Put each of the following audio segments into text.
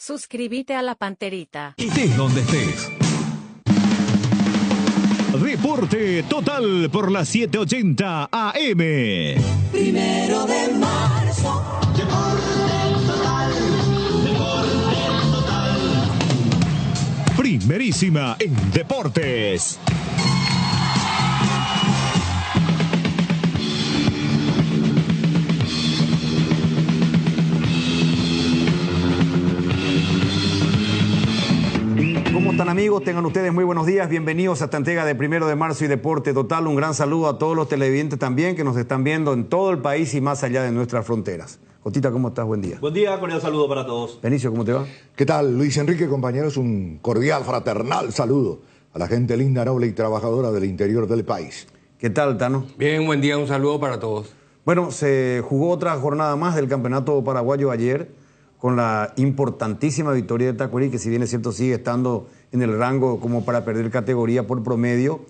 Suscríbete a La Panterita. Estés donde estés. Deporte Total por las 7:80 AM. 1 de marzo. Deporte Total. Deporte Total. Primerísima en deportes. ¿Cómo están, amigos? Tengan ustedes muy buenos días. Bienvenidos a esta entrega de 1 de marzo y Deporte Total. Un gran saludo a todos los televidentes también que nos están viendo en todo el país y más allá de nuestras fronteras. Cotita, ¿cómo estás? Buen día. Buen día, cordial saludo para todos. Benicio, ¿cómo te va? ¿Qué tal, Luis Enrique, compañeros? Un cordial, fraternal saludo a la gente linda, noble y trabajadora del interior del país. ¿Qué tal, Tano? Bien, buen día, un saludo para todos. Bueno, se jugó otra jornada más del Campeonato Paraguayo ayer con la importantísima victoria de Tacuarí, que si bien es cierto sigue estando en el rango como para perder categoría por promedio.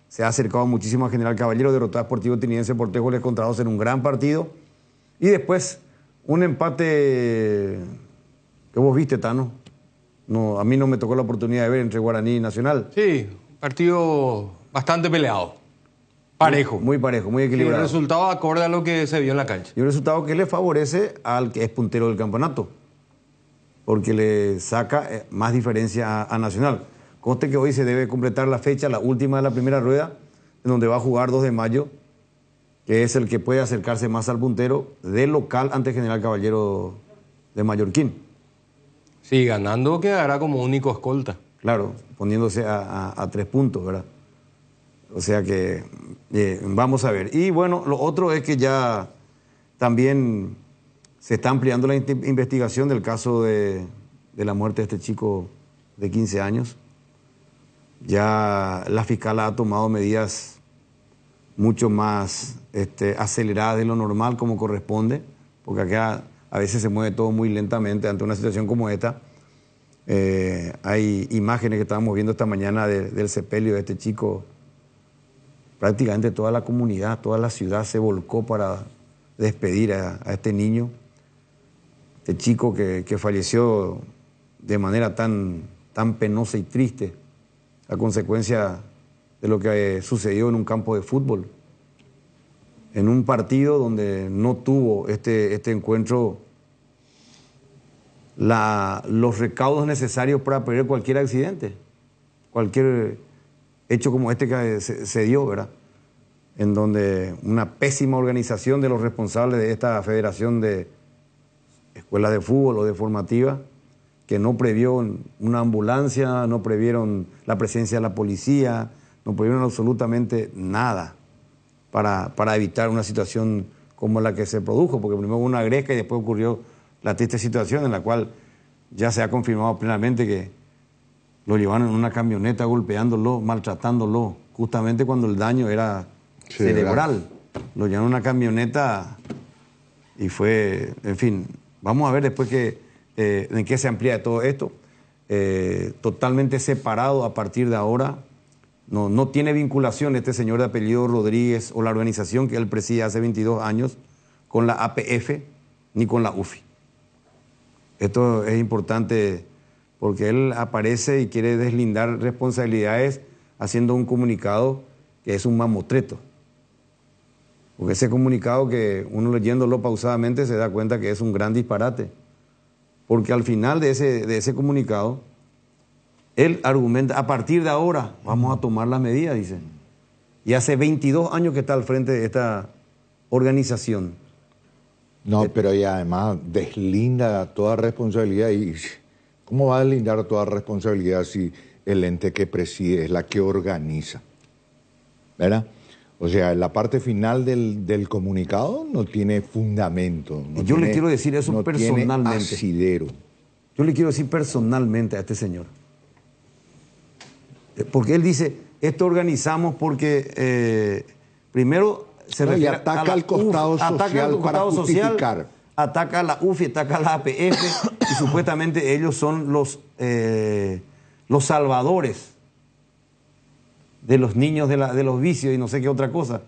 Se ha acercado muchísimo a General Caballero, derrotó a Sportivo Tiniense por 3 goles contra 2 en un gran partido. Y después un empate que vos viste, Tano. No, a mí no me tocó la oportunidad de ver entre Guaraní y Nacional. Sí, partido bastante peleado. Parejo. Muy parejo, muy Y equilibrado. el resultado acorde a lo que se vio en la cancha. Y un resultado que le favorece al que es puntero del campeonato, porque le saca más diferencia a Nacional. Conste que hoy se debe completar la fecha, la última de la primera rueda, en donde va a jugar 2 de mayo, que es el que puede acercarse más al puntero de local ante General Caballero de Mallorquín. Sí, ganando quedará como único escolta. Claro, poniéndose a 3 puntos, ¿verdad? O sea que vamos a ver. Y bueno, lo otro es que ya también se está ampliando la investigación del caso de la muerte de este chico de 15 años. Ya la fiscal ha tomado medidas mucho más aceleradas de lo normal, como corresponde, porque acá a veces se mueve todo muy lentamente ante una situación como esta. Hay imágenes que estábamos viendo esta mañana del sepelio de este chico. Prácticamente toda la comunidad, toda la ciudad se volcó para despedir a este niño, este chico que falleció de manera tan penosa y triste a consecuencia de lo que sucedió en un campo de fútbol, en un partido donde no tuvo este encuentro los recaudos necesarios para prever cualquier accidente, cualquier hecho como este que se dio, ¿verdad? En donde una pésima organización de los responsables de esta federación de escuelas de fútbol o de formativa, que no previó una ambulancia, no previeron la presencia de la policía, no previeron absolutamente nada para evitar una situación como la que se produjo, porque primero hubo una gresca y después ocurrió la triste situación en la cual ya se ha confirmado plenamente que lo llevaron en una camioneta golpeándolo, maltratándolo, justamente cuando el daño era cerebral. Lo llevaron en una camioneta y fue, en fin, vamos a ver después en qué se amplía todo esto. Totalmente separado a partir de ahora. No tiene vinculación este señor de apellido Rodríguez o la organización que él preside hace 22 años con la APF ni con la UFI. Esto es importante porque él aparece y quiere deslindar responsabilidades haciendo un comunicado que es un mamotreto. Porque ese comunicado que uno leyéndolo pausadamente se da cuenta que es un gran disparate. Porque al final de ese comunicado, él argumenta, a partir de ahora vamos a tomar las medidas, dice. Y hace 22 años que está al frente de esta organización. No, pero y además deslinda toda responsabilidad. ¿Y cómo va a deslindar toda responsabilidad si el ente que preside es la que organiza? ¿Verdad? O sea, la parte final del comunicado no tiene fundamento. Yo le quiero decir eso no personalmente. Tiene asidero. Yo le quiero decir personalmente a este señor. Porque él dice, esto organizamos porque primero se refiere ataca al costado social para justificar. Ataca a la UFI, ataca a la APF y supuestamente ellos son los salvadores de los niños de los vicios y no sé qué otra cosa.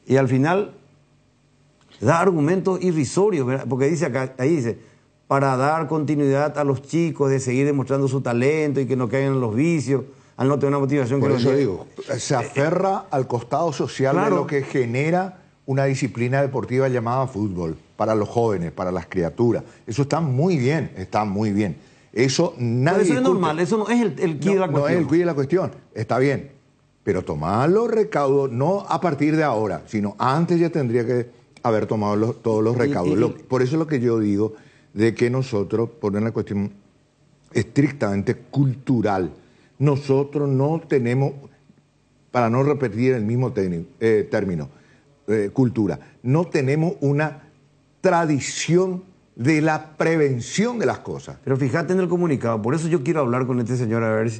Y al final da argumentos irrisorios, ¿verdad? Porque dice acá, ahí dice, para dar continuidad a los chicos, de seguir demostrando su talento y que no caigan en los vicios, al no tener una motivación que Por los eso lleve. digo, se aferra al costado social Claro. de lo que genera una disciplina deportiva llamada fútbol para los jóvenes, para las criaturas. Eso está muy bien, está muy bien. Eso nadie Pero eso es discute. normal, eso no es el quid de la No cuestión. es el quid de la cuestión, está bien. Pero tomar los recaudos, no a partir de ahora, sino antes ya tendría que haber tomado todos los recaudos. Por eso es lo que yo digo, de que nosotros, por una cuestión estrictamente cultural, nosotros no tenemos, para no repetir el mismo término, cultura, no tenemos una tradición de la prevención de las cosas. Pero fíjate en el comunicado, por eso yo quiero hablar con este señor a ver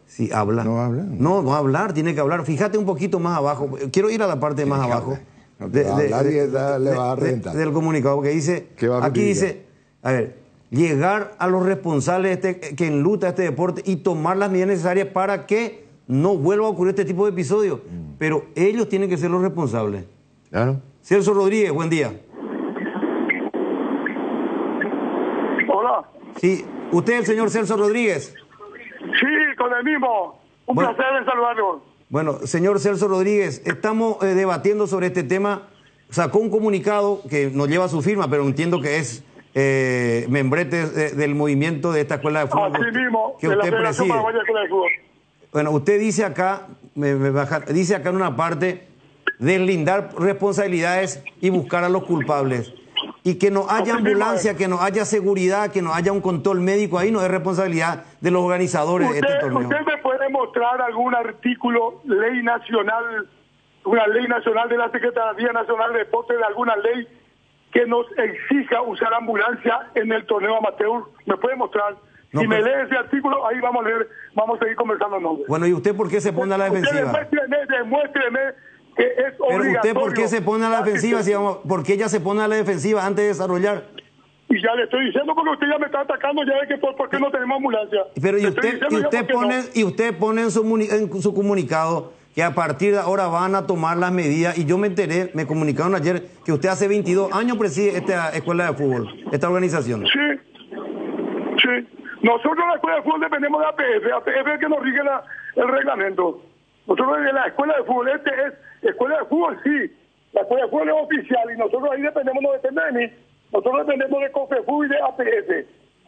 si habla. No va a hablar. No va a hablar, tiene que hablar. Fíjate un poquito más abajo, quiero ir a la parte más que abajo. hablar. No te va a hablar y le va a reventar. Del comunicado, porque dice, ¿Qué va a aquí justificar? dice, a ver, llegar a los responsables que enluta este deporte y tomar las medidas necesarias para que no vuelva a ocurrir este tipo de episodios. Pero ellos tienen que ser los responsables. Claro. Celso Rodríguez, buen día. Hola. Sí, usted es el señor Celso Rodríguez. Sí, con el mismo. Un Bueno. placer en saludarlo. Bueno, señor Celso Rodríguez, estamos debatiendo sobre este tema. Sacó un comunicado que nos lleva su firma, pero entiendo que es membrete del movimiento de esta escuela de fútbol Así mismo, que de la usted Federación preside. Paraguaya de Escuela de Fútbol. Bueno, usted dice acá, dice acá en una parte, deslindar responsabilidades y buscar a los culpables. Y que no haya Así mismo ambulancia, es. que no haya seguridad, que no haya un control médico, ahí no es responsabilidad de los organizadores de este torneo. ¿Usted me puede mostrar algún artículo, ley nacional, una ley nacional de la Secretaría Nacional de Deportes, de alguna ley que nos exija usar ambulancia en el torneo amateur? ¿Me puede mostrar? No, si me pero- lee ese artículo, ahí vamos a leer, vamos a seguir conversando. ¿No? Bueno, ¿y usted por qué se pone a la defensiva? Demuéstreme que es Pero obligatorio. usted, ¿por qué se pone a la defensiva? Si vamos, ¿por qué ella se pone a la defensiva antes de desarrollar? Y ya le estoy diciendo porque usted ya me está atacando, ya ve que por qué no tenemos ambulancia. Pero Le estoy diciendo ya por qué no. y usted pone en su comunicado que a partir de ahora van a tomar las medidas. Y yo me enteré, me comunicaron ayer que usted hace 22 años preside esta escuela de fútbol, esta organización. Sí, sí. Nosotros en la escuela de fútbol dependemos de APF. APF es el que nos rige el reglamento. Nosotros en la escuela de fútbol, escuela de fútbol, sí. La escuela de fútbol es oficial y nosotros ahí dependemos, no depende de mí. Nosotros dependemos de COFEFU y de APF.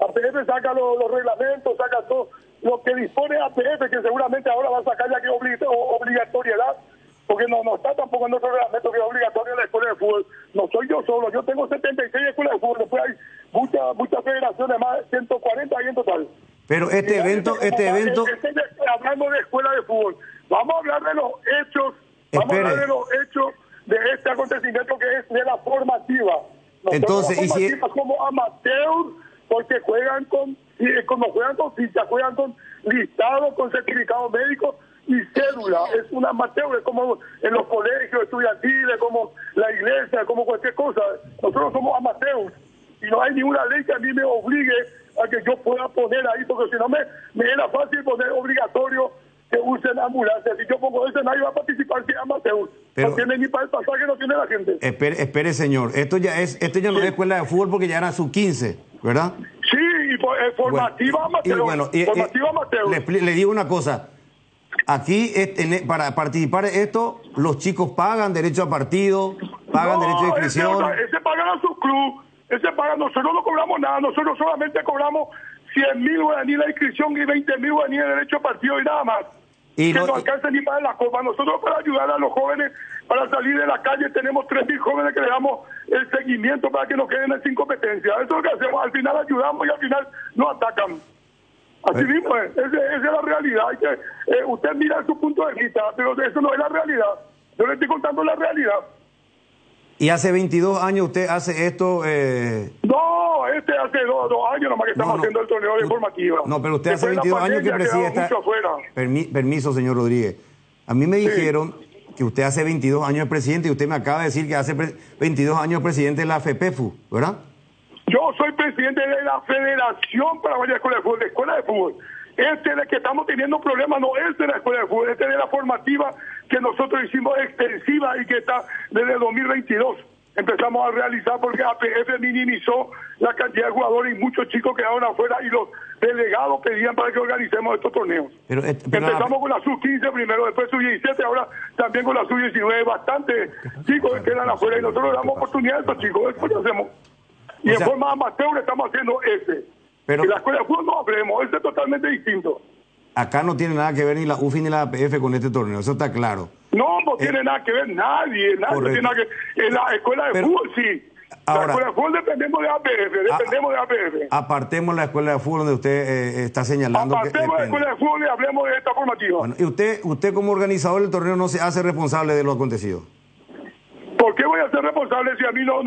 APF saca los reglamentos, saca todo lo que dispone APF, que seguramente ahora va a sacar ya que obligatoriedad, porque no está tampoco en nuestro reglamento que es obligatorio en la escuela de fútbol. No soy yo solo, yo tengo 76 escuelas de fútbol, después hay muchas federaciones, más de 140 ahí en total. Pero este evento, Estoy hablando de escuela de fútbol. Vamos a hablar de los hechos, de este acontecimiento que es de la formativa. Nosotros Entonces, la y si- formativa somos amateur porque juegan con fichas, juegan con listados, con certificado médico y cédula. Es un amateur, es como en los colegios estudiantiles, como la iglesia, como cualquier cosa. Nosotros somos amateurs y no hay ninguna ley que a mí me obligue a que yo pueda poner ahí, porque si no me era fácil poner obligatorio que usen ambulancias. Si yo pongo eso, nadie va a participar si es amateur. Pero- no tiene ni para el pasaje, no tiene la gente. Espere, señor, esto ya no es escuela de fútbol porque ya era sub-15, ¿verdad? Sí, y formativa amateur. Formativa amateur. Le digo una cosa. Aquí, para participar en esto, los chicos pagan derecho a partido, pagan derecho de inscripción. Ese pagan a su club, nosotros no cobramos nada, nosotros solamente cobramos 100.000 guaraníes la inscripción y 20.000 guaraníes de derecho a partido y nada más. Y que no- no alcanza ni para la copa. Nosotros para ayudar a los jóvenes, para salir de la calle, tenemos 3.000 jóvenes que le damos el seguimiento para que no queden sin competencia. Eso es lo que hacemos, al final ayudamos y al final nos atacan. Así mismo es, esa es la realidad. Usted mira su punto de vista, pero eso no es la realidad. Yo le estoy contando la realidad. Y hace 22 años usted hace esto... No, hace dos años nomás que estamos haciendo el torneo de formativa. No, pero usted hace Después de la 22 años que pandemia preside quedamos esta... mucho afuera. Permiso, señor Rodríguez. A mí me dijeron que usted hace 22 años es presidente y usted me acaba de decir que hace 22 años es presidente de la FEPEFU, ¿verdad? Yo soy presidente de la Federación Paraguaya de Escuela de Fútbol, de Escuela de Fútbol. Este es el que estamos teniendo problemas, no es de la Escuela de Fútbol, este es de la formativa que nosotros hicimos extensiva y que está desde 2022. empezamos a realizar porque APF minimizó la cantidad de jugadores y muchos chicos quedaron afuera y los delegados pedían para que organicemos estos torneos. Pero empezamos con la sub-15 primero, después sub-17, ahora también con la sub-19, bastantes chicos que quedan afuera y nosotros damos oportunidad a estos chicos, después lo hacemos. Y en forma amateur estamos haciendo ese. Pero y la escuela de fútbol no hablemos, ese es totalmente distinto. Acá no tiene nada que ver ni la UFI ni la APF con este torneo, eso está claro. No tiene nada que ver nadie tiene nada que ver. En la escuela de fútbol sí. Ahora, la escuela de fútbol dependemos de APF, Apartemos la escuela de fútbol donde usted está señalando apartemos de la escuela de fútbol y hablemos de esta formativa. Bueno, y usted como organizador del torneo no se hace responsable de lo acontecido. ¿Por qué voy a ser responsable si a mí yo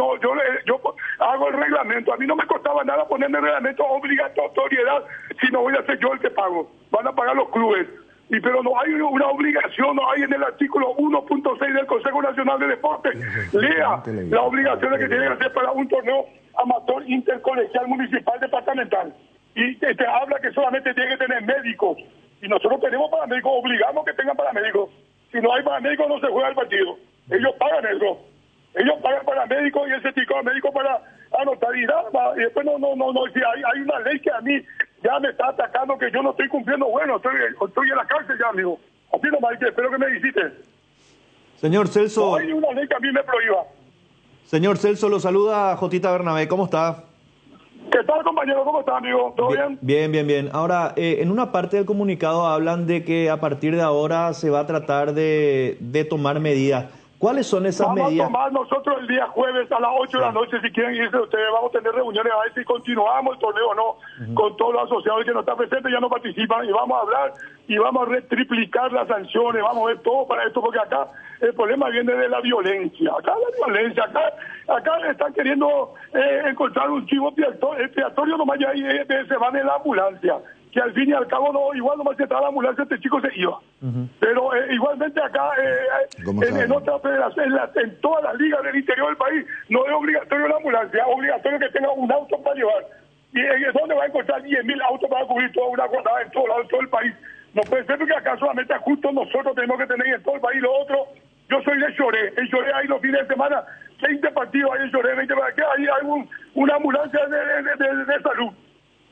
hago el reglamento? A mí no me costaba nada ponerme el reglamento obligatoriedad si no voy a ser yo el que pago. Van a pagar los clubes. Pero no hay una obligación, no hay en el artículo 1.6 del Consejo Nacional de Deportes. Lea la obligación que tiene que hacer para un torneo amateur intercolegial municipal departamental. Y te habla que solamente tiene que tener médicos. Y nosotros tenemos paramédicos, obligamos que tengan paramédicos. Si no hay paramédicos no se juega el partido. Ellos pagan eso. Ellos pagan paramédicos y el certificado médico para anotar y nada. Y después si hay una ley que a mí ya me está atacando que yo no estoy cumpliendo, bueno, estoy en la cárcel ya, amigo. Así nomás, espero que me visiten. Señor Celso. No hay una ley que a mí me prohíba. Señor Celso, lo saluda Jotita Bernabé, ¿cómo está? ¿Qué tal, compañero? ¿Cómo está, amigo? ¿Todo bien? Bien. Ahora, en una parte del comunicado hablan de que a partir de ahora se va a tratar de tomar medidas. ¿Cuáles son esas medidas? Vamos a tomar nosotros el día jueves a las 8 de la noche, si quieren irse ustedes, vamos a tener reuniones a ver si continuamos el torneo o no, con todos los asociados que no están presentes, ya no participan, y vamos a hablar y vamos a triplicar las sanciones, vamos a ver todo para esto, porque acá el problema viene de la violencia, acá están queriendo encontrar un chivo expiatorio, nomás ya se van en la ambulancia, que al fin y al cabo igual nomás que estaba la ambulancia, este chico se iba. Pero igualmente acá, en otras federaciones, en todas las ligas del interior del país, no es obligatorio la ambulancia, es obligatorio que tenga un auto para llevar. ¿Y dónde va a encontrar 10.000 autos para cubrir toda una jornada en todo lado, en todo el país? No puede ser porque acá solamente justo nosotros tenemos que tener en todo el país. Lo otro, yo soy de Lloré. En Lloré hay los fines de semana 20 partidos, hay en Lloré 20 partidos. Ahí hay una ambulancia de salud.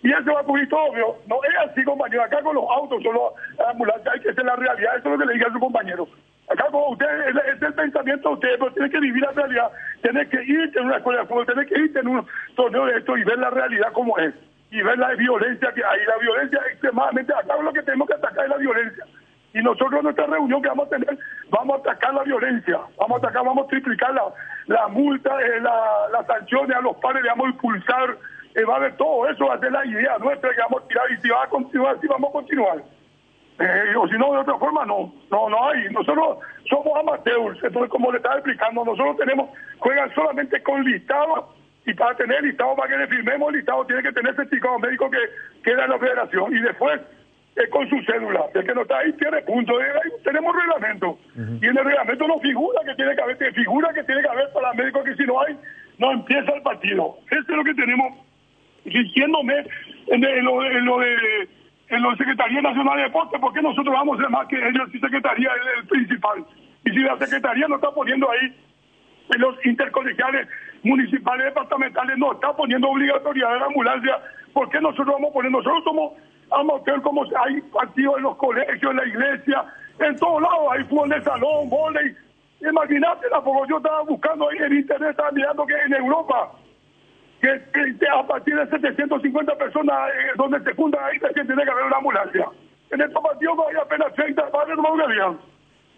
Y eso va a cubrir todo, ¿no? No es así, compañero. Acá con los autos, solo ambulancias, hay que ser la realidad. Eso es lo que le dije a su compañero. Acá con usted, es el pensamiento de usted, pero tiene que vivir la realidad. Tiene que irte en una escuela de fútbol, tiene que irte en un torneo de esto y ver la realidad como es. Y ver la violencia que hay. La violencia extremadamente, acá lo que tenemos que atacar es la violencia. Y nosotros en nuestra reunión que vamos a tener, vamos a atacar la violencia. Vamos a triplicar la multa, las sanciones a los padres, le vamos a impulsar. Va a haber todo eso, va a ser la idea nuestra que vamos a tirar, y si va a continuar, sí vamos a continuar. O si no, de otra forma, no hay. Nosotros somos amateurs, entonces como le estaba explicando, nosotros juegan solamente con listados, y para tener listado, para que le firmemos el listado, tiene que tener certificado médico que da la federación, y después con su cédula. El que no está ahí tiene puntos. Tenemos reglamento, y en el reglamento no figura que tiene que haber para médicos, que si no hay, no empieza el partido. Eso es lo que tenemos. Diciéndome en lo de Secretaría Nacional de Deportes, ¿por qué nosotros vamos a ser más que ellos si Secretaría es el principal? Y si la Secretaría no está poniendo ahí, en los intercolegiales municipales, departamentales, no está poniendo obligatoriedad de la ambulancia, ¿por qué nosotros vamos a poner? Nosotros somos amateur, como hay partidos en los colegios, en la iglesia, en todos lados, hay fútbol de salón, vóley. Imagínate, porque yo estaba buscando ahí en internet, estaba mirando que en Europa, que a partir de 750 personas donde se juntan ahí, tiene que haber una ambulancia. En estos partidos hay apenas 30 padres, no me olvidan.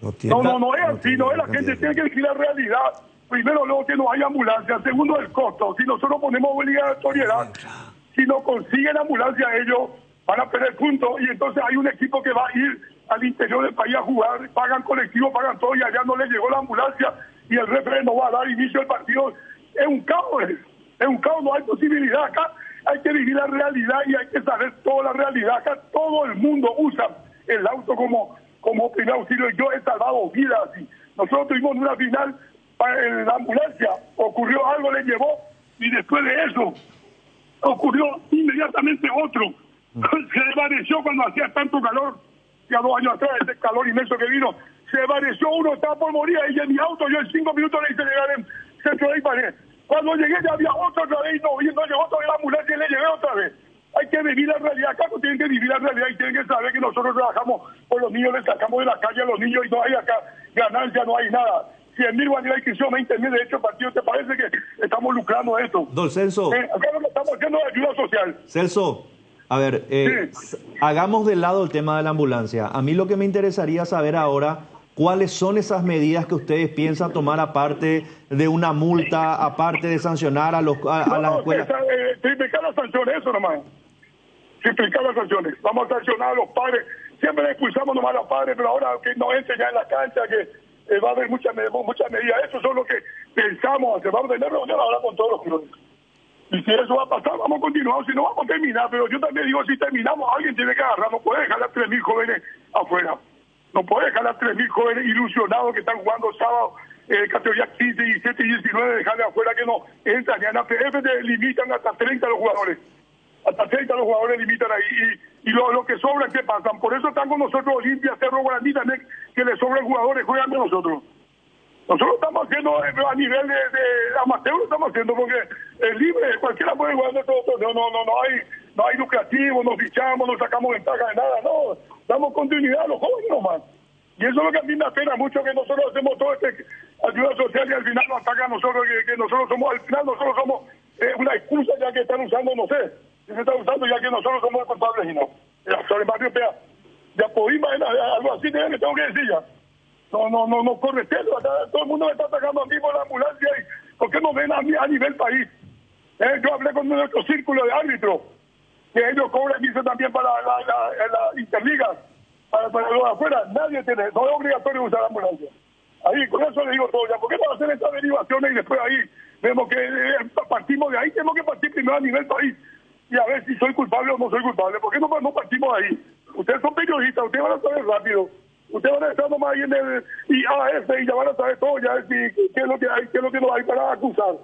No es así, no es, la gente tiene que decir la realidad. Primero, luego que no hay ambulancia. Segundo, el costo. Si nosotros ponemos obligatoriedad, si no consiguen ambulancia ellos van a perder puntos, y entonces hay un equipo que va a ir al interior del país a jugar, pagan colectivo, pagan todo, y allá no les llegó la ambulancia y el referee no va a dar inicio al partido. Es un caos. No hay posibilidad. Acá hay que vivir la realidad y hay que saber toda la realidad. Acá todo el mundo usa el auto como primer auxilio. Yo he salvado vidas. Nosotros tuvimos una final en la ambulancia, ocurrió algo, le llevó, y después de eso ocurrió inmediatamente otro. Se desvaneció cuando hacía tanto calor, ya 2 años atrás, ese calor inmenso que vino, se desvaneció uno, estaba por morir, y en mi auto yo en 5 minutos le hice llegar centro de Ibané. Cuando llegué ya había otra vez y no llegó todavía la ambulancia y le llevé otra vez. Hay que vivir la realidad, acá no tienen que vivir la realidad y tienen que saber que nosotros trabajamos por los niños, les sacamos de la calle a los niños y no hay acá ganancia, no hay nada. 100.000 guaneras y inscripción, 20.000 de hecho partido, ¿te parece que estamos lucrando esto? Don Celso. Acá lo que estamos haciendo es ayuda social. Celso, a ver, hagamos de lado el tema de la ambulancia. A mí lo que me interesaría saber ahora, ¿cuáles son esas medidas que ustedes piensan tomar aparte de una multa, aparte de sancionar a las escuelas? Triplicar las sanciones, eso nomás. Triplicar las sanciones. Vamos a sancionar a los padres. Siempre expulsamos nomás a los padres, pero ahora que nos entren ya en la cancha, que va a haber muchas medidas. Eso es lo que pensamos hacer. Vamos a tener reunión ahora con todos los clubes. Y si eso va a pasar, vamos a continuar. Si no, vamos a terminar. Pero yo también digo, si terminamos, alguien tiene que agarrar. No puede dejar a 3.000 jóvenes afuera. No puede dejar a 3.000 jóvenes ilusionados que están jugando sábado, categoría 15, 17 y 19, dejarle afuera que no entran. Y en APF limitan hasta 30 los jugadores. Hasta 30 los jugadores limitan ahí. Y lo que sobra, ¿qué pasan? Por eso están con nosotros Olimpia, Cerro Guaraní también, que les sobran jugadores, juegan de nosotros. Nosotros estamos haciendo a nivel de amateur, lo estamos haciendo porque es libre, cualquiera puede jugar de todo. No hay lucrativo, nos fichamos, no sacamos ventaja de nada, no. Damos continuidad a los jóvenes nomás. Y eso es lo que a mí me apena mucho, que nosotros hacemos todo ayuda social y al final nos atacan a nosotros, que nosotros somos, al final nosotros somos una excusa ya que están usando, no sé, que se está usando ya que nosotros somos culpables y no. Sobre Mario Pea, ya podimos, algo así que tengo que decir ya. No corre serio, todo el mundo me está atacando a mí por la ambulancia y ¿por qué no ven a mí a nivel país? Yo hablé con nuestro círculo de árbitros, que ellos cobran dice también para la Interliga, para los de afuera, nadie tiene, no es obligatorio usar la ambulancia. Ahí, con eso le digo todo ya, ¿por qué no hacer estas derivaciones y después ahí vemos que partimos de ahí? Tenemos que partir primero a nivel país y a ver si soy culpable o no soy culpable. ¿Por qué no partimos de ahí? Ustedes son periodistas, ustedes van a saber rápido. Ustedes van a estar nomás ahí en el IAF y ya van a saber todo, ya qué es lo que hay, qué es lo que no hay para acusar.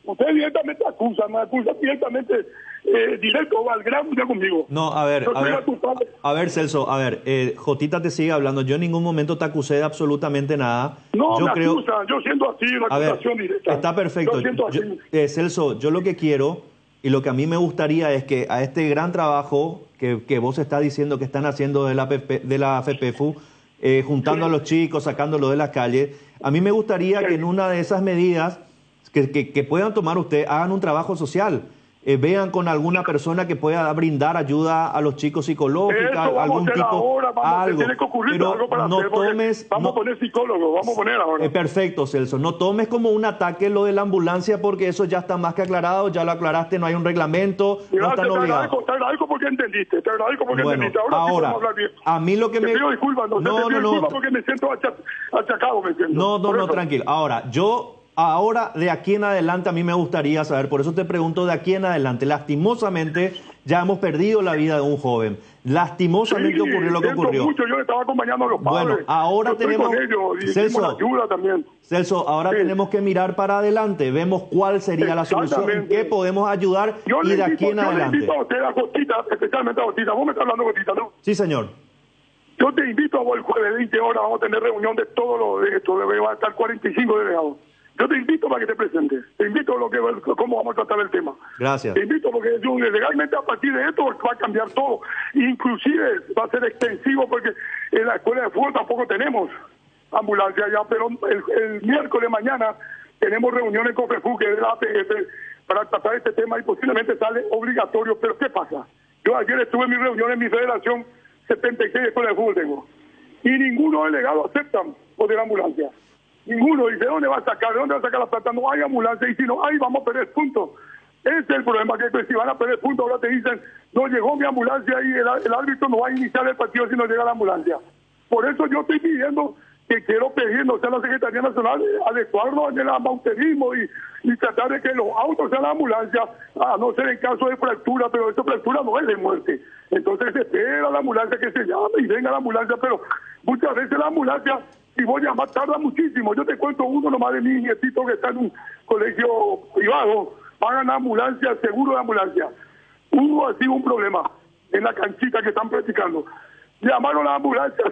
Ustedes directamente acusan directamente, directo al grano ya conmigo. No, a ver, Celso, Jotita te sigue hablando. Yo en ningún momento te acusé de absolutamente nada. No, yo acusan, yo siento así, una acusación directa. Está perfecto. Celso, yo lo que quiero y lo que a mí me gustaría es que a este gran trabajo que vos estás diciendo que están haciendo de la FPFU, juntando a los chicos, sacándolos de las calles, a mí me gustaría que en una de esas medidas que puedan tomar ustedes, hagan un trabajo social. Vean con alguna persona que pueda brindar ayuda a los chicos psicológica, algún tipo, ahora, algo. Tiene que ocurrir pero algo para no hacer, tomes, vamos a poner psicólogos, vamos a poner ahora. Perfecto, Celso. No tomes como un ataque lo de la ambulancia porque eso ya está más que aclarado, ya lo aclaraste, no hay un reglamento, no están obligados. Te agradezco porque entendiste, entendiste. Ahora a mí lo que te pido disculpas, no, porque me siento achacado, ¿me entiendes? No, tranquilo. Ahora, de aquí en adelante, a mí me gustaría saber, por eso te pregunto, de aquí en adelante, lastimosamente, ya hemos perdido la vida de un joven. Lastimosamente ocurrió lo que ocurrió. Mucho, yo estaba acompañando a los padres. Bueno, ahora tenemos... Celso, ayuda también. Celso, ahora tenemos que mirar para adelante. Vemos cuál sería la solución, en qué podemos ayudar y de aquí en adelante. Yo le invito a usted, a Costita, especialmente a Costita. Vos me estás hablando de Costita, ¿no? Sí, señor. Yo te invito a vos el jueves 20 horas, vamos a tener reunión de todo lo de esto, va a estar 45 delegados. Yo te invito para que te presentes. Te invito a cómo vamos a tratar el tema. Gracias. Te invito porque legalmente a partir de esto va a cambiar todo. Inclusive va a ser extensivo porque en la escuela de fútbol tampoco tenemos ambulancia ya, pero el miércoles mañana tenemos reuniones con FEFU, que es la APF, para tratar este tema y posiblemente sale obligatorio. Pero ¿qué pasa? Yo ayer estuve en mi reunión en mi federación, 76 escuelas de fútbol tengo, y ninguno delegado aceptan poder ambulancia. Ninguno dice, ¿de dónde va a sacar la plata? No hay ambulancia, y si no hay, vamos a perder puntos. Ese es el problema, que si van a perder puntos, ahora te dicen, no llegó mi ambulancia y el árbitro no va a iniciar el partido si no llega la ambulancia. Por eso yo estoy pidiendo, quiero pedir, no sea la Secretaría Nacional, adecuarnos en el amauterismo y tratar de que los autos sean la ambulancia, a no ser en caso de fractura, pero esa fractura no es de muerte. Entonces se espera la ambulancia que se llame y venga la ambulancia, pero muchas veces la ambulancia, si vos llamás, tarda muchísimo. Yo te cuento uno nomás de mi nietito que está en un colegio privado, pagan ambulancia, seguro de ambulancia. Hubo así un problema en la canchita que están practicando. Llamaron a la ambulancia,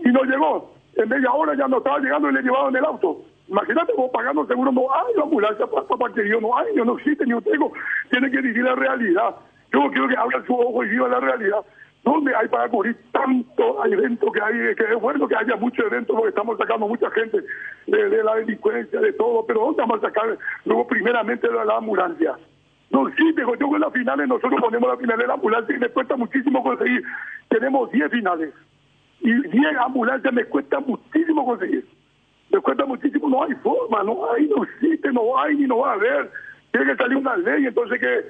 y no llegó. En media hora ya no estaba llegando y le llevaron el auto. Imagínate vos pagando seguro, no hay ambulancia para querido, no hay, no existe, ni un tengo. Tiene que decir la realidad. Yo quiero que abran su ojo y viva la realidad. ¿Dónde hay para cubrir tanto eventos que hay? Que es bueno que haya muchos eventos porque estamos sacando mucha gente de la delincuencia, de todo, pero ¿dónde vamos a sacar luego primeramente la ambulancia? No existe, yo con las finales, nosotros ponemos la final de la ambulancia y me cuesta muchísimo conseguir. Tenemos 10 finales y 10 ambulancias me cuesta muchísimo conseguir. Me cuesta muchísimo, no hay forma, no existe, no hay ni no va a haber. Tiene que salir una ley, entonces que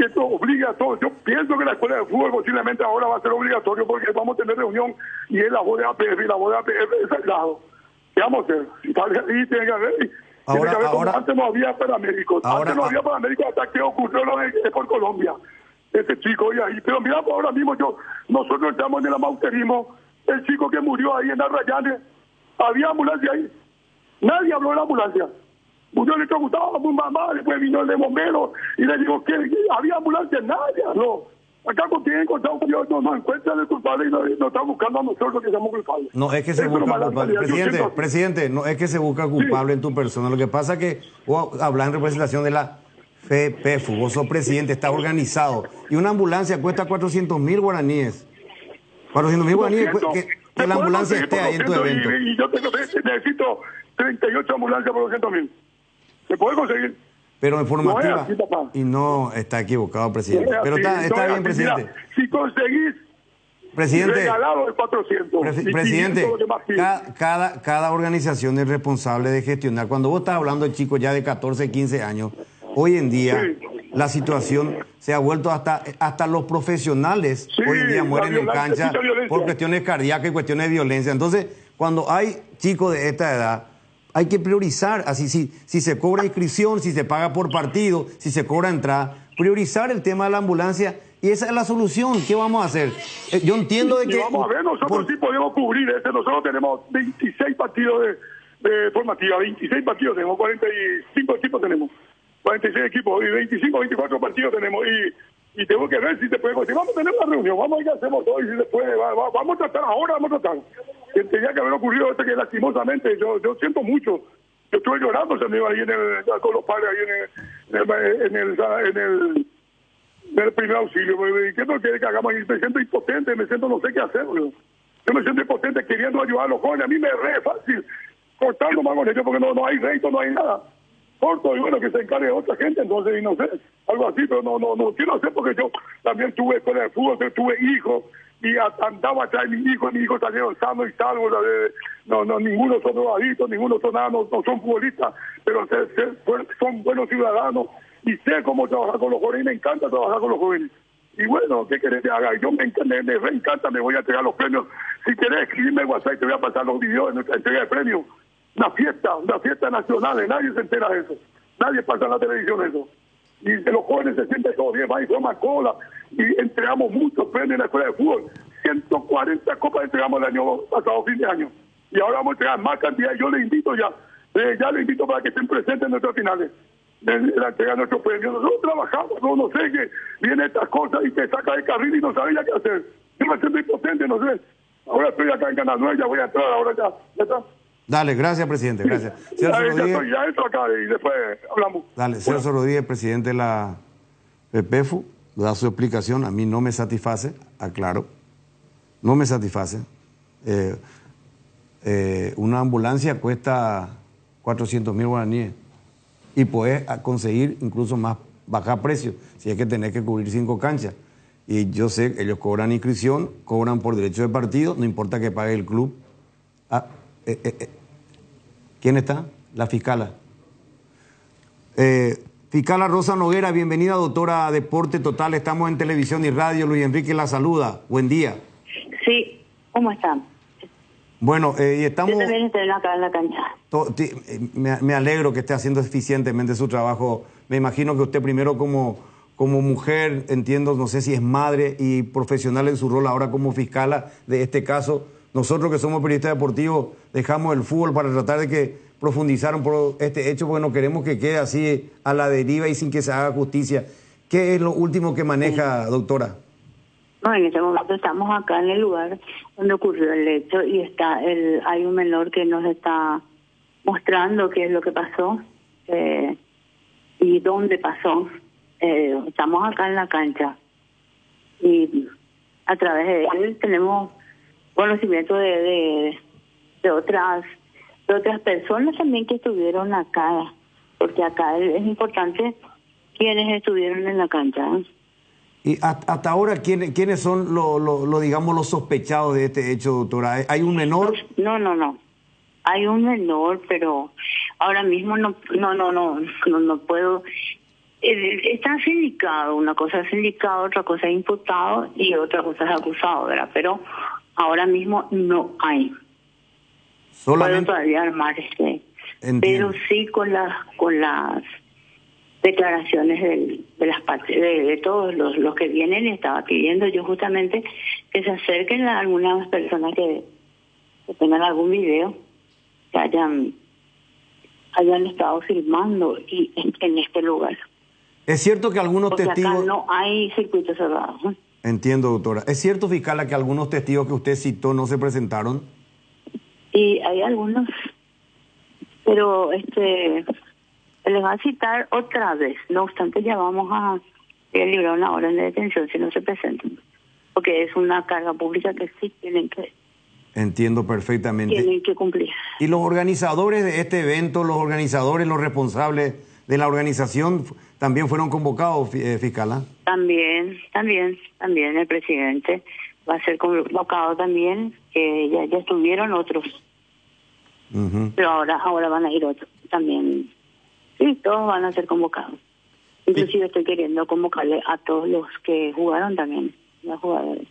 esto obligue a todos. Yo pienso que la escuela de fútbol posiblemente ahora va a ser obligatorio porque vamos a tener reunión y es la voz de APF y la voz de APF es al lado. ¿Qué vamos a hacer? Si sale ahí, tiene que haber. Como antes no había paramédicos. Antes no había paramédicos hasta que ocurrió lo de por Colombia. Ese chico y ahí. Pero mira, ahora mismo nosotros estamos en el amauterismo. El chico que murió ahí en Arrayanes, había ambulancia ahí. Nadie habló de la ambulancia. Murió el Gustavo, muy mamá, después vino el de bomberos y le digo que había ambulancia, nadie habló. Acá con quien encontramos, no encuentran el culpable y no está buscando a nosotros que seamos culpables. No es que se busca culpable. Presidente, no es que se busca culpable en tu persona. Lo que pasa es que vos hablas en representación de la FEPEFU, vos sos presidente, estás organizado. Y una ambulancia cuesta 400.000 guaraníes. 400.000 guaraníes, que la ambulancia esté ahí en tu evento. Y yo necesito 38 ambulancias por 200.000. ¿Se puede conseguir? Pero informativa. No es así, papá. Y no está equivocado, presidente. Pero está bien, presidente. Mira, si conseguís regalado el 400. Presidente, cada organización es responsable de gestionar. Cuando vos estás hablando de chicos ya de 14, 15 años, hoy en día la situación se ha vuelto hasta los profesionales hoy en día mueren en cancha por cuestiones cardíacas y cuestiones de violencia. Entonces, cuando hay chicos de esta edad, hay que priorizar, así si se cobra inscripción, si se paga por partido, si se cobra entrada, priorizar el tema de la ambulancia y esa es la solución. ¿Qué vamos a hacer? Yo entiendo de que... Vamos a ver, nosotros sí podemos cubrir nosotros tenemos 26 partidos de formativa, 26 partidos tenemos, 45 equipos tenemos, 46 equipos y 25, 24 partidos tenemos y tengo que ver si se puede conseguir. Vamos a tener una reunión, vamos a ver qué hacemos todo y si se puede, vamos a tratar, ahora vamos a tratar. Que tenía que haber ocurrido que lastimosamente, yo siento mucho. Yo estuve llorando, se me iba ahí con los padres ahí en el primer auxilio. ¿Qué no quiere que hagamos? Me siento impotente, me siento no sé qué hacer. Yo me siento impotente queriendo ayudar a los jóvenes. A mí me es re fácil cortando más con ellos porque no hay rédito, no hay nada. Corto y bueno, que se encargue otra gente, entonces, y no sé, algo así, pero no quiero hacer porque yo también tuve escuela de fútbol, tuve hijos, y andaba atrás de mis hijos salieron sanos y salvos, ninguno son drogadictos, ninguno son nada, no son futbolistas, pero son buenos ciudadanos, y sé cómo trabajar con los jóvenes, y me encanta trabajar con los jóvenes. Y bueno, ¿qué querés que haga? Yo me encanta, me voy a entregar los premios. Si querés escribirme en WhatsApp, te voy a pasar los videos de nuestra entrega de premios. Una fiesta nacional, nadie se entera de eso. Nadie pasa en la televisión eso. Y de los jóvenes se sienten todos bien, van y forman cola. Y entregamos muchos premios en la escuela de fútbol. 140 copas entregamos el año pasado, fin de año. Y ahora vamos a entregar más cantidad. Yo le invito ya le invito para que estén presentes en nuestras finales. La entrega de nuestros premios. Nosotros trabajamos, no sé que vienen estas cosas y te saca de carril y no sabes ya qué hacer. Yo me siento impotente, no sé. Ahora estoy acá en Canal 9, ya voy a entrar, ahora ya está. Dale, gracias, presidente, gracias. Ya entro acá y después hablamos. Dale, Celso Rodríguez, presidente de la FEPEFU, da su explicación, a mí no me satisface, aclaro, no me satisface. Una ambulancia cuesta 400.000 guaraníes y puedes conseguir incluso más, bajar precios, si es que tenés que cubrir 5 canchas. Y yo sé que ellos cobran inscripción, cobran por derecho de partido, no importa que pague el club. ¿Quién está? La fiscala. Fiscala Rosa Noguera, bienvenida, doctora a Deporte Total. Estamos en televisión y radio. Luis Enrique la saluda. Buen día. Sí, ¿cómo están? Bueno, y estamos... Yo también estoy acá en la cancha. Me alegro que esté haciendo eficientemente su trabajo. Me imagino que usted primero como mujer, entiendo, no sé si es madre y profesional en su rol ahora como fiscala de este caso. Nosotros que somos periodistas deportivos dejamos el fútbol para tratar de que profundizaran por este hecho porque no queremos que quede así a la deriva y sin que se haga justicia. ¿Qué es lo último que maneja, doctora? No, en este momento estamos acá en el lugar donde ocurrió el hecho y hay un menor que nos está mostrando qué es lo que pasó y dónde pasó. Estamos acá en la cancha y a través de él tenemos conocimiento de otras personas también que estuvieron acá, porque acá es importante quienes estuvieron en la cancha. Y hasta ahora, ¿quiénes son digamos, los sospechados de este hecho, doctora? ¿Hay un menor? No. Hay un menor, pero ahora mismo no puedo. Está sindicado, una cosa es sindicado, otra cosa es imputado y otra cosa es acusado, ¿verdad? Pero ahora mismo no hay. Solamente Puedo todavía armar Entiendo. pero sí con las declaraciones de las partes, de todos los que vienen. Estaba pidiendo yo justamente que se acerquen a algunas personas que tengan algún video, que hayan estado filmando y en este lugar. Es cierto que algunos Porque testigos... acá no hay circuito cerrado. Entiendo, doctora. ¿Es cierto, fiscala, que algunos testigos que usted citó no se presentaron? Y hay algunos, pero les va a citar otra vez. No obstante, ya vamos a librar una orden de detención si no se presentan, porque es una carga pública que sí tienen que perfectamente. Cumplir. ¿Y los organizadores de este evento, los responsables de la organización, también fueron convocados, fiscala? También el presidente va a ser convocado también, que ya estuvieron otros. Uh-huh. Pero ahora van a ir otros también. Sí, todos van a ser convocados. Inclusive estoy queriendo convocarle a todos los que jugaron también, los jugadores.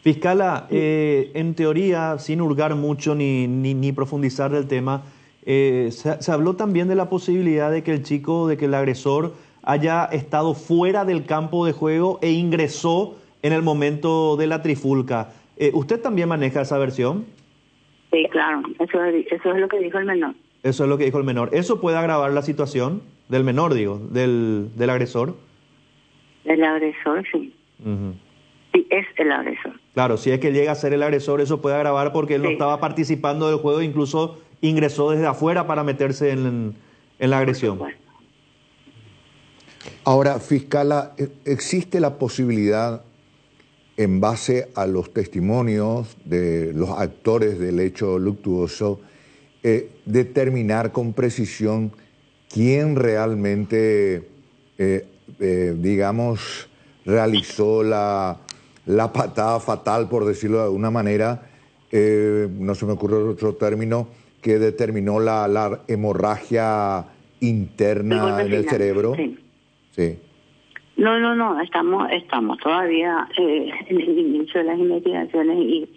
Fiscala, en teoría, sin hurgar mucho ni profundizar del tema, se habló también de la posibilidad de que el agresor haya estado fuera del campo de juego e ingresó en el momento de la trifulca. ¿Usted también maneja esa versión? Sí, claro, eso es lo que dijo el menor. Eso es lo que dijo el menor. ¿Eso puede agravar la situación del menor, del agresor? Del agresor, sí. Uh-huh. Sí, es el agresor. Claro, si es que llega a ser el agresor, eso puede agravar porque él no estaba participando del juego, incluso ingresó desde afuera para meterse en la agresión. Ahora, fiscala, ¿existe la posibilidad, en base a los testimonios de los actores del hecho luctuoso, determinar con precisión quién realmente, digamos, realizó la patada fatal, por decirlo de alguna manera, no se me ocurre otro término, que determinó la hemorragia interna en el cerebro? Sí. No, estamos todavía en el inicio de las investigaciones y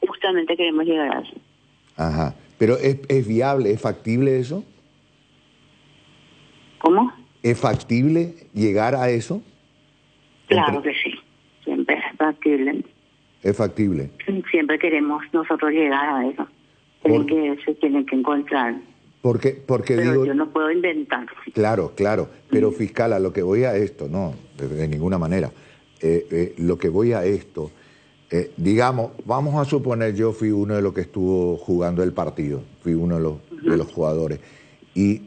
justamente queremos llegar a eso. Ajá. ¿Pero es viable, es factible eso? ¿Cómo? ¿Es factible llegar a eso? Claro que sí, siempre es factible. Es factible. Siempre queremos nosotros llegar a eso. Se tienen que encontrar. Porque pero digo, yo no puedo inventar. Claro, pero fiscala, lo que voy a esto, no, de ninguna manera. Lo que voy a esto, digamos, vamos a suponer yo fui uno de los que estuvo jugando el partido, fui uno de los jugadores. Y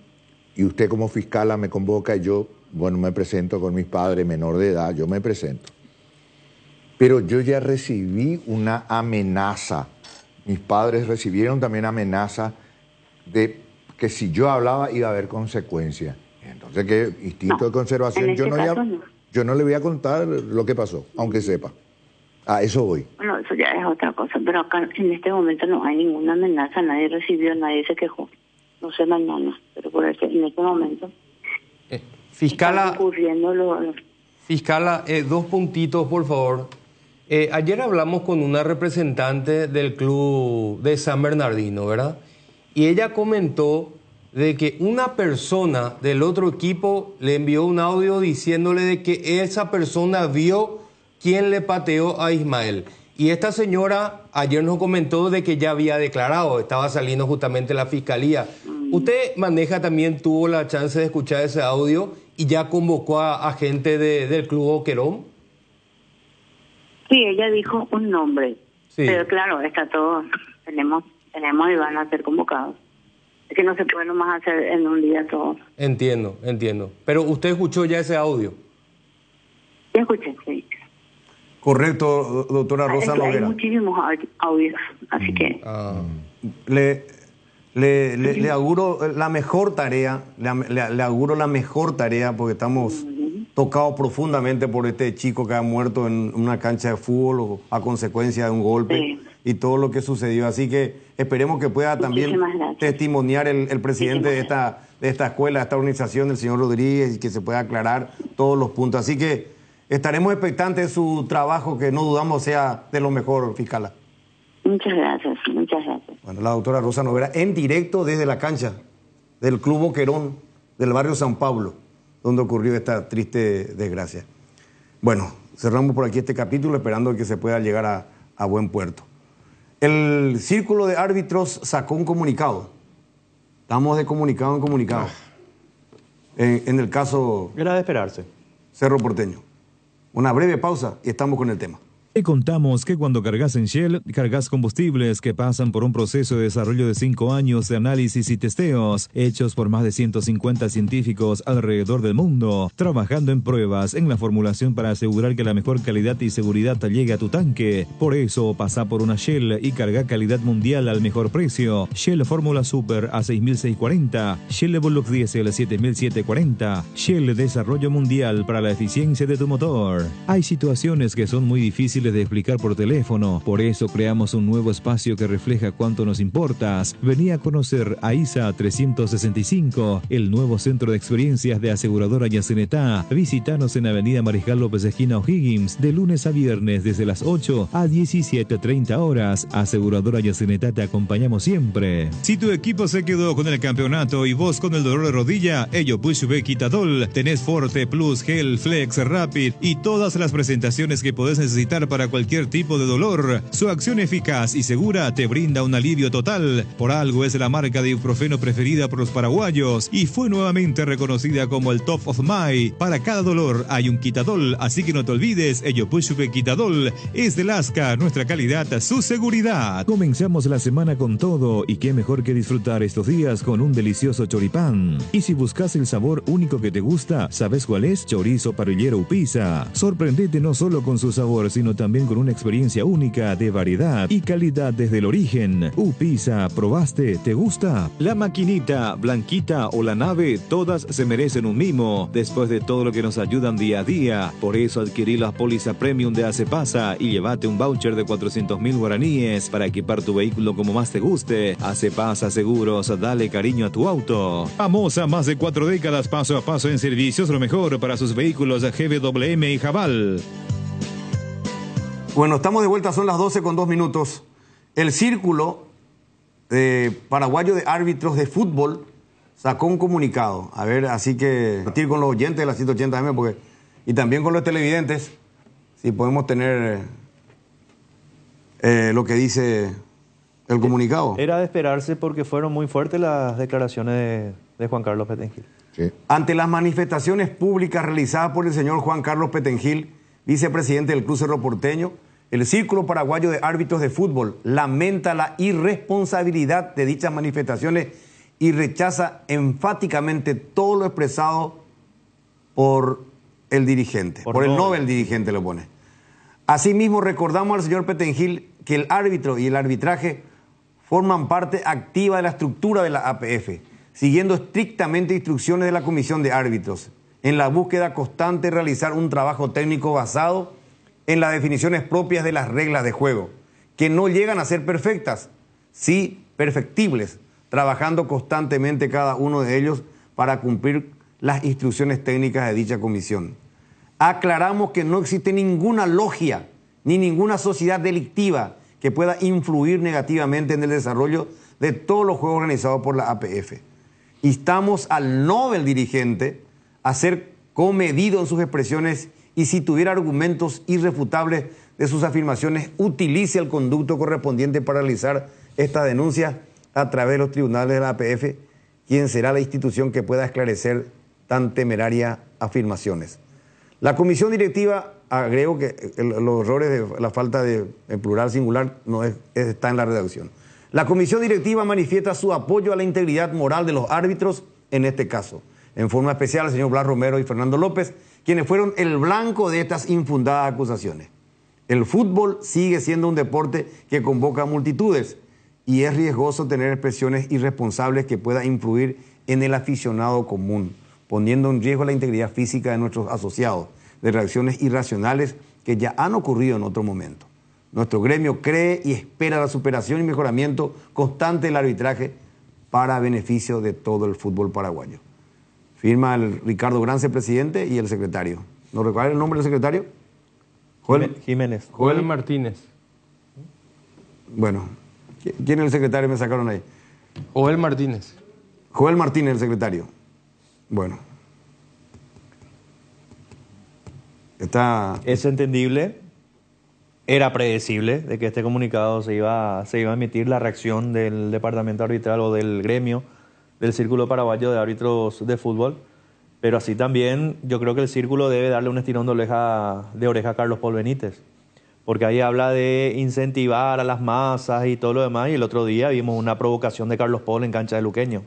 usted como fiscala me convoca y yo, bueno, me presento con mis padres, menor de edad, yo me presento. Pero yo ya recibí una amenaza. Mis padres recibieron también amenaza de que si yo hablaba iba a haber consecuencias. Entonces, ¿qué instinto de conservación? Yo no le voy a contar lo que pasó, aunque sepa. A eso voy. Bueno, eso ya es otra cosa, pero acá en este momento no hay ninguna amenaza, nadie recibió, nadie se quejó. No sé mañana, pero en este momento... Fiscala, ocurriendo fiscala, 2 puntitos, por favor. Ayer hablamos con una representante del club de San Bernardino, ¿verdad? Y ella comentó de que una persona del otro equipo le envió un audio diciéndole de que esa persona vio quién le pateó a Ismael. Y esta señora ayer nos comentó de que ya había declarado, estaba saliendo justamente la fiscalía. ¿Usted tuvo la chance de escuchar ese audio y ya convocó a gente del club Boquerón? Sí, ella dijo un nombre, pero claro, está todo, tenemos y van a ser convocados. que no se puede nomás hacer en un día todo. Entiendo. Pero usted escuchó ya ese audio. Ya escuché, sí. Correcto, doctora Rosa Hay Noguera. muchísimos audios, así que... Le auguro la mejor tarea, le auguro la mejor tarea porque estamos tocados profundamente por este chico que ha muerto en una cancha de fútbol o a consecuencia de un golpe y todo lo que sucedió. Así que esperemos que pueda también testimoniar el presidente de esta escuela, de esta organización, el señor Rodríguez, y que se pueda aclarar todos los puntos. Así que estaremos expectantes de su trabajo, que no dudamos sea de lo mejor, fiscala. Muchas gracias. Bueno, la doctora Rosa Noguera, en directo desde la cancha del Club Boquerón del barrio San Pablo, donde ocurrió esta triste desgracia. Bueno, cerramos por aquí este capítulo esperando que se pueda llegar a buen puerto. El Círculo de Árbitros sacó un comunicado. Estamos de comunicado en comunicado. En el caso... Era de esperarse. Cerro Porteño. Una breve pausa y estamos con el tema. Te contamos que cuando cargas en Shell, cargas combustibles que pasan por un proceso de desarrollo de 5 años de análisis y testeos, hechos por más de 150 científicos alrededor del mundo, trabajando en pruebas en la formulación para asegurar que la mejor calidad y seguridad llegue a tu tanque. Por eso, pasa por una Shell y carga calidad mundial al mejor precio. Shell Fórmula Super a 6.640, Shell Evolux Diesel 7.740, Shell Desarrollo Mundial para la eficiencia de tu motor. Hay situaciones que son muy difíciles de explicar por teléfono, por eso creamos un nuevo espacio que refleja cuánto nos importas. Vení a conocer a ISA 365, el nuevo centro de experiencias de aseguradora Yacenetá. Visítanos en Avenida Mariscal López esquina O'Higgins, de lunes a viernes desde las 8 a 17:30 horas. Aseguradora Yacenetá, te acompañamos siempre. Si tu equipo se quedó con el campeonato y vos con el dolor de rodilla, ello Pushbe Quitadol, tenés Forte Plus, Gel, Flex, Rapid y todas las presentaciones que podés necesitar para cualquier tipo de dolor. Su acción eficaz y segura te brinda un alivio total. Por algo es la marca de ibuprofeno preferida por los paraguayos y fue nuevamente reconocida como el Top of Mind. Para cada dolor hay un Quitadol, así que no te olvides, ello Pushbe Quitadol es de Lasca, nuestra calidad, su seguridad. Comenzamos la semana con todo y qué mejor que disfrutar estos días con un delicioso choripán. Y si buscas el sabor único que te gusta, ¿sabes cuál es? Chorizo parrillero Upisa. Sorprendete no solo con su sabor, sino también con una experiencia única de variedad y calidad desde el origen. Upisa, ¿probaste? ¿Te gusta? La maquinita, Blanquita o la nave, todas se merecen un mimo después de todo lo que nos ayudan día a día. Por eso adquirí la póliza premium de Acepasa y llévate un voucher de 400.000 guaraníes para equipar tu vehículo como más te guste. Acepasa Seguros, dale cariño a tu auto. Famosa más de 4 décadas, paso a paso en servicios, lo mejor para sus vehículos GWM y Jabal. Bueno, estamos de vuelta, son las 12:02. El Círculo Paraguayo de Árbitros de Fútbol sacó un comunicado. A ver, así que compartir con los oyentes de la 180M y también con los televidentes, si podemos tener lo que dice el comunicado. Era de esperarse porque fueron muy fuertes las declaraciones de Juan Carlos Petengil. Sí. Ante las manifestaciones públicas realizadas por el señor Juan Carlos Petengil, vicepresidente del Club Cerro Porteño, el Círculo Paraguayo de Árbitros de Fútbol lamenta la irresponsabilidad de dichas manifestaciones y rechaza enfáticamente todo lo expresado por el dirigente, por el Nobel dirigente lo pone. Asimismo, recordamos al señor Petengil que el árbitro y el arbitraje forman parte activa de la estructura de la APF, siguiendo estrictamente instrucciones de la Comisión de Árbitros, en la búsqueda constante de realizar un trabajo técnico basado en las definiciones propias de las reglas de juego, que no llegan a ser perfectas, sí perfectibles, trabajando constantemente cada uno de ellos para cumplir las instrucciones técnicas de dicha comisión. Aclaramos que no existe ninguna logia ni ninguna sociedad delictiva que pueda influir negativamente en el desarrollo de todos los juegos organizados por la APF. Instamos al Nobel dirigente a ser comedido en sus expresiones y si tuviera argumentos irrefutables de sus afirmaciones, utilice el conducto correspondiente para realizar esta denuncia a través de los tribunales de la APF, quien será la institución que pueda esclarecer tan temerarias afirmaciones. La comisión directiva, agrego que los errores de la falta de en plural singular no está en la redacción. La comisión directiva manifiesta su apoyo a la integridad moral de los árbitros en este caso. En forma especial al señor Blas Romero y Fernando López, quienes fueron el blanco de estas infundadas acusaciones. El fútbol sigue siendo un deporte que convoca a multitudes y es riesgoso tener expresiones irresponsables que puedan influir en el aficionado común, poniendo en riesgo la integridad física de nuestros asociados, de reacciones irracionales que ya han ocurrido en otro momento. Nuestro gremio cree y espera la superación y mejoramiento constante del arbitraje para beneficio de todo el fútbol paraguayo. Firma el Ricardo Grance, presidente, y el secretario. ¿No recuerda el nombre del secretario? Joel Jiménez. Joel Martínez. Bueno, ¿quién es el secretario? Me sacaron ahí. Joel Martínez. Joel Martínez, el secretario. Bueno. Es entendible, era predecible de que este comunicado se iba a emitir. La reacción del departamento arbitral o del gremio del Círculo Paraguayo de Árbitros de Fútbol, pero así también yo creo que el Círculo debe darle un estirón de oreja a Carlos Paul Benítez, porque ahí habla de incentivar a las masas y todo lo demás, y el otro día vimos una provocación de Carlos Paul en cancha de Luqueño.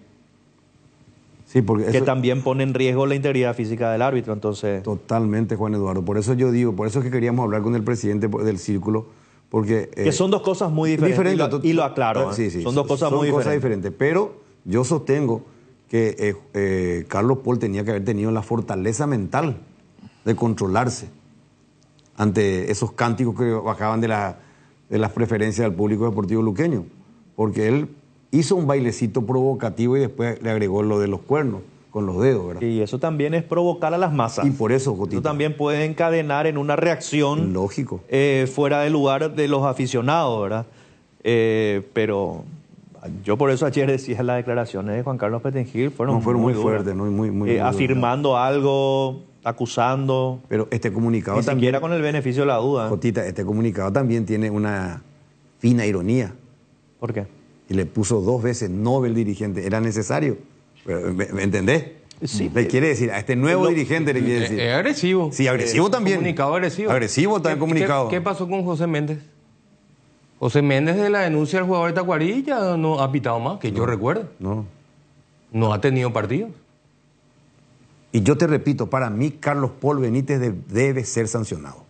Sí, porque que también pone en riesgo la integridad física del árbitro, entonces... Totalmente, Juan Eduardo. Por eso yo digo, por eso es que queríamos hablar con el presidente del Círculo, porque... que son dos cosas muy diferentes, y lo aclaro. Sí, sí, son dos cosas muy diferentes. Pero yo sostengo que Carlos Paul tenía que haber tenido la fortaleza mental de controlarse ante esos cánticos que bajaban de las preferencias del público deportivo luqueño, porque él hizo un bailecito provocativo y después le agregó lo de los cuernos con los dedos, ¿verdad? Y eso también es provocar a las masas. Y por eso, Jotita, eso también puede encadenar en una reacción lógico fuera de lugar de los aficionados, ¿verdad? Pero yo por eso ayer decía las declaraciones de Juan Carlos Petengil fueron muy fuertes, ¿no? Muy afirmando algo, acusando. Pero este comunicado ni también, siquiera con el beneficio de la duda. Jotita, este comunicado también tiene una fina ironía. ¿Por qué? Y le puso 2 veces Nobel dirigente. Era necesario. ¿Me entendés? Sí. Le quiere decir, a este nuevo dirigente le quiere decir. Es agresivo. Sí, agresivo también. Comunicado agresivo. Agresivo también comunicado. ¿Qué pasó con José Méndez? José Méndez, de la denuncia del jugador de Tacuarí, ya no ha pitado más, que yo recuerdo. No ha tenido partidos. Y yo te repito, para mí Carlos Paul Benítez debe ser sancionado.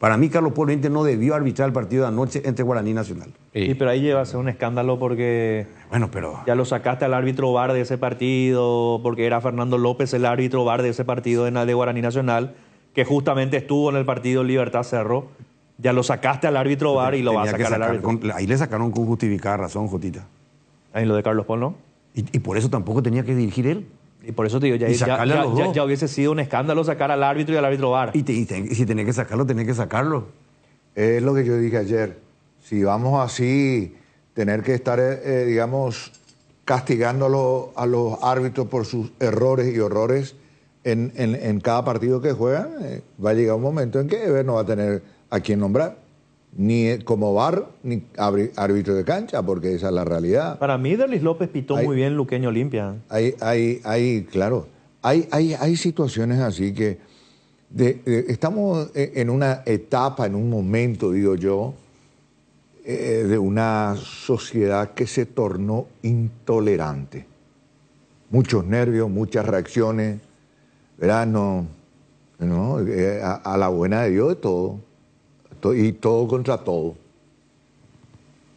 Para mí Carlos Paul Benítez no debió arbitrar el partido de anoche entre Guaraní y Nacional. Sí, pero ahí lleva a ser un escándalo porque pero ya lo sacaste al árbitro VAR de ese partido, porque era Fernando López el árbitro VAR de ese partido de Guaraní Nacional, que justamente estuvo en el partido Libertad Cerro. Ya lo sacaste al árbitro VAR y lo va a sacar al árbitro. Ahí le sacaron con justificada razón, Jotita. Ahí lo de Carlos Paul, ¿no? Y por eso tampoco tenía que dirigir él. Y por eso te digo, ya hubiese sido un escándalo sacar al árbitro y al árbitro VAR. Y si tenés que sacarlo, tenés que sacarlo. Es lo que yo dije ayer. Si vamos así, tener que estar, digamos, castigando a los árbitros por sus errores y horrores en cada partido que juegan, va a llegar un momento en que no va a tener a quién nombrar. Ni como VAR, ni árbitro de cancha, porque esa es la realidad. Para mí, Derlis López pitó muy bien Luqueño Olimpia. Claro, hay situaciones así que estamos en una etapa, en un momento, digo yo, de una sociedad que se tornó intolerante. Muchos nervios, muchas reacciones, ¿verdad? A la buena de Dios de todo. Y todo contra todo.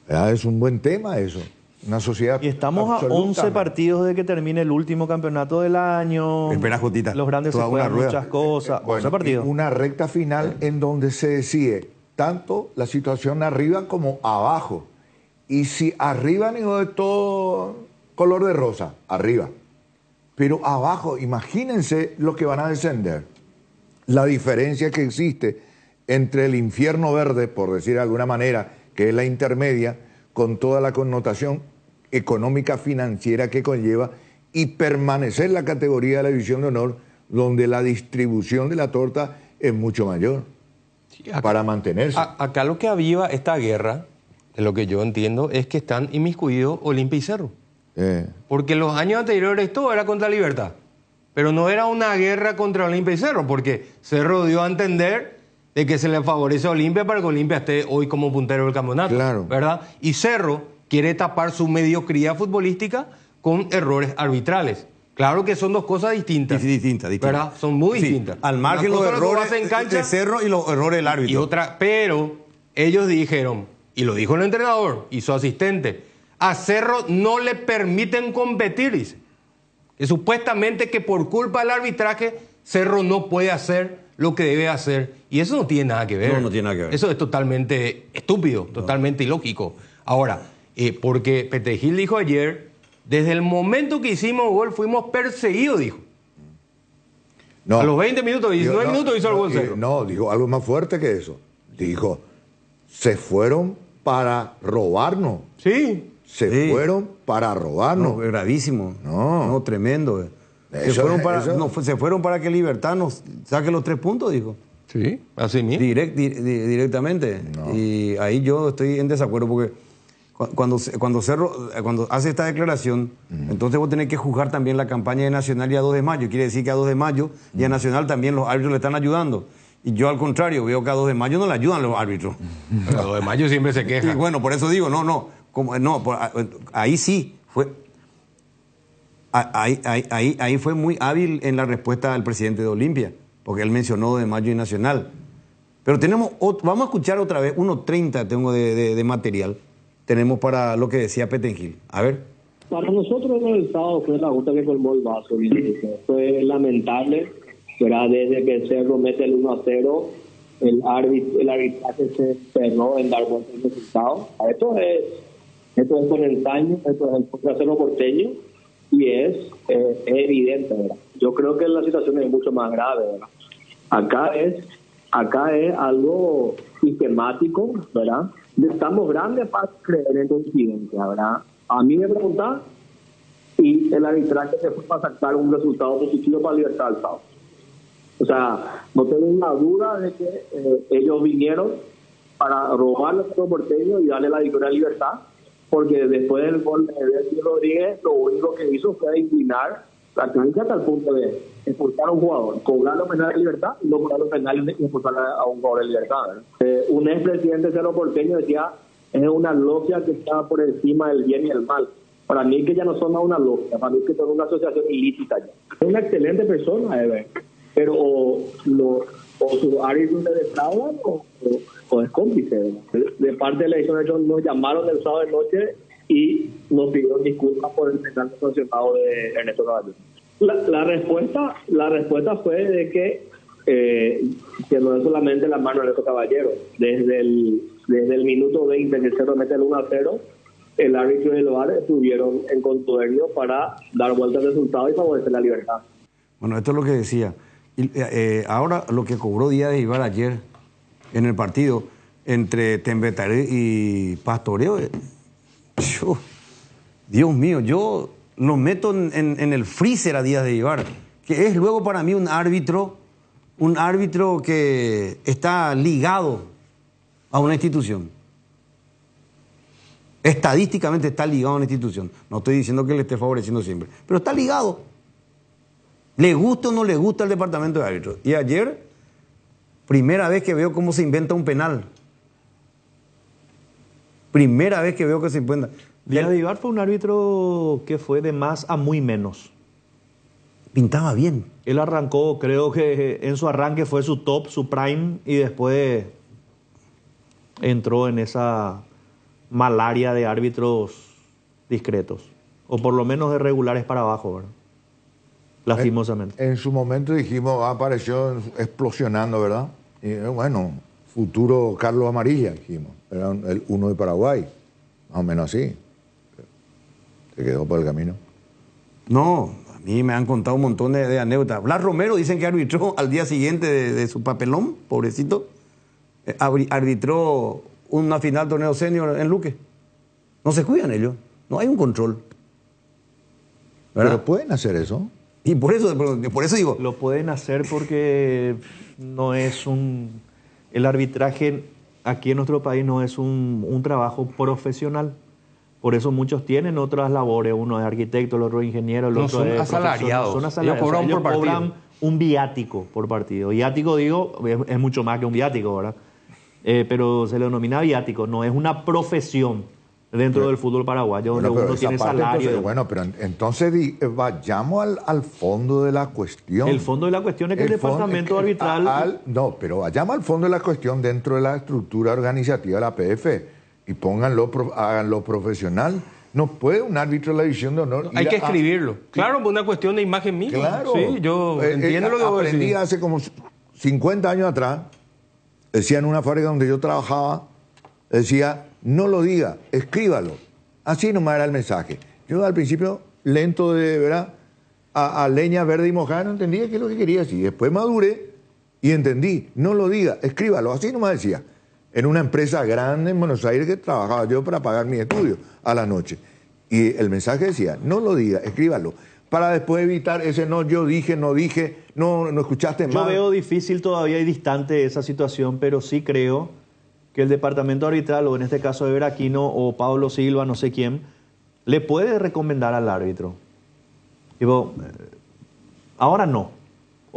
Es un buen tema eso. Una sociedad. Y estamos a 11 partidos de que termine el último campeonato del año. Espera, Jotita. Los grandes se juegan muchas cosas. 11 partidos. Una recta final en donde se decide tanto la situación arriba como abajo. Y si arriba ni de todo color de rosa, arriba. Pero abajo, imagínense lo que van a descender. La diferencia que existe entre el infierno verde, por decir de alguna manera, que es la intermedia, con toda la connotación económica financiera que conlleva, y permanecer en la categoría de la división de honor, donde la distribución de la torta es mucho mayor, para mantenerse. Acá lo que aviva esta guerra, de lo que yo entiendo, es que están inmiscuidos Olimpia y Cerro. Porque los años anteriores todo era contra Libertad, pero no era una guerra contra Olimpia y Cerro, porque Cerro dio a entender de que se le favorece a Olimpia para que Olimpia esté hoy como puntero del campeonato. Claro. ¿Verdad? Y Cerro quiere tapar su mediocridad futbolística con errores arbitrales. Claro que son dos cosas distintas. Distintas. ¿Verdad? Son muy distintas. Al margen Una los cosa es lo que errores pasa en cancha de Cerro y los errores del árbitro. y otra, pero ellos dijeron, y lo dijo el entrenador y su asistente, a Cerro no le permiten competir, dice. Que supuestamente que por culpa del arbitraje Cerro no puede hacer lo que debe hacer. Y eso no tiene nada que ver. No tiene nada que ver. Eso es totalmente estúpido, totalmente ilógico. Ahora, porque Petegil dijo ayer, desde el momento que hicimos gol fuimos perseguidos, dijo. No. A los 20 minutos, 19 minutos hizo el gol Cerro. No, dijo algo más fuerte que eso. Dijo, se fueron para robarnos. Sí. Se fueron para robarnos. No, gravísimo. No. Tremendo. Se fueron para que Libertad nos saque los 3 puntos, dijo. Sí, así mismo. Directamente. No. Y ahí yo estoy en desacuerdo porque cuando Cerro hace esta declaración, entonces vos tenés que juzgar también la campaña de Nacional y a 2 de mayo. Quiere decir que a 2 de mayo y a Nacional también los árbitros le están ayudando. Y yo al contrario, veo que a 2 de mayo no le ayudan los árbitros. A 2 de mayo siempre se queja. Y bueno, por eso digo, ahí sí fue. Ahí fue muy hábil en la respuesta del presidente de Olimpia, porque él mencionó 2 de mayo y Nacional. Pero vamos a escuchar otra vez, 1:30 tengo de material, tenemos para lo que decía Petegil. A ver. Para nosotros el sábado fue la gota que colmó el vaso. Fue lamentable, ¿verdad? Desde que Cerro mete el 1-0, el arbitraje se cerró en dar vuelta el resultado. Esto es con ensaño, esto es el contra Cerro Porteño, y es evidente, ¿verdad? Yo creo que la situación es mucho más grave, ¿verdad? Acá es algo sistemático, ¿verdad? Estamos grandes para creer en coincidencia, ¿verdad? A mí me preguntan y el arbitraje se fue para sacar un resultado positivo para Libertad del sábado. O sea, no tengo una duda de que ellos vinieron para robarle a Cerro Porteño y darle la victoria a Libertad, porque después del gol de Sergio Rodríguez, lo único que hizo fue inclinar la cancha hasta el punto de expulsar a un jugador, cobrar los penales de Libertad y no cobrar los penales y expulsar a un jugador de Libertad. Un expresidente de Cerro Porteño decía, es una logia que está por encima del bien y el mal. Para mí que ya no son una logia, para mí que son una asociación ilícita ya. Es una excelente persona, pero o sus árbitros le defraudan o es cómplice, ¿verdad? De parte de la edición, ellos nos llamaron el sábado de noche y nos pidieron disculpas por el penal sancionado de Ernesto Caballero. La respuesta fue de que no es solamente la mano de Ernesto Caballero. Desde el minuto 20 que el Cerro mete el 1-0, el árbitro y el VAR estuvieron en contubernio para dar vuelta al resultado y favorecer la Libertad. Bueno, esto es lo que decía. Y, ahora lo que cobró Díaz de Ibar ayer en el partido entre Tembetaré y Pastoreo, Dios mío, yo lo meto en el freezer a Díaz de Ibar, que es luego para mí un árbitro que está ligado a una institución. Estadísticamente está ligado a una institución. No estoy diciendo que le esté favoreciendo siempre, pero está ligado. ¿Le gusta o no le gusta el departamento de árbitros? Y ayer, primera vez que veo cómo se inventa un penal. Primera vez que veo que se inventa. Díaz de Ibar fue un árbitro que fue de más a muy menos. Pintaba bien. Él arrancó, creo que en su arranque fue su top, su prime, y después entró en esa malaria de árbitros discretos. O por lo menos de regulares para abajo, ¿verdad? Lastimosamente. En su momento dijimos, apareció explosionando, ¿verdad? Y bueno, futuro Carlos Amarilla, dijimos. Era el uno de Paraguay. Más o menos así. Se quedó por el camino. No, a mí me han contado un montón de anécdotas. Blas Romero dicen que arbitró al día siguiente de su papelón, pobrecito. Arbitró una final torneo senior en Luque. No se cuidan ellos. No hay un control. ¿Verdad? Pero pueden hacer eso. Y por eso digo... Lo pueden hacer porque no es el arbitraje aquí en nuestro país no es un trabajo profesional. Por eso muchos tienen otras labores. Uno es arquitecto, el otro es ingeniero, el otro es asalariados. Son asalariados. Ellos cobran un viático por partido. Viático, digo, es mucho más que un viático, ¿verdad? Pero se le denomina viático. No es una profesión, dentro del fútbol paraguayo, donde pero uno esa tiene parte, salario. entonces, bueno, pero entonces vayamos al fondo de la cuestión. El fondo de la cuestión es que el departamento arbitral... No, pero vayamos al fondo de la cuestión dentro de la estructura organizativa de la PF y háganlo profesional. No puede un árbitro de la división de honor... Hay que escribirlo. Claro, por una cuestión de imagen misma. Claro. Sí, yo entiendo lo que vos aprendí decís. hace como 50 años atrás, decía en una fábrica donde yo trabajaba, decía, no lo diga, escríbalo. Así nomás era el mensaje. Yo al principio, lento de, ¿verdad? A leña verde y mojada, no entendía qué es lo que quería decir. Después maduré y entendí, no lo diga, escríbalo. Así nomás decía. En una empresa grande en Buenos Aires que trabajaba yo para pagar mis estudios a la noche. Y el mensaje decía, no lo diga, escríbalo. Para después evitar ese no, yo dije, no escuchaste más. Yo veo difícil todavía y distante esa situación, pero sí creo que el departamento arbitral, o en este caso Eber Aquino o Pablo Silva, no sé quién, le puede recomendar al árbitro. Digo, ahora no.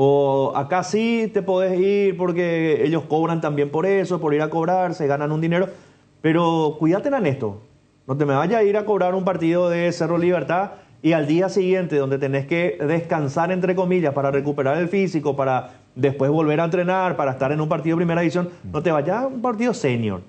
O acá sí te podés ir porque ellos cobran también por eso, por ir a cobrar, se ganan un dinero. Pero cuídate en esto. No te me vayas a ir a cobrar un partido de Cerro Libertad y al día siguiente, donde tenés que descansar, entre comillas, para recuperar el físico, para después volver a entrenar, para estar en un partido de primera división, no te vayas a un partido senior.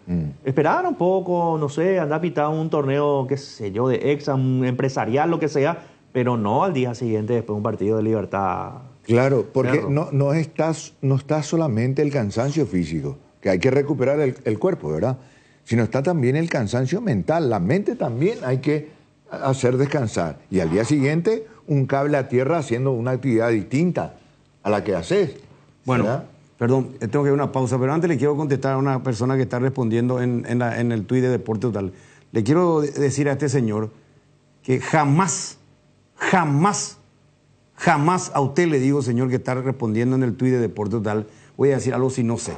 Esperar un poco, no sé, andar a pitar un torneo, qué sé yo, de exam, empresarial, lo que sea, pero no al día siguiente después de un partido de Libertad. Claro, porque no está solamente el cansancio físico, que hay que recuperar el cuerpo, ¿verdad? Sino está también el cansancio mental. La mente también hay que hacer descansar. Y al día siguiente, un cable a tierra haciendo una actividad distinta a la que haces. Bueno, ¿verdad? perdón, tengo que ir a una pausa, pero antes le quiero contestar a una persona que está respondiendo en el tuit de Deporte Total. Le quiero decir a este señor que jamás a usted le digo, señor, que está respondiendo en el tuit de Deporte Total, voy a decir algo si no sé.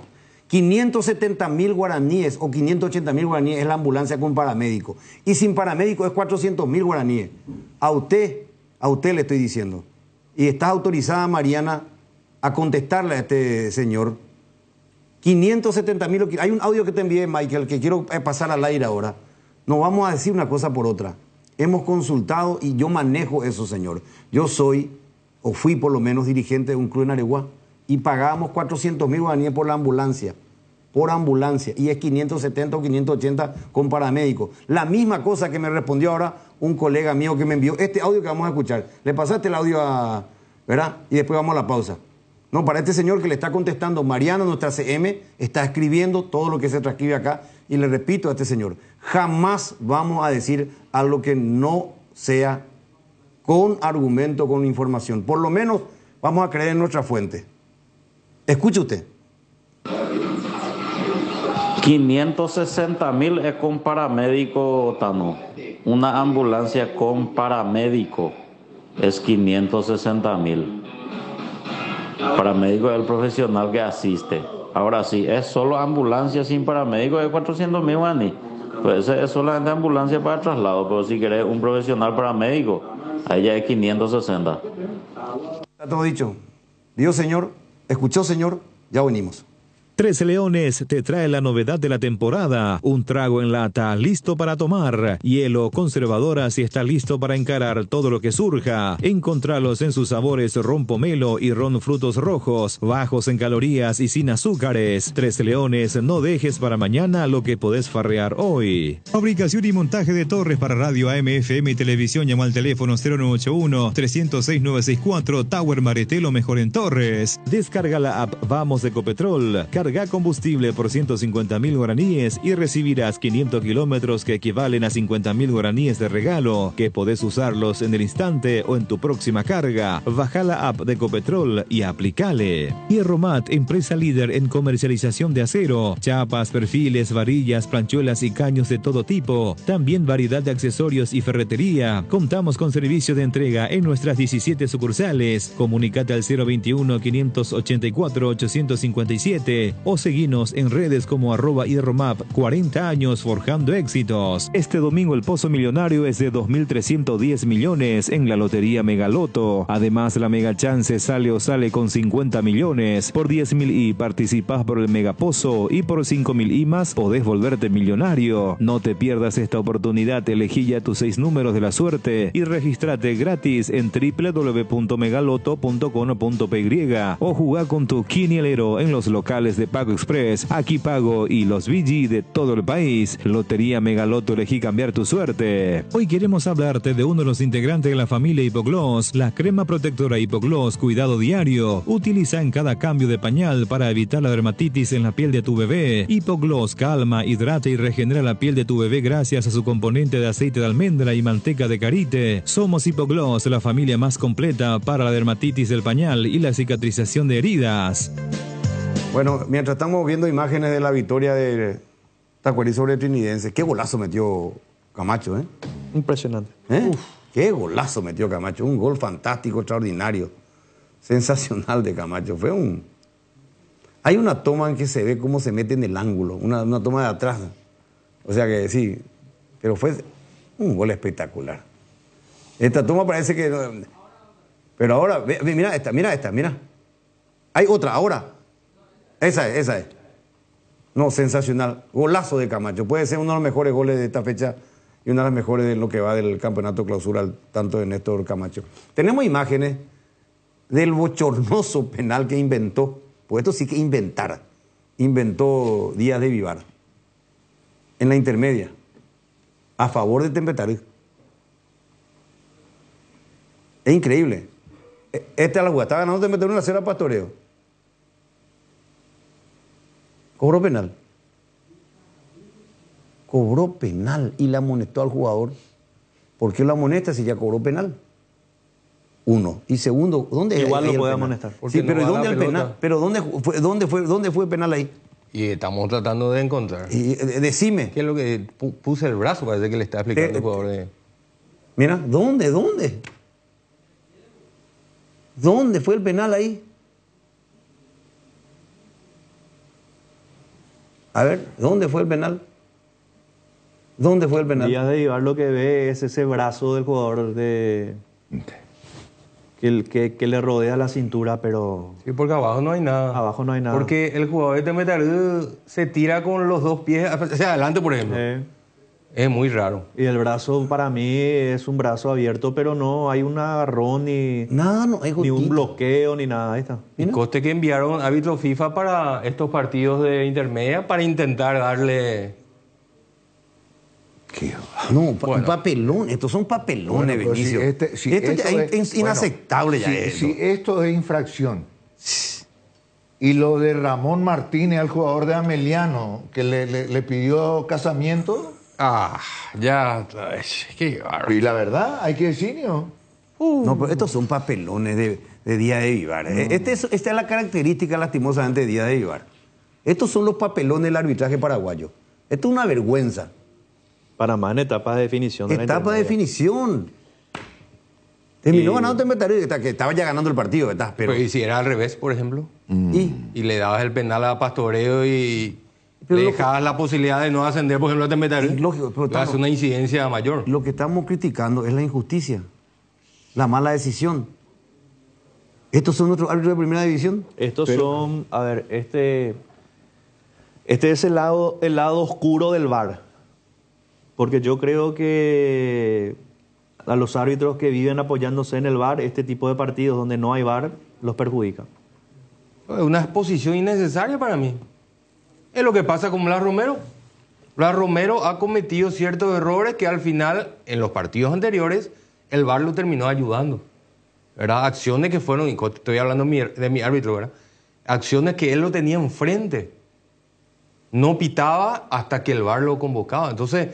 570.000 guaraníes o 580.000 guaraníes es la ambulancia con paramédico. Y sin paramédico es 400.000 guaraníes. A usted le estoy diciendo. Y está autorizada, Mariana, a contestarle a este señor. 570.000... Hay un audio que te envié, Michael, que quiero pasar al aire ahora. No vamos a decir una cosa por otra. Hemos consultado y yo manejo eso, señor. Yo soy, o fui por lo menos, dirigente de un club en Areguá y pagábamos 400.000 guaraníes por la ambulancia. Y es 570 o 580 con paramédico. La misma cosa que me respondió ahora un colega mío que me envió este audio que vamos a escuchar. Le pasaste el audio ¿verdad? Y después vamos a la pausa. No, para este señor que le está contestando, Mariana, nuestra CM, está escribiendo todo lo que se transcribe acá. Y le repito a este señor, jamás vamos a decir algo que no sea con argumento, con información. Por lo menos vamos a creer en nuestra fuente. Escuche usted. 560.000 es con paramédico, Tano. Una ambulancia con paramédico es 560.000. Paramédico es el profesional que asiste. Ahora sí, es solo ambulancia sin paramédico, es 400.000 guaraní. Pues ese es solamente ambulancia para traslado, pero si querés un profesional paramédico, ahí ya es 560. Está todo dicho. Dios, señor, escuchó, señor, ya venimos. Tres Leones te trae la novedad de la temporada, un trago en lata listo para tomar, hielo, conservadoras y está listo para encarar todo lo que surja. Encontralos en sus sabores ron pomelo y ron frutos rojos, bajos en calorías y sin azúcares. Tres Leones, no dejes para mañana lo que podés farrear hoy. Fabricación y montaje de torres para radio AM, FM y televisión. Llama al teléfono 0981-306-964, Tower Maretelo, mejor en Torres. Descarga la app Vamos de Ecopetrol. Carga combustible por 150.000 guaraníes y recibirás 500 kilómetros que equivalen a 50.000 guaraníes de regalo, que podés usarlos en el instante o en tu próxima carga. Baja la app de Ecopetrol y aplicale. Hierromat, empresa líder en comercialización de acero, chapas, perfiles, varillas, planchuelas y caños de todo tipo. También variedad de accesorios y ferretería. Contamos con servicio de entrega en nuestras 17 sucursales. Comunicate al 021-584-857 o seguinos en redes como @hierromap. 40 años forjando éxitos. Este domingo el pozo millonario es de 2.310 millones en la Lotería Megaloto. Además, la Mega Chance sale o sale con 50 millones. Por 10.000 y participás por el Megapozo y por 5.000 y más podés volverte millonario. No te pierdas esta oportunidad, elegí ya tus 6 números de la suerte y regístrate gratis en www.megaloto.com.py o jugá con tu quinielero en los locales de Pago Express, Aquí Pago y los VG de todo el país. Lotería Megaloto, elegí cambiar tu suerte. Hoy queremos hablarte de uno de los integrantes de la familia Hipogloss, la crema protectora Hipogloss Cuidado Diario. Utiliza en cada cambio de pañal para evitar la dermatitis en la piel de tu bebé. Hipogloss calma, hidrata y regenera la piel de tu bebé gracias a su componente de aceite de almendra y manteca de karité. Somos Hipogloss, la familia más completa para la dermatitis del pañal y la cicatrización de heridas. Bueno, mientras estamos viendo imágenes de la victoria de Tacuarí sobre Trinidense, qué golazo metió Camacho, ¿eh? Impresionante. Qué golazo metió Camacho, un gol fantástico, extraordinario, sensacional de Camacho. Hay una toma en que se ve cómo se mete en el ángulo, una toma de atrás. O sea que sí, pero fue un gol espectacular. Esta toma parece que... Pero ahora, mira esta. Hay otra, ahora. Esa es. No, sensacional. Golazo de Camacho. Puede ser uno de los mejores goles de esta fecha y una de las mejores de lo que va del campeonato clausura, tanto de Néstor Camacho. Tenemos imágenes del bochornoso penal que inventó, pues esto sí que inventó Díaz de Vivar en la intermedia, a favor de Tempertarí. Es increíble. Esta es la jugada. Estaba ganando Tempertarí 1-0 a Pastoreo. Cobró penal y le amonestó al jugador. ¿Por qué lo amonesta si ya cobró penal? Uno. Y segundo, ¿dónde igual hay lo puede penal? amonestar? Sí, pero ¿dónde el penal? ¿Pero dónde fue penal ahí? Y estamos tratando de encontrar. Decime. ¿Qué es lo que puse el brazo? Parece que le está explicando el jugador. Mira, ¿dónde? ¿Dónde fue el penal ahí? A ver, ¿dónde fue el penal? Díaz de Vivar lo que ve es ese brazo del jugador que le rodea la cintura, pero... Sí, porque abajo no hay nada. Abajo no hay nada. Porque el jugador de Tempertarí se tira con los dos pies hacia adelante, por ejemplo. Es muy raro. Y el brazo para mí es un brazo abierto, pero no hay un agarrón ni un bloqueo ni nada. Ahí está. Y coste que enviaron árbitro FIFA para estos partidos de intermedia para intentar darle... Un papelón. Estos son papelones, Benicio. Esto es inaceptable. Si esto es infracción y lo de Ramón Martínez, al jugador de Ameliano, que le pidió casamiento... Qué bárbaro. Y la verdad, hay que decir, ¿no? No, pero estos son papelones de Díaz de Vivar. Esta es la característica, lastimosamente, de Díaz de Vivar. Estos son los papelones del arbitraje paraguayo. Esto es una vergüenza. Panamá en etapa de definición. Etapa de definición. Terminó ganando Tempertarí, que estaba ya ganando el partido, ¿verdad? Pero ¿y si era al revés, por ejemplo? Y le dabas el penal a Pastoreo y... le dejabas la posibilidad de no ascender, por ejemplo, a Tempertarí. Lógico, pero hace una incidencia mayor. Lo que estamos criticando es la injusticia, la mala decisión. ¿Estos son nuestros árbitros de primera división? Son, a ver, este es el lado oscuro del VAR. Porque yo creo que a los árbitros que viven apoyándose en el VAR, este tipo de partidos donde no hay VAR, los perjudica. Es una exposición innecesaria para mí. Es lo que pasa con Blas Romero. Blas Romero ha cometido ciertos errores que al final, en los partidos anteriores, el VAR lo terminó ayudando. ¿Verdad? Acciones que fueron, y estoy hablando de mi árbitro, ¿verdad? Acciones que él lo tenía enfrente. No pitaba hasta que el VAR lo convocaba. Entonces,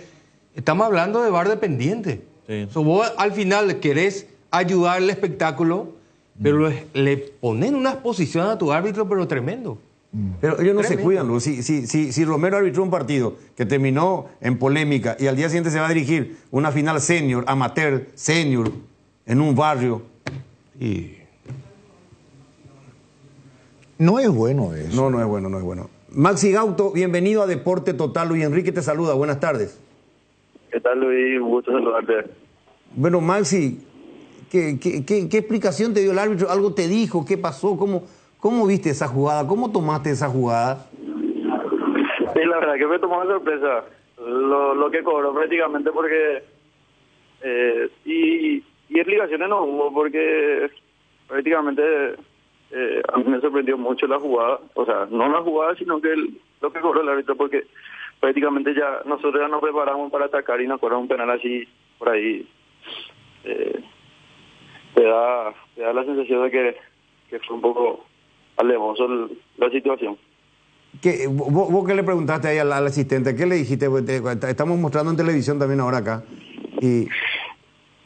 estamos hablando de VAR dependiente. Sí. Vos al final querés ayudar al espectáculo, pero le ponen una exposición a tu árbitro, pero tremendo. Pero ellos no se cuidan, Luz. Si Romero arbitró un partido que terminó en polémica y al día siguiente se va a dirigir una final senior, amateur, senior, en un barrio. No es bueno eso. No es bueno. Maxi Gauto, bienvenido a Deporte Total. Luis Enrique te saluda, buenas tardes. ¿Qué tal, Luis? Un gusto saludarte. Bueno, Maxi, ¿qué explicación te dio el árbitro? ¿Algo te dijo? ¿Qué pasó? ¿Cómo viste esa jugada? ¿Cómo tomaste esa jugada? Sí, la verdad que me tomó de sorpresa lo que cobró prácticamente porque... y explicaciones no hubo porque prácticamente a mí me sorprendió mucho la jugada. O sea, no la jugada, sino que lo que cobró el árbitro, porque prácticamente ya nosotros ya nos preparamos para atacar y nos cobran un penal así por ahí. Te da la sensación de que fue un poco alevoso la situación. ¿Vos qué le preguntaste ahí al asistente? ¿Qué le dijiste? Estamos mostrando en televisión también ahora acá. Y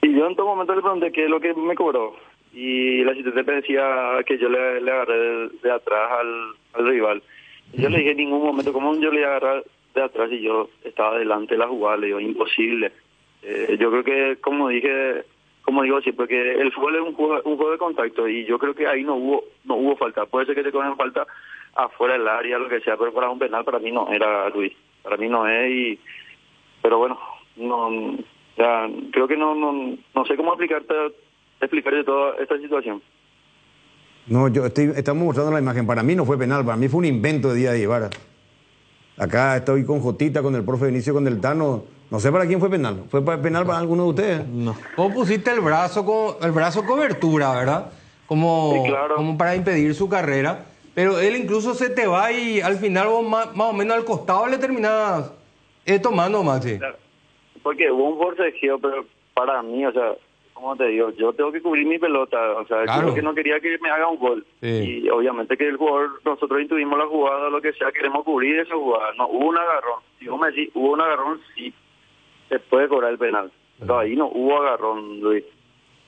yo en todo momento le pregunté qué es lo que me cobró. Y el asistente me decía que yo le agarré de atrás al rival. Y yo le dije en ningún momento, ¿cómo yo le agarré de atrás y yo estaba delante de la jugada? Le digo, imposible. Yo creo que, como digo siempre, que el fútbol es un juego de contacto y yo creo que ahí no hubo falta. Puede ser que te cogen falta afuera del área, lo que sea, pero para un penal para mí no era, Luis. Para mí no es, pero bueno, no, ya creo que no sé cómo explicarte toda esta situación. No, estamos mostrando la imagen. Para mí no fue penal, para mí fue un invento de Díaz de Ibarra. Acá estoy con Jotita, con el profe Vinicio, con el Tano. No sé para quién fue penal. ¿Fue penal para alguno de ustedes? No. Vos pusiste el brazo cobertura, ¿verdad? Como, sí, claro, como para impedir su carrera. Pero él incluso se te va y al final vos más o menos al costado le terminás tomando, Maxi. Claro. Porque hubo un forcejeo, pero para mí, o sea, como te digo, yo tengo que cubrir mi pelota. O sea, claro, yo que no quería que me haga un gol. Sí. Y obviamente que el jugador, nosotros intuimos la jugada, lo que sea, queremos cubrir esa jugada. No, hubo un agarrón. Si vos me decís, hubo un agarrón, sí, se puede cobrar el penal. Pero ahí no hubo agarrón, Luis.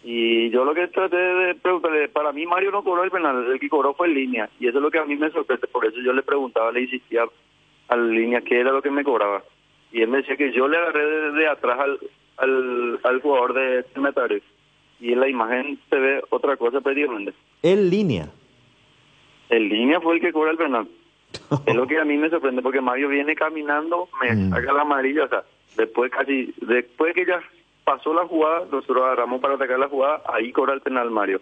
Y yo lo que traté de preguntarle, para mí Mario no cobró el penal, el que cobró fue en línea. Y eso es lo que a mí me sorprende, por eso yo le preguntaba, le insistía a la línea qué era lo que me cobraba. Y él me decía que yo le agarré de atrás al jugador de Cementerio. Y en la imagen se ve otra cosa prácticamente. ¿En línea? En línea fue el que cobra el penal. Es lo que a mí me sorprende, porque Mario viene caminando, me saca la amarilla, o sea, después que ya pasó la jugada, nosotros agarramos para atacar la jugada, ahí cobra el penal Mario.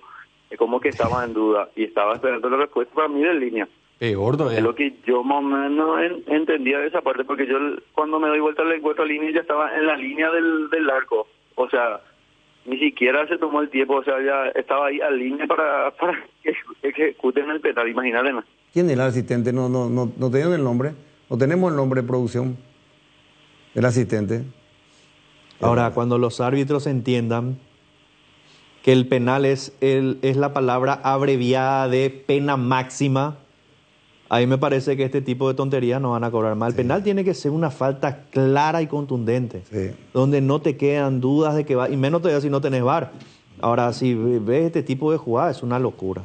Es como que estaba en duda y estaba esperando la respuesta para mí de línea. Gordo, Es lo que yo más o menos entendía de esa parte, porque yo cuando me doy vuelta le encuentro línea y ya estaba en la línea del arco. O sea, ni siquiera se tomó el tiempo, o sea, ya estaba ahí a línea para que ejecuten el penal, imagínate, ¿no? ¿Quién es el asistente? No tenían el nombre. No tenemos el nombre de producción del asistente. Ahora, cuando los árbitros entiendan que el penal es la palabra abreviada de pena máxima, ahí me parece que este tipo de tonterías no van a cobrar mal. El penal tiene que ser una falta clara y contundente, donde no te quedan dudas de que va, y menos todavía si no tenés VAR. Ahora, si ves este tipo de jugadas, es una locura.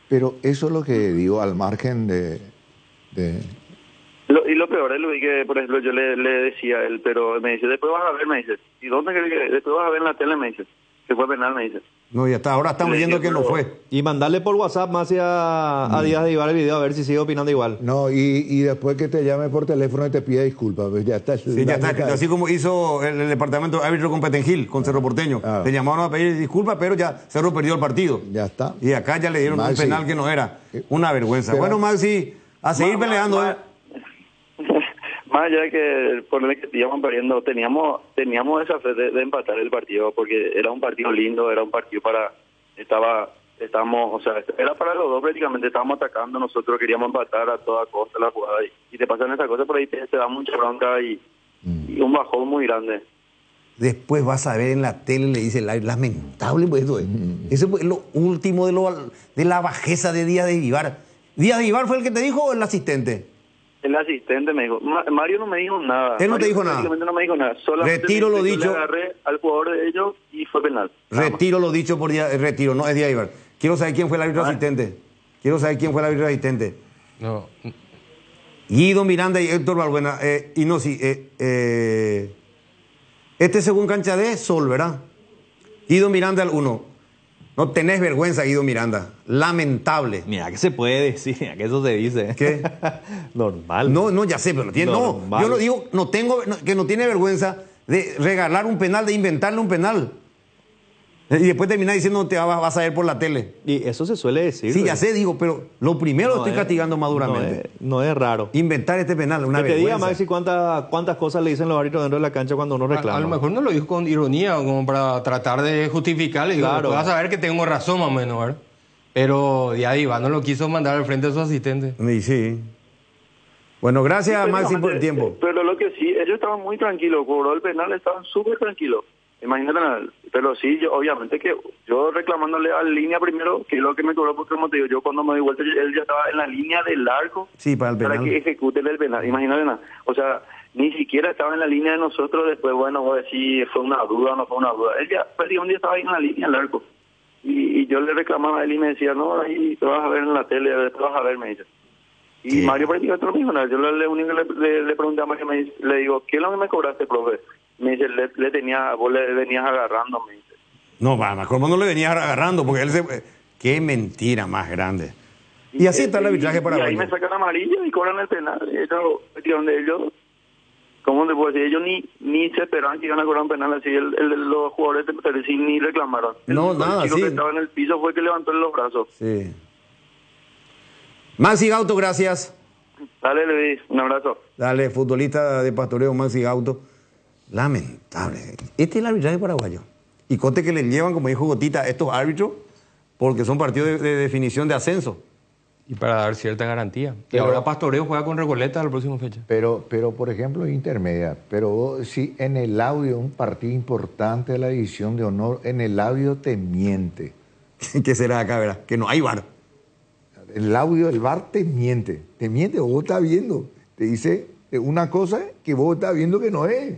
Pero eso es lo que digo, al margen de... Y lo peor es, Luis, que por ejemplo yo le decía a él, pero me dice, después vas a ver, me dice, ¿y dónde crees que después vas a ver en la tele? Me dice, que fue penal, me dice. No, ya está, ahora estamos viendo que no fue. Y mandarle por WhatsApp más a Díaz de Ibarra el video a ver si sigue opinando igual. No, y después que te llame por teléfono y te pida disculpas, pues ya está. Sí, ya está, así como hizo el departamento de árbitro con Petengil, con Cerro Porteño. Le llamaron a pedir disculpas, pero ya Cerro perdió el partido. Ya está. Y acá ya le dieron un penal que no era. Una vergüenza. Bueno, Maxi, a seguir peleando. Más allá de que por el que íbamos perdiendo, teníamos esa fe de empatar el partido, porque era un partido lindo, era un partido estábamos, o sea, era para los dos prácticamente, estábamos atacando, nosotros queríamos empatar a toda costa la jugada, y te pasan esas cosas por ahí, te da mucha bronca y un bajón muy grande. Después vas a ver en la tele, le dice, lamentable pues esto es. Ese fue lo último de la bajeza de Díaz de Ibarra. ¿Díaz de Ibarra fue el que te dijo o el asistente? El asistente me dijo, Mario no me dijo nada. Él no te dijo nada. No me dijo nada. Solamente retiro lo dicho. Le agarré al jugador de ellos y fue penal. Retiro lo dicho por Díaz, retiro, no es Díaz Ibarra. Quiero saber quién fue el árbitro asistente. No. Guido Miranda y Héctor Balbuena. Este según cancha de Sol, ¿verdad? Guido Miranda al 1. No tenés vergüenza, Guido Miranda. Lamentable. Mira, ¿qué se puede decir? Que eso se dice. ¿Qué? Normal. No, ya sé, pero no tiene. No, yo lo digo, que no tiene vergüenza de regalar un penal, de inventarle un penal. Y después terminar diciendo te vas a ver por la tele. Y eso se suele decir. Sí, ya sé, digo, pero lo primero lo estoy castigando maduramente. No es raro. Inventar este penal, una vergüenza. Que te diga, Maxi, cuántas cosas le dicen los árbitros dentro de la cancha cuando uno reclama. A lo mejor no lo dijo con ironía, como para tratar de justificarle. Digo, Claro. vas a ver que tengo razón más o menos, ¿verdad? Pero ya Iván no lo quiso mandar al frente de su asistente. Sí. Bueno, gracias, Maxi, por el tiempo. Pero lo que sí, ellos estaban muy tranquilos, cobró el penal, estaban súper tranquilos. Imagínate, pero sí, yo obviamente que yo reclamándole a la línea primero, que es lo que me cobró, porque como te digo, yo cuando me di vuelta, él ya estaba en la línea del arco Sí, para el penal. para que ejecuten el penal. Imagínate, o sea, ni siquiera estaba en la línea de nosotros, después, bueno, voy a decir, fue una duda o no fue una duda. Él ya prácticamente estaba ahí en la línea del arco. Y yo le reclamaba a él y me decía, no, ahí te vas a ver en la tele, te vas a ver, me dice. Y Sí. Mario prácticamente lo mismo, ¿no? Yo lo único que le pregunté a Mario, le digo, ¿qué es lo que me cobraste, profe? Me dice, vos le venías agarrando, me dice. No, mejor vos no le venías agarrando, porque él se... Qué mentira más grande. Y así está el arbitraje Y ahí paraguayo. me sacan amarilla y cobran el penal. Ellos, ¿cómo te puedo decir? Ellos ni se esperaban que iban a cobrar un penal así. Los jugadores de Perú ni reclamaron. No, el nada, chico sí. que estaba en el piso fue el que levantó los brazos. Sí. Maxi Gauto, gracias. Dale, Luis, un abrazo. Dale, futbolista de Pastoreo, Maxi Gauto. Lamentable. Este es el arbitraje paraguayo. Y conte que le llevan, como dijo Gotita, a estos árbitros, porque son partidos de definición de ascenso. Y para dar cierta garantía. Y Pero- ahora Pastoreo juega con Recoleta la próxima fecha. Pero, por ejemplo, intermedia. Pero si en el audio, un partido importante de la división de honor, en el audio te miente. ¿Qué será acá, verdad? Que no hay VAR. El audio del VAR te miente, vos estás viendo, te dice una cosa que vos estás viendo que no es.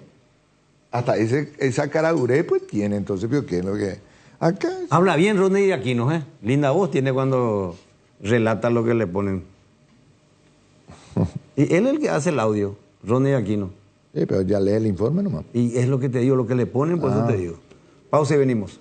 Hasta esa caradurez pues tiene, entonces, pero ¿qué es lo que acá? Habla bien Rodney Aquino, ¿eh? Linda voz tiene cuando relata lo que le ponen. Y él es el que hace el audio, Rodney Aquino. Pero ya lee el informe nomás. Y es lo que te digo, lo que le ponen, por eso te digo. Pausa y venimos.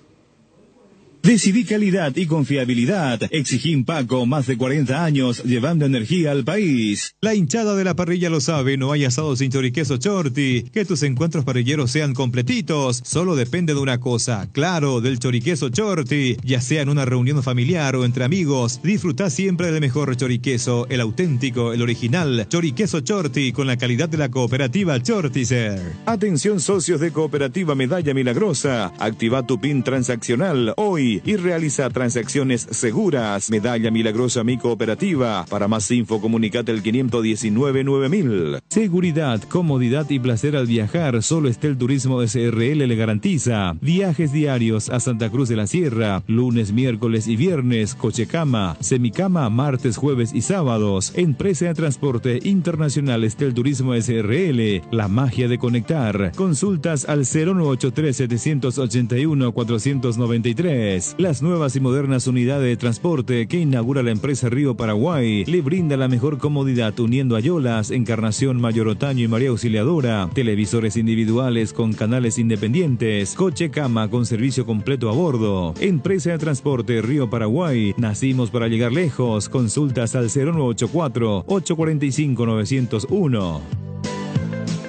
Decidí calidad y confiabilidad. Exigí Impaco, más de 40 años, llevando energía al país. La hinchada de la parrilla lo sabe, no hay asado sin choriqueso Chorti. Que tus encuentros parrilleros sean completitos, solo depende de una cosa, claro, del choriqueso Chorti. Ya sea en una reunión familiar o entre amigos, disfruta siempre del mejor choriqueso, el auténtico, el original. Choriqueso Chorti, con la calidad de la cooperativa Chortizer. Atención socios de Cooperativa Medalla Milagrosa. Activa tu PIN transaccional hoy y realiza transacciones seguras. Medalla Milagrosa Mi Cooperativa. Para más info, comunicate al 519-9000. Seguridad, comodidad y placer al viajar. Solo Estel Turismo SRL le garantiza. Viajes diarios a Santa Cruz de la Sierra. Lunes, miércoles y viernes. Cochecama, semicama, martes, jueves y sábados. Empresa de Transporte Internacional Estel Turismo SRL. La magia de conectar. Consultas al 0983-781-493. Las nuevas y modernas unidades de transporte que inaugura la empresa Río Paraguay le brinda la mejor comodidad uniendo Ayolas, Encarnación, Mayor Otaño y María Auxiliadora, televisores individuales con canales independientes, coche cama con servicio completo a bordo. Empresa de transporte Río Paraguay, nacimos para llegar lejos. Consultas al 0984-845-901.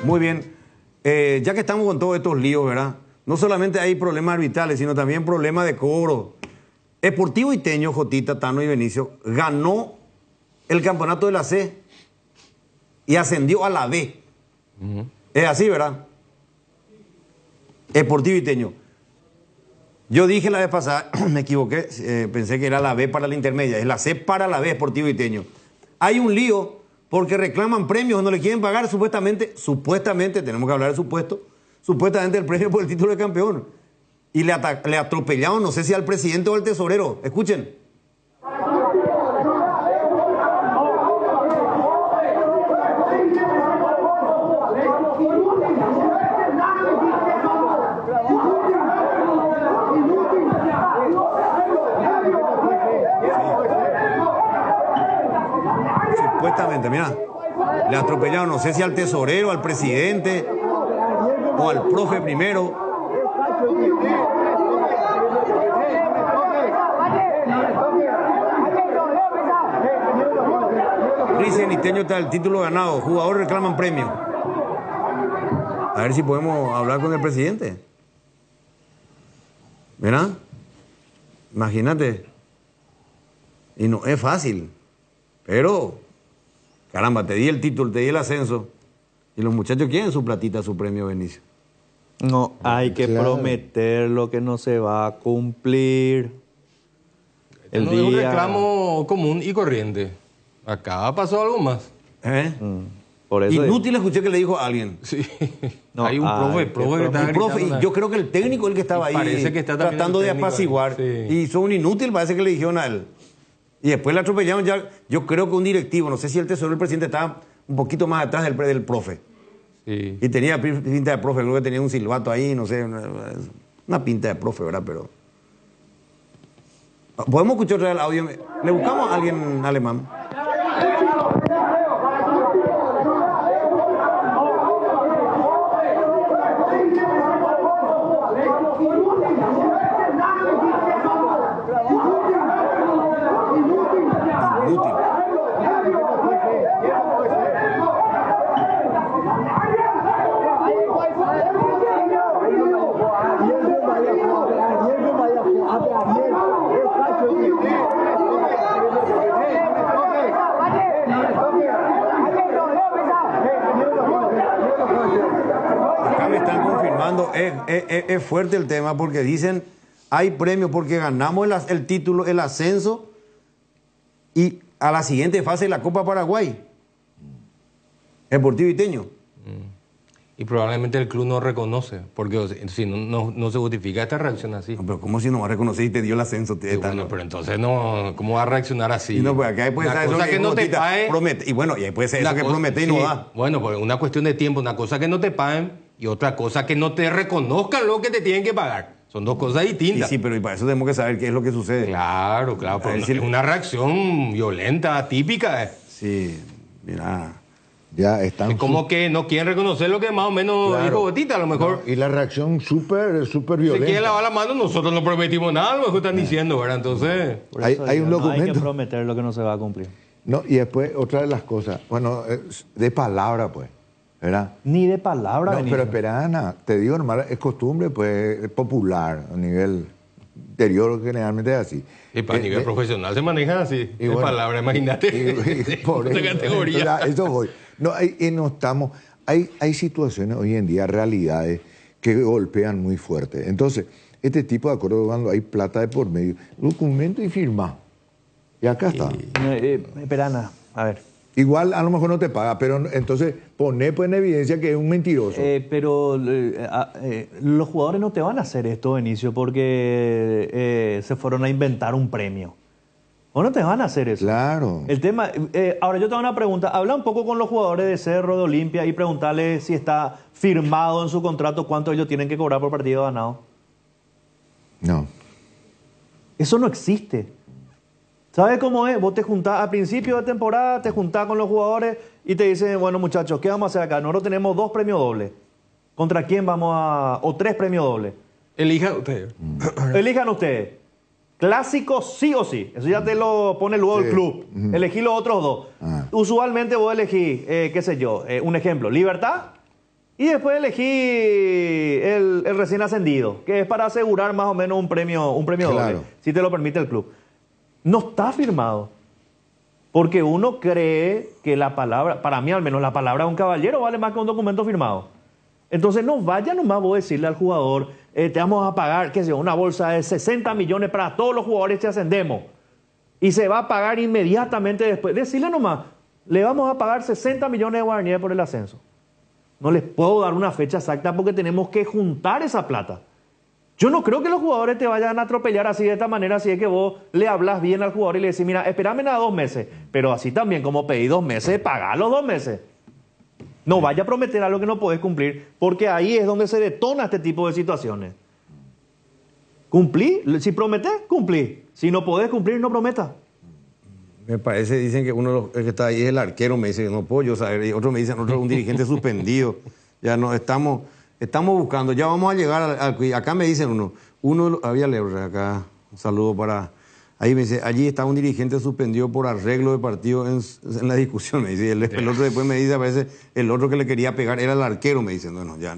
Muy bien. Ya que estamos con todos estos líos, ¿verdad? No solamente hay problemas arbitrales, sino también problemas de cobro. Sportivo Iteño, Jotita, Tano y Benicio, ganó el campeonato de la C y ascendió a la B. Es así, ¿verdad? Sportivo Iteño. Yo dije la vez pasada, me equivoqué, pensé que era la B para la intermedia, es la C para la B, Sportivo Iteño. Hay un lío porque reclaman premios, no le quieren pagar, supuestamente, tenemos que hablar del supuestamente el premio por el título de campeón. Y le atropellaron, no sé si al presidente o al tesorero. Escuchen. Supuestamente, mira. Le atropellaron, no sé si al tesorero, al presidente o al profe primero. Ceniteño está el título ganado, jugadores reclaman premio. A ver si podemos hablar con el presidente. ¿Verdad? Imagínate. Y no es fácil. Pero, caramba, te di el título, te di el ascenso. Y los muchachos quieren su platita, su premio, Benicio. No, hay que prometer lo que no se va a cumplir. Es un reclamo común y corriente. Acá pasó algo más. Por eso inútil escuché que le dijo a alguien. Sí. No, hay un profe que está gritando. Y yo creo que el técnico es el que estaba ahí que está tratando de apaciguar. Sí. Y son un inútil, parece que le dijeron a él. Y después le atropellaron ya. Yo creo que un directivo, no sé si el tesorero del presidente estaba un poquito más atrás del profe. Sí. Y tenía pinta de profe, creo que tenía un silbato ahí, no sé, una pinta de profe, ¿verdad? Pero ¿podemos escuchar otra vez el audio? ¿Le buscamos a alguien alemán? Es fuerte el tema porque dicen hay premios porque ganamos el título, el ascenso y a la siguiente fase la Copa Paraguay. Deportivo Iteño. Y probablemente el club no reconoce, porque si no se justifica esta reacción así. No, pero ¿cómo si no va a reconocer y te dio el ascenso? Bueno, pero entonces no, ¿cómo va a reaccionar así? Y no, pues acá puede ser eso que no te pague, promete, y bueno, y ahí puede ser eso que promete y no da. Bueno, pues una cuestión de tiempo, una cosa que no te paguen y otra cosa que no te reconozcan lo que te tienen que pagar. Son dos cosas distintas. Sí, pero y para eso tenemos que saber qué es lo que sucede. Claro, pero es una reacción violenta, típica. Sí, mira. Ya están. Es como que no quieren reconocer lo que más o menos dijo Botita, a lo mejor. No, y la reacción súper violenta. Si quieren lavar la mano, nosotros no prometimos nada, a lo mejor están diciendo, ¿verdad? Entonces. Hay un documento. No hay que prometer lo que no se va a cumplir. No, y después otra de las cosas, bueno, de palabra, pues, ¿verdad? Ni de palabra. No, pero espera, Ana, te digo, normal, es costumbre, pues, popular, a nivel interior, generalmente es así. Y para nivel profesional se maneja así, de palabra, imagínate. Por esa categoría. Eso voy. No, no estamos. Hay situaciones hoy en día, realidades que golpean muy fuerte. Entonces, este tipo de acuerdo, cuando hay plata de por medio, documento y firma. Y acá está. Espera, Ana, a ver. Igual a lo mejor no te paga, pero entonces pone pues en evidencia que es un mentiroso. Pero los jugadores no te van a hacer esto, Benicio, porque se fueron a inventar un premio. ¿O no te van a hacer eso? Claro. El tema, ahora yo te hago una pregunta. Habla un poco con los jugadores de Cerro, de Olimpia, y preguntarles si está firmado en su contrato cuánto ellos tienen que cobrar por partido ganado. No. Eso no existe. ¿Sabes cómo es? Vos te juntás a principio de temporada, te juntás con los jugadores y te dicen, bueno, muchachos, ¿qué vamos a hacer acá? Nosotros tenemos 2 premios dobles. ¿Contra quién vamos a...? O 3 premios dobles. Elijan ustedes. Elijan ustedes. Clásico sí o sí. Eso ya te lo pone luego el club. Elegí los otros 2. Usualmente vos elegís, qué sé yo, un ejemplo, Libertad. Y después elegí el recién ascendido, que es para asegurar más o menos un premio doble, si te lo permite el club. No está firmado. Porque uno cree que la palabra, para mí al menos, la palabra de un caballero vale más que un documento firmado. Entonces no vaya nomás vos decirle al jugador, te vamos a pagar, qué sé yo, una bolsa de 60 millones para todos los jugadores que ascendemos. Y se va a pagar inmediatamente después. Decirle nomás, le vamos a pagar 60 millones de guaraníes por el ascenso. No les puedo dar una fecha exacta porque tenemos que juntar esa plata. Yo no creo que los jugadores te vayan a atropellar así de esta manera, si es que vos le hablas bien al jugador y le decís, mira, espérame nada 2 meses, pero así también como pedí 2 meses, pagá los 2 meses. No vaya a prometer algo que no podés cumplir, porque ahí es donde se detona este tipo de situaciones. Cumplí, si prometés, cumplí. Si no podés cumplir, no prometas. Me parece, dicen que uno el que está ahí es el arquero, me dice, no puedo yo saber, y otro me dicen, otro un dirigente suspendido. Ya no, estamos buscando, ya vamos a llegar acá me dicen uno había leído acá, un saludo para Ahí me dice, allí está un dirigente suspendido por arreglo de partido en la discusión. Me dice, el otro después me dice, parece, el otro que le quería pegar era el arquero, me dice. Bueno, ya.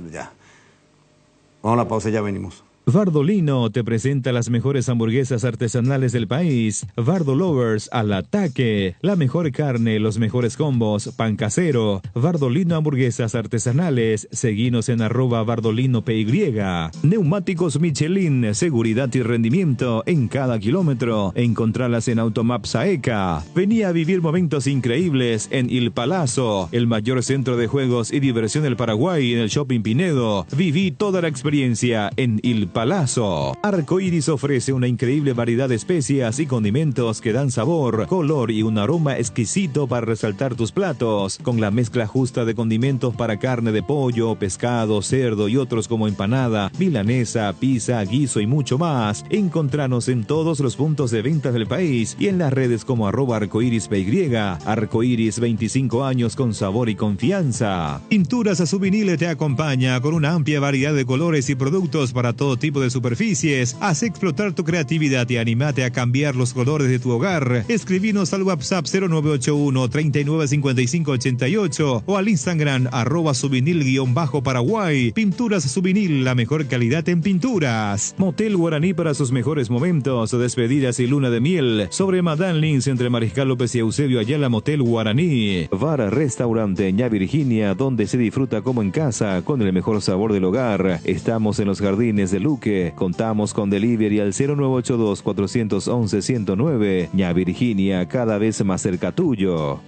Vamos a la pausa y ya venimos. Vardolino te presenta las mejores hamburguesas artesanales del país. Vardo Lovers al ataque. La mejor carne, los mejores combos, pan casero. Vardolino hamburguesas artesanales. Seguinos en @VardolinoPY. Neumáticos Michelin, seguridad y rendimiento en cada kilómetro. Encontralas en Automap Saeca. Vení a vivir momentos increíbles en Il Palazzo, el mayor centro de juegos y diversión del Paraguay en el Shopping Pinedo. Viví toda la experiencia en Il Palazzo. Arcoiris ofrece una increíble variedad de especias y condimentos que dan sabor, color y un aroma exquisito para resaltar tus platos, con la mezcla justa de condimentos para carne de pollo, pescado, cerdo y otros como empanada, milanesa, pizza, guiso y mucho más. Encontranos en todos los puntos de ventas del país y en las redes como @arcoirispy. Arcoiris, 25 años con sabor y confianza. Pinturas Subinil te acompaña con una amplia variedad de colores y productos para todo tipo de superficies. Haz explotar tu creatividad y animate a cambiar los colores de tu hogar. Escribinos al WhatsApp 0981 395588 o al Instagram @subinil_Paraguay. Pinturas Subinil, la mejor calidad en pinturas. Motel Guaraní para sus mejores momentos, despedidas y luna de miel. Sobre Madame Lins entre Mariscal López y Eusebio Ayala, Motel Guaraní. Bar Restaurante Ña Virginia, donde se disfruta como en casa con el mejor sabor del hogar. Estamos en los jardines de Luque. Contamos con delivery al 0982-411-109. Ña Virginia, cada vez más cerca tuyo.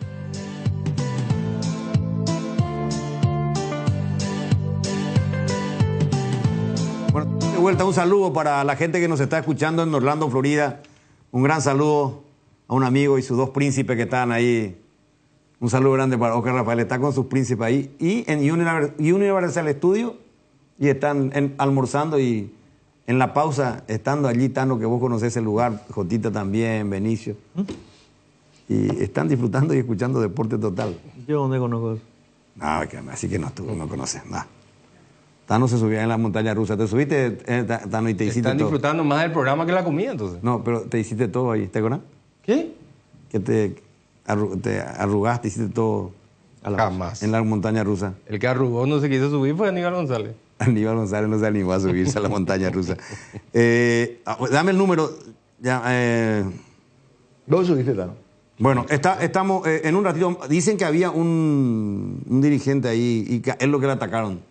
Bueno, de vuelta un saludo para la gente que nos está escuchando en Orlando, Florida. Un gran saludo a un amigo y sus dos príncipes que están ahí. Un saludo grande para Oscar Rafael, está con sus príncipes ahí. Y en Universal Studio, y están almorzando y en la pausa, estando allí, Tano, que vos conocés el lugar, Jotita también, Benicio. Y están disfrutando y escuchando Deporte Total. ¿Yo dónde conozco eso? No, así que no conoces nada. Tano se subía en la montaña rusa. ¿Te subiste, Tano, y te hiciste todo? Están disfrutando más del programa que la comida, entonces. No, pero te hiciste todo ahí, ¿te acuerdas? ¿Qué? Que te arrugaste, hiciste todo. Jamás. En la montaña rusa. El que arrugó no se quiso subir fue Aníbal González. Aníbal González no se animó a subirse a la montaña rusa. Dame el número. ¿Dónde subiste, Tano? Bueno, estamos en un ratito. Dicen que había un dirigente ahí y que es lo que le atacaron.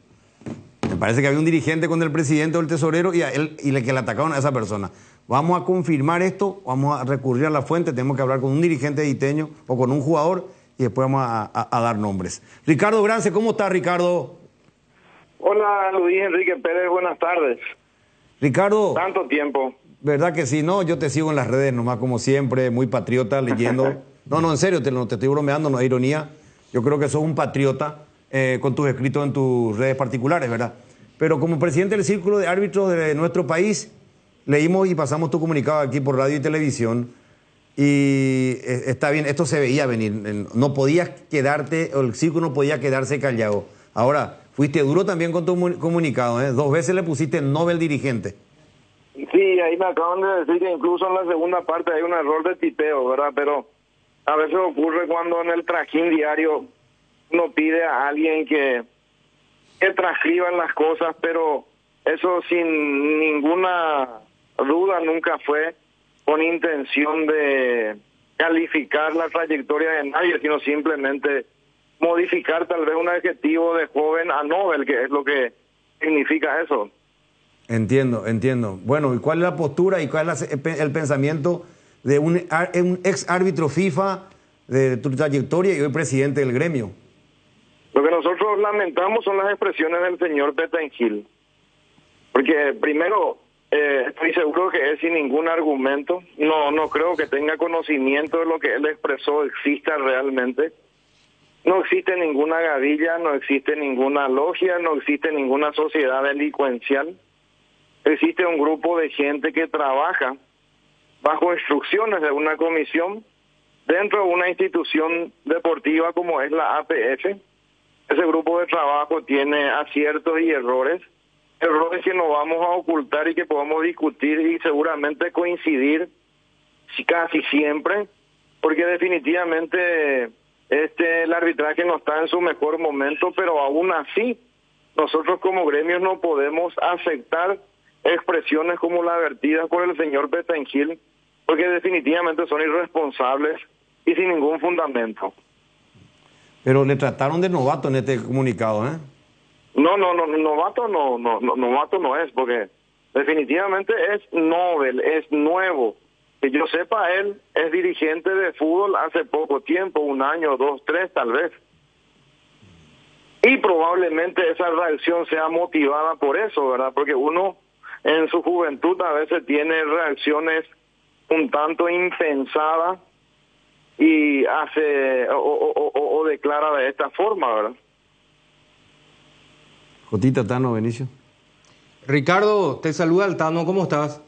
Me parece que había un dirigente con el presidente o el tesorero y que le atacaron a esa persona. Vamos a confirmar esto, vamos a recurrir a la fuente, tenemos que hablar con un dirigente diteño o con un jugador y después vamos a dar nombres. Ricardo Grance, ¿cómo está, Ricardo? Hola, Luis Enrique Pérez, buenas tardes. Ricardo. Tanto tiempo. ¿Verdad que sí? No, yo te sigo en las redes nomás como siempre, muy patriota, leyendo. No, en serio, te estoy bromeando, no es ironía. Yo creo que sos un patriota con tus escritos en tus redes particulares, ¿verdad? Pero como presidente del Círculo de Árbitros de nuestro país, leímos y pasamos tu comunicado aquí por radio y televisión. Y está bien, esto se veía venir. No podías quedarte, o el Círculo no podía quedarse callado. Ahora, fuiste duro también con tu comunicado, ¿eh? 2 veces le pusiste Nobel dirigente. Sí, ahí me acaban de decir que incluso en la segunda parte hay un error de tipeo, ¿verdad? Pero a veces ocurre cuando en el trajín diario uno pide a alguien que transcriban las cosas, pero eso sin ninguna duda nunca fue con intención de calificar la trayectoria de nadie, sino simplemente modificar tal vez un adjetivo de joven a Nobel, que es lo que significa eso. Entiendo. Bueno, ¿y cuál es la postura y cuál es el pensamiento de un ex árbitro FIFA de tu trayectoria y hoy presidente del gremio? Lo que nosotros lamentamos son las expresiones del señor Petengil. Porque primero, estoy seguro que él sin ningún argumento, no creo que tenga conocimiento de lo que él expresó exista realmente. No existe ninguna gavilla, no existe ninguna logia, no existe ninguna sociedad delincuencial. Existe un grupo de gente que trabaja bajo instrucciones de una comisión dentro de una institución deportiva como es la APF. Ese grupo de trabajo tiene aciertos y errores que no vamos a ocultar y que podemos discutir y seguramente coincidir casi siempre, porque definitivamente el arbitraje no está en su mejor momento, pero aún así nosotros como gremios no podemos aceptar expresiones como las vertidas por el señor Petengil, porque definitivamente son irresponsables y sin ningún fundamento. Pero le trataron de novato en este comunicado, ¿eh? No, novato no es, porque definitivamente es novel, es nuevo. Que yo sepa, él es dirigente de fútbol hace poco tiempo, 1 año, 2, 3 tal vez. Y probablemente esa reacción sea motivada por eso, ¿verdad? Porque uno en su juventud a veces tiene reacciones un tanto impensadas y hace o declara de esta forma, ¿verdad? Jotita, Tano, Benicio. Ricardo, te saluda el Tano, ¿cómo estás?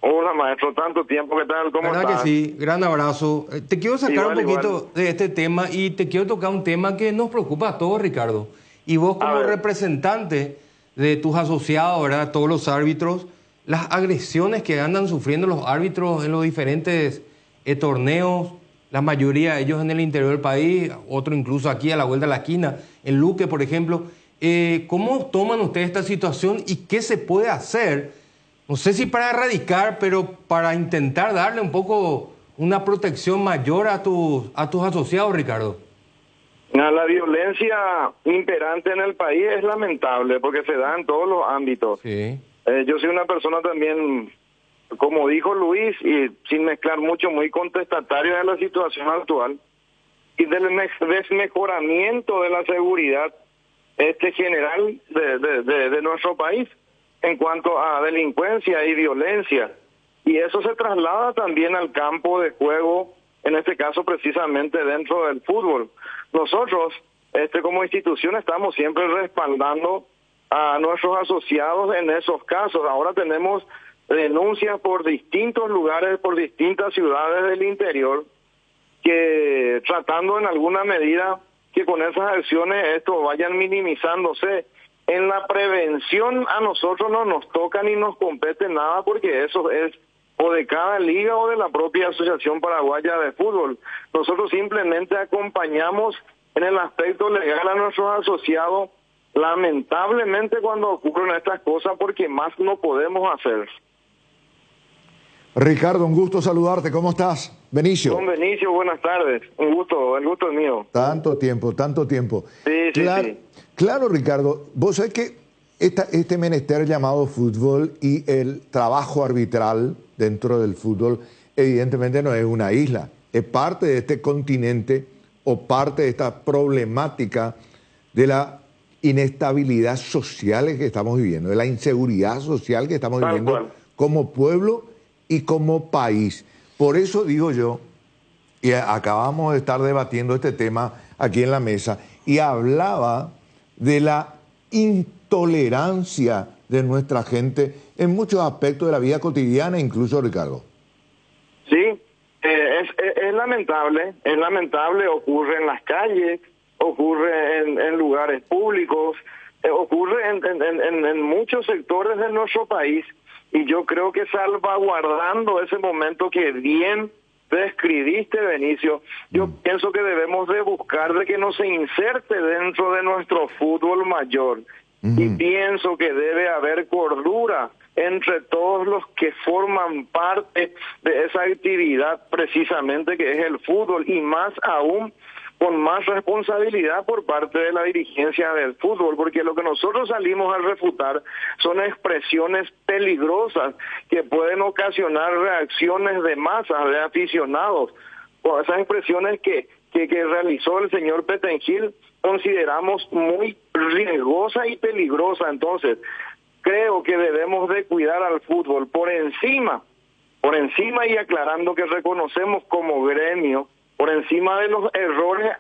Hola, maestro, tanto tiempo, ¿qué tal? ¿Cómo estás? ¿Verdad que sí? Gran abrazo. Te quiero sacar Igual, un poquito de este tema y te quiero tocar un tema que nos preocupa a todos, Ricardo. Y vos como representante de tus asociados, ¿verdad? Todos los árbitros, las agresiones que andan sufriendo los árbitros en los diferentes torneos, la mayoría de ellos en el interior del país, otro incluso aquí a la vuelta de la esquina, en Luque, por ejemplo. ¿Cómo toman ustedes esta situación y qué se puede hacer? No sé si para erradicar, pero para intentar darle un poco una protección mayor a tus asociados, Ricardo. La violencia imperante en el país es lamentable porque se da en todos los ámbitos. Sí. Yo soy una persona también, como dijo Luis, y sin mezclar mucho, muy contestatario de la situación actual y del desmejoramiento de la seguridad general de nuestro país en cuanto a delincuencia y violencia. Y eso se traslada también al campo de juego, en este caso precisamente dentro del fútbol. Nosotros, como institución, estamos siempre respaldando a nuestros asociados en esos casos. Ahora tenemos denuncias por distintos lugares, por distintas ciudades del interior, que tratando en alguna medida que con esas acciones esto vayan minimizándose. En la prevención a nosotros no nos toca ni nos compete nada, porque eso es o de cada liga o de la propia Asociación Paraguaya de Fútbol. Nosotros simplemente acompañamos en el aspecto legal a nuestros asociados, lamentablemente cuando ocurren estas cosas, porque más no podemos hacer. Ricardo, un gusto saludarte. ¿Cómo estás? Benicio. Don Benicio, buenas tardes. Un gusto, el gusto es mío. Tanto tiempo. Sí. Claro, Ricardo, vos sabés que este menester llamado fútbol y el trabajo arbitral dentro del fútbol evidentemente no es una isla, es parte de este continente o parte de esta problemática de la inestabilidad social que estamos viviendo, de la inseguridad social que estamos viviendo como pueblo y como país. Por eso digo yo, y acabamos de estar debatiendo este tema aquí en la mesa, y hablaba de la intolerancia de nuestra gente en muchos aspectos de la vida cotidiana, incluso, Ricardo. Sí, es lamentable, ocurre en las calles, ocurre en lugares públicos, ocurre en muchos sectores de nuestro país, y yo creo que salvaguardando ese momento que bien describiste, Benicio, yo pienso que debemos de buscar de que no se inserte dentro de nuestro fútbol mayor, y pienso que debe haber cordura entre todos los que forman parte de esa actividad precisamente que es el fútbol, y más aún con más responsabilidad por parte de la dirigencia del fútbol, porque lo que nosotros salimos a refutar son expresiones peligrosas que pueden ocasionar reacciones de masas, de aficionados. O esas expresiones que realizó el señor Petengil consideramos muy riesgosa y peligrosa. Entonces, creo que debemos de cuidar al fútbol por encima y aclarando que reconocemos como gremio, por encima de los errores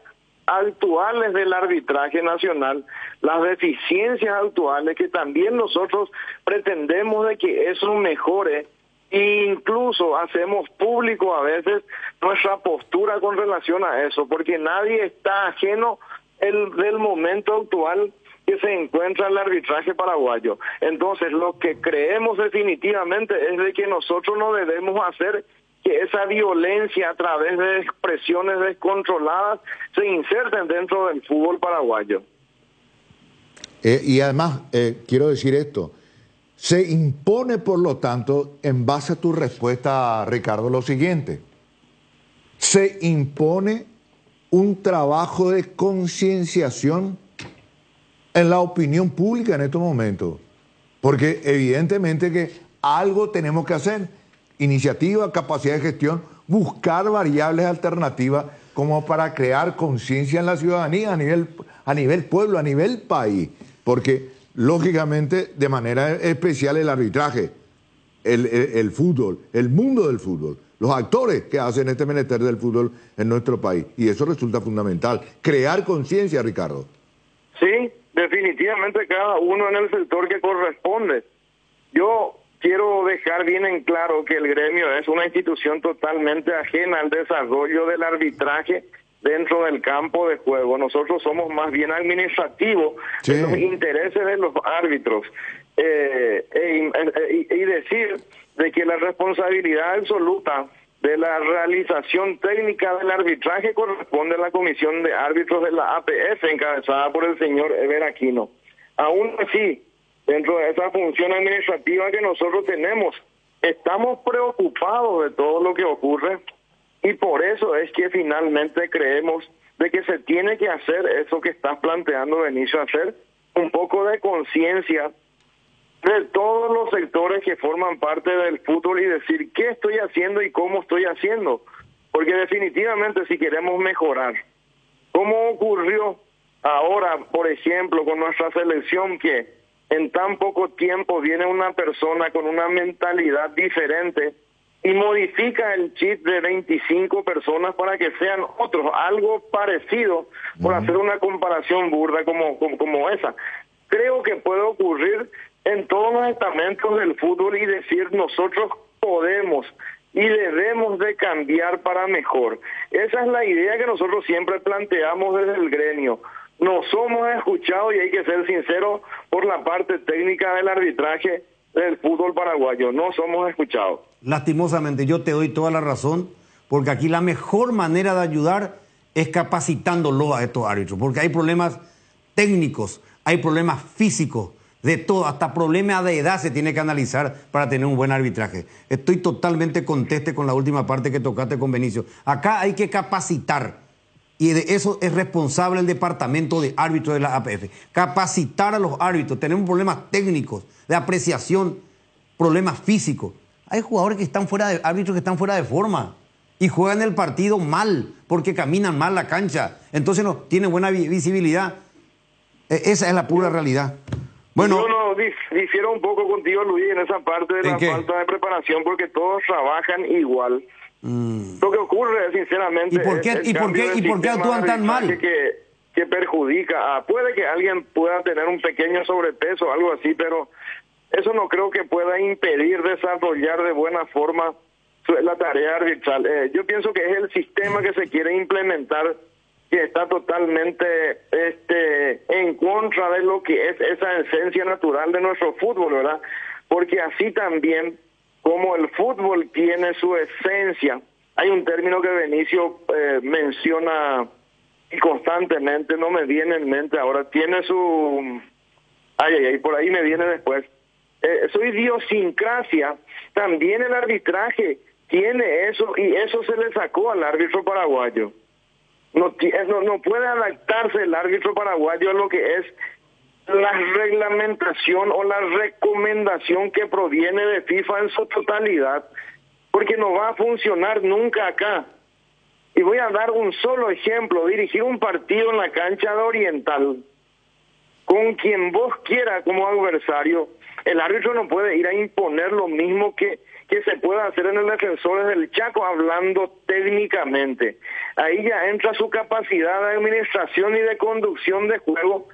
actuales del arbitraje nacional, las deficiencias actuales que también nosotros pretendemos de que eso mejore, e incluso hacemos público a veces nuestra postura con relación a eso, porque nadie está ajeno del momento actual que se encuentra el arbitraje paraguayo. Entonces, lo que creemos definitivamente es de que nosotros no debemos hacer que esa violencia a través de expresiones descontroladas se inserten dentro del fútbol paraguayo. Y además, quiero decir esto, se impone, por lo tanto, en base a tu respuesta, Ricardo, lo siguiente. Se impone un trabajo de concienciación en la opinión pública en estos momentos. Porque evidentemente que algo tenemos que hacer. Iniciativa, capacidad de gestión, buscar variables alternativas como para crear conciencia en la ciudadanía a nivel pueblo, a nivel país. Porque, lógicamente, de manera especial el arbitraje, el fútbol, el mundo del fútbol, los actores que hacen este menester del fútbol en nuestro país. Y eso resulta fundamental. Crear conciencia, Ricardo. Sí, definitivamente cada uno en el sector que corresponde. Yo quiero dejar bien en claro que el gremio es una institución totalmente ajena al desarrollo del arbitraje dentro del campo de juego. Nosotros somos más bien administrativos de los intereses de los árbitros. Y decir de que la responsabilidad absoluta de la realización técnica del arbitraje corresponde a la Comisión de Árbitros de la APF, encabezada por el señor Eber Aquino. Aún así, dentro de esa función administrativa que nosotros tenemos, estamos preocupados de todo lo que ocurre y por eso es que finalmente creemos de que se tiene que hacer eso que estás planteando, Benicio, hacer un poco de conciencia de todos los sectores que forman parte del fútbol y decir qué estoy haciendo y cómo estoy haciendo. Porque definitivamente si queremos mejorar, como ocurrió ahora, por ejemplo, con nuestra selección, que en tan poco tiempo viene una persona con una mentalidad diferente y modifica el chip de 25 personas para que sean otros, algo parecido, por hacer una comparación burda como esa. Creo que puede ocurrir en todos los estamentos del fútbol y decir nosotros podemos y debemos de cambiar para mejor. Esa es la idea que nosotros siempre planteamos desde el gremio. No somos escuchados y hay que ser sinceros por la parte técnica del arbitraje del fútbol paraguayo. No somos escuchados. Lastimosamente, yo te doy toda la razón, porque aquí la mejor manera de ayudar es capacitándolos a estos árbitros, porque hay problemas técnicos, hay problemas físicos, de todo, hasta problemas de edad se tiene que analizar para tener un buen arbitraje. Estoy totalmente conteste con la última parte que tocaste con Benicio. Acá hay que capacitar, y de eso es responsable el departamento de árbitros de la APF. Capacitar a los árbitros. Tenemos problemas técnicos, de apreciación, problemas físicos. Hay jugadores que están fuera de, árbitros que están fuera de forma y juegan el partido mal porque caminan mal la cancha. Entonces no tienen buena visibilidad. Esa es la pura realidad. Bueno, yo no difiero un poco contigo, Luis, en esa parte de la falta de preparación, porque todos trabajan igual. Lo que ocurre, sinceramente, ¿Y por qué actúan tan mal? Que perjudica. Puede que alguien pueda tener un pequeño sobrepeso, algo así, pero eso no creo que pueda impedir desarrollar de buena forma la tarea arbitral. Yo pienso que es el sistema que se quiere implementar que está totalmente en contra de lo que es esa esencia natural de nuestro fútbol, ¿verdad? Porque así también, como el fútbol tiene su esencia, hay un término que Benicio menciona y constantemente, no me viene en mente ahora, tiene su... por ahí me viene después. Su idiosincrasia, también el arbitraje tiene eso, y eso se le sacó al árbitro paraguayo. No puede adaptarse el árbitro paraguayo a lo que es la reglamentación o la recomendación que proviene de FIFA en su totalidad, porque no va a funcionar nunca acá. Y voy a dar un solo ejemplo: dirigir un partido en la cancha de Oriental con quien vos quiera como adversario. El árbitro no puede ir a imponer lo mismo que se puede hacer en el Defensores del Chaco, hablando técnicamente. Ahí ya entra su capacidad de administración y de conducción de juego,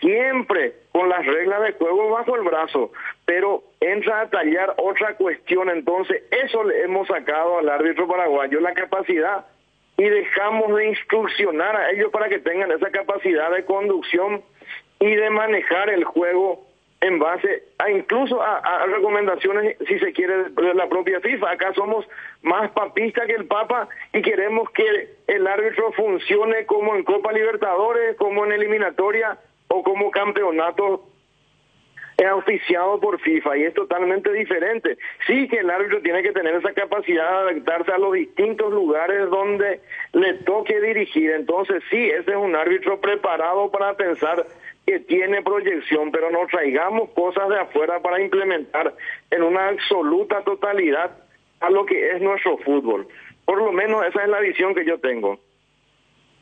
siempre con las reglas de juego bajo el brazo, pero entra a tallar otra cuestión. Entonces eso le hemos sacado al árbitro paraguayo, la capacidad, y dejamos de instruccionar a ellos para que tengan esa capacidad de conducción y de manejar el juego en base a incluso a recomendaciones, si se quiere, de la propia FIFA. Acá somos más papistas que el Papa y queremos que el árbitro funcione como en Copa Libertadores, como en eliminatoria o como campeonato auspiciado por FIFA, y es totalmente diferente. Sí que el árbitro tiene que tener esa capacidad de adaptarse a los distintos lugares donde le toque dirigir. Entonces sí, ese es un árbitro preparado para pensar que tiene proyección, pero no traigamos cosas de afuera para implementar en una absoluta totalidad a lo que es nuestro fútbol. Por lo menos esa es la visión que yo tengo.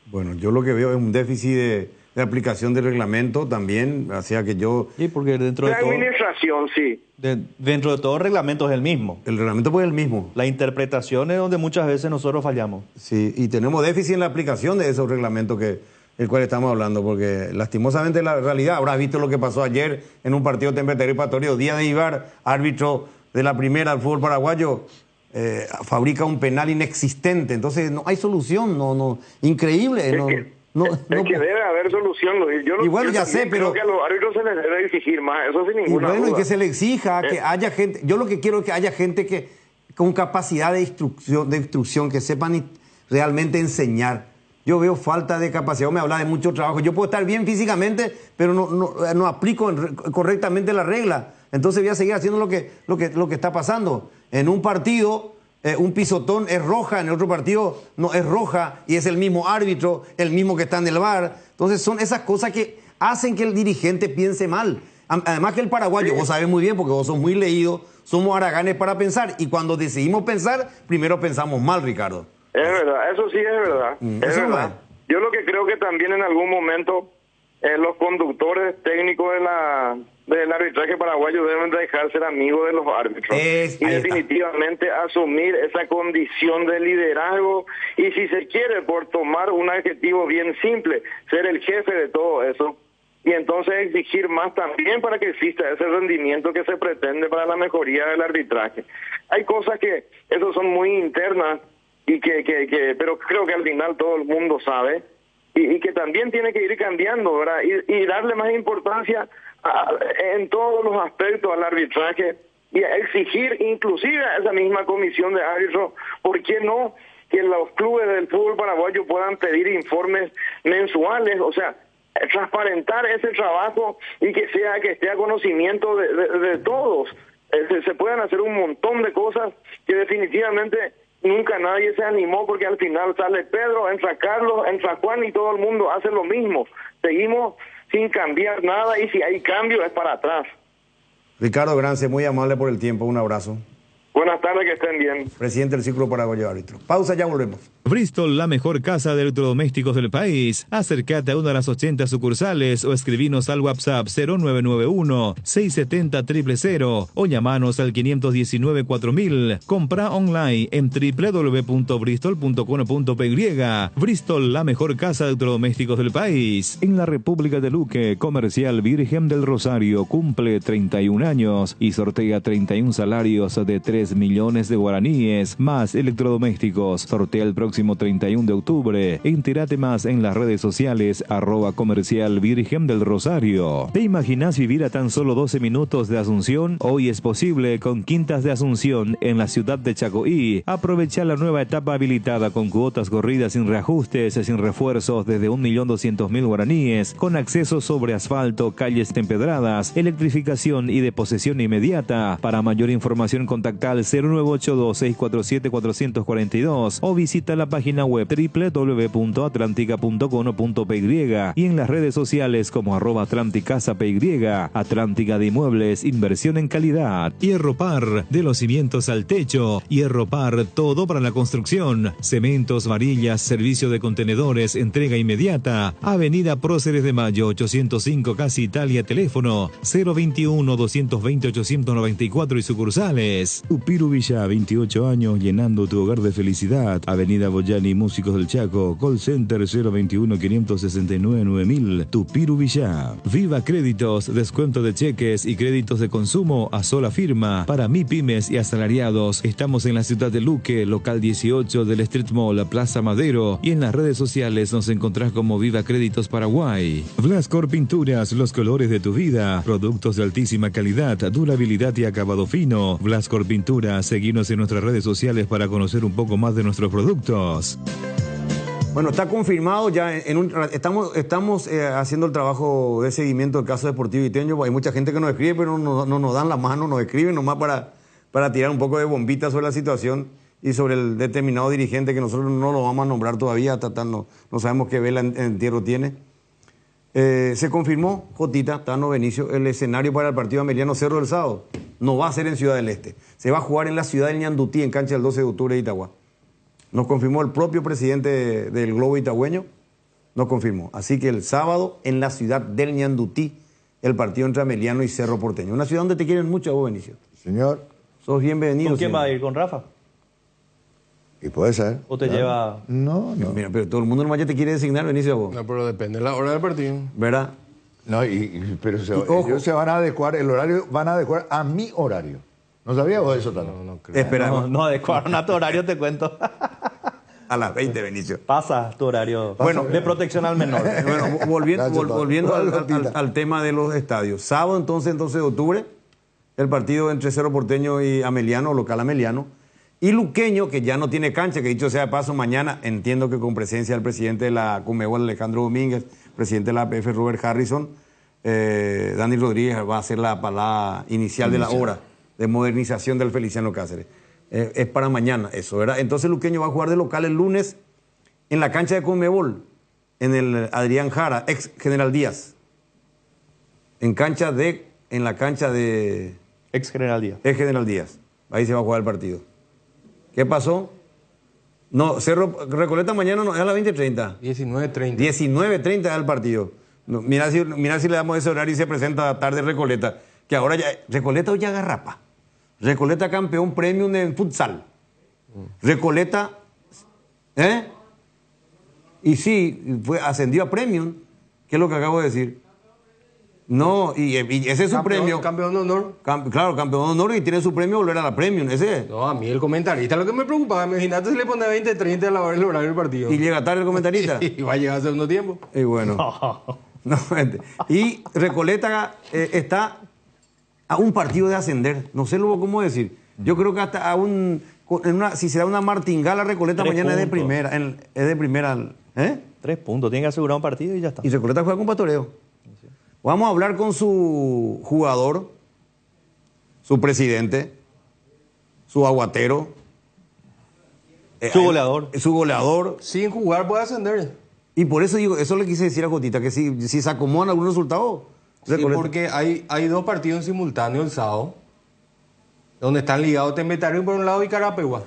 Bueno, yo lo que veo es un déficit de aplicación del reglamento también, o sea que yo... Sí, porque dentro de La todo... administración, sí. Dentro de todo el reglamento es el mismo. El reglamento pues es el mismo. La interpretación es donde muchas veces nosotros fallamos. Sí, y tenemos déficit en la aplicación de esos reglamentos del cual estamos hablando, porque lastimosamente la realidad, habrás visto lo que pasó ayer en un partido temperatorio, Díaz de Ibar, árbitro de la primera del fútbol paraguayo, fabrica un penal inexistente, entonces no hay solución, increíble. Es que debe haber solución. Y bueno, ya sé, pero... Creo que a los árbitros se les debe exigir más, eso sin ninguna duda. Y que se le exija, que haya gente... Yo lo que quiero es que haya gente que con capacidad de instrucción, que sepan realmente enseñar. Yo veo falta de capacidad, me habla de mucho trabajo. Yo puedo estar bien físicamente, pero no aplico correctamente la regla. Entonces voy a seguir haciendo lo que está pasando. En un partido... un pisotón es roja, en el otro partido no es roja y es el mismo árbitro, el mismo que está en el VAR. Entonces son esas cosas que hacen que el dirigente piense mal. Además que el paraguayo, vos sabés muy bien porque vos sos muy leído, somos haraganes para pensar y cuando decidimos pensar, primero pensamos mal, Ricardo. Es verdad, eso sí es verdad. Es verdad. Yo lo que creo que también en algún momento los conductores técnicos del arbitraje paraguayo deben dejar ser amigos de los árbitros y definitivamente asumir esa condición de liderazgo y, si se quiere, por tomar un adjetivo bien simple, ser el jefe de todo eso y entonces exigir más también para que exista ese rendimiento que se pretende para la mejoría del arbitraje. Hay cosas que eso son muy internas y pero creo que al final todo el mundo sabe y que también tiene que ir cambiando, ¿verdad? Y darle más importancia en todos los aspectos al arbitraje y exigir inclusive a esa misma comisión de árbitros, ¿por qué no que los clubes del fútbol paraguayo puedan pedir informes mensuales? O sea, transparentar ese trabajo y que esté a conocimiento de todos. Se pueden hacer un montón de cosas que definitivamente nunca nadie se animó, porque al final sale Pedro, entra Carlos, entra Juan y todo el mundo hace lo mismo. Seguimos sin cambiar nada y si hay cambio es para atrás. Ricardo Grance, muy amable por el tiempo, un abrazo. Buenas tardes, que estén bien. Presidente del Círculo Paraguayo de Árbitros. Pausa, ya volvemos. Bristol, la mejor casa de electrodomésticos del país. Acércate a una de las 80 sucursales o escribinos al WhatsApp 0991-670-000 o llamanos al 519-4000. Compra online en www.bristol.com.py. Bristol, la mejor casa de electrodomésticos del país. En la República de Luque, Comercial Virgen del Rosario cumple 31 años y sortea 31 salarios de 3 millones de guaraníes más electrodomésticos. Sortea el próximo 31 de octubre. Entérate más en las redes sociales @Comercial Virgen del Rosario. ¿Te imaginas vivir a tan solo 12 minutos de Asunción? Hoy es posible con Quintas de Asunción en la ciudad de Chacoí. Aprovecha la nueva etapa habilitada con cuotas corridas sin reajustes, sin refuerzos desde 1.200.000 guaraníes, con acceso sobre asfalto, calles empedradas, electrificación y de posesión inmediata. Para mayor información contacta al 0982-647-442 o visita la página web www.atlantica.com.py y en las redes sociales como @AtlanticasaPY. Atlántica de Inmuebles, inversión en calidad. Hierro Par, de los cimientos al techo. Hierro Par, todo para la construcción. Cementos, varillas, servicio de contenedores, entrega inmediata. Avenida Próceres de Mayo, 805, Casi Italia, teléfono 021-220-894 y sucursales. Tupiru Villa, 28 años, llenando tu hogar de felicidad. Avenida Boyani, Músicos del Chaco. Call Center 021-569-9000. Tupiru Villa. Viva Créditos, descuento de cheques y créditos de consumo a sola firma. Para MIPYMES y asalariados. Estamos en la ciudad de Luque, local 18 del Street Mall, Plaza Madero. Y en las redes sociales nos encontrás como Viva Créditos Paraguay. Blascor Pinturas, los colores de tu vida. Productos de altísima calidad, durabilidad y acabado fino. Blascor Pinturas, seguinos en nuestras redes sociales para conocer un poco más de nuestros productos. Bueno, está confirmado ya. Estamos haciendo el trabajo de seguimiento del caso Deportivo Iteño. Hay mucha gente que nos escribe, pero no nos dan la mano, nos escriben nomás para tirar un poco de bombita sobre la situación y sobre el determinado dirigente que nosotros no lo vamos a nombrar todavía. No sabemos qué vela en entierro tiene. Se confirmó, Jotita, Tano Benicio, el escenario para el partido Ameliano Cerro del sábado. No va a ser en Ciudad del Este. Se va a jugar en la ciudad del Ñandutí, en cancha del 12 de octubre de Itagua. Nos confirmó el propio presidente del Globo Itagüeño. Nos confirmó. Así que el sábado, en la ciudad del Ñandutí, el partido entre Ameliano y Cerro Porteño. Una ciudad donde te quieren mucho, vos, Benicio. Señor. Sos bienvenido. ¿Con quién señor. va a ir? ¿Con Rafa? Y puede ser. ¿O te lleva...? No. Mira, pero todo el mundo nomás ya te quiere designar, Benicio, vos. No, pero depende de la hora del partido. ¿Verdad? No, pero ellos se van a adecuar, el horario van a adecuar a mi horario. ¿No sabías vos eso, Tano? No creo. Esperamos. No adecuaron a tu horario, te cuento. A las 20, Benicio. Pasa tu horario. Bueno, de protección al menor. Bueno, volviendo al tema de los estadios. Sábado, entonces, 12 de octubre, el partido entre Cerro Porteño y Ameliano, local Ameliano. Y Luqueño, que ya no tiene cancha, que dicho sea de paso, mañana entiendo que con presencia del presidente de la Conmebol, Alejandro Domínguez, presidente de la APF, Robert Harrison, Dani Rodríguez va a hacer la palabra inicial de la obra de modernización del Feliciano Cáceres. Es para mañana eso, ¿verdad? Entonces Luqueño va a jugar de local el lunes en la cancha de Conmebol, en el Adrián Jara, ex General Díaz. En la cancha de... Ex General Díaz. Ex General Díaz. Ahí se va a jugar el partido. ¿Qué pasó? No, Cerro Recoleta mañana no, es a las 20:30. 19:30. 19:30 es el partido. No, mira si le damos ese horario y se presenta tarde Recoleta. Que ahora ya... Recoleta hoy ya agarrapa. Recoleta campeón premium en futsal. Recoleta... Y sí, ascendió a premium. ¿Qué es lo que acabo de decir? No, y ese es su premio. Campeón de honor. Claro, campeón de honor y tiene su premio volver a la premium, ese es. No, a mí el comentarista lo que me preocupaba, imagínate si le pone 20:30 a la hora del horario del partido. Y llega tarde el comentarista. Y va a llegar al segundo tiempo. Y bueno. No, y Recoleta está a un partido de ascender. No sé luego cómo decir. Yo creo que hasta si se da una martingala, Recoleta mañana es de primera. Es de primera. 3 puntos. Tiene que asegurar un partido y ya está. Y Recoleta juega con Pastoreo. Vamos a hablar con su jugador, su presidente, su aguatero. Su goleador. Su goleador. Sin jugar puede ascender. Y por eso digo, eso le quise decir a Jotita, que si se acomodan algunos resultados. Sí, porque hay 2 partidos en simultáneo el sábado, donde están ligados Tembetario por un lado y Carapegua.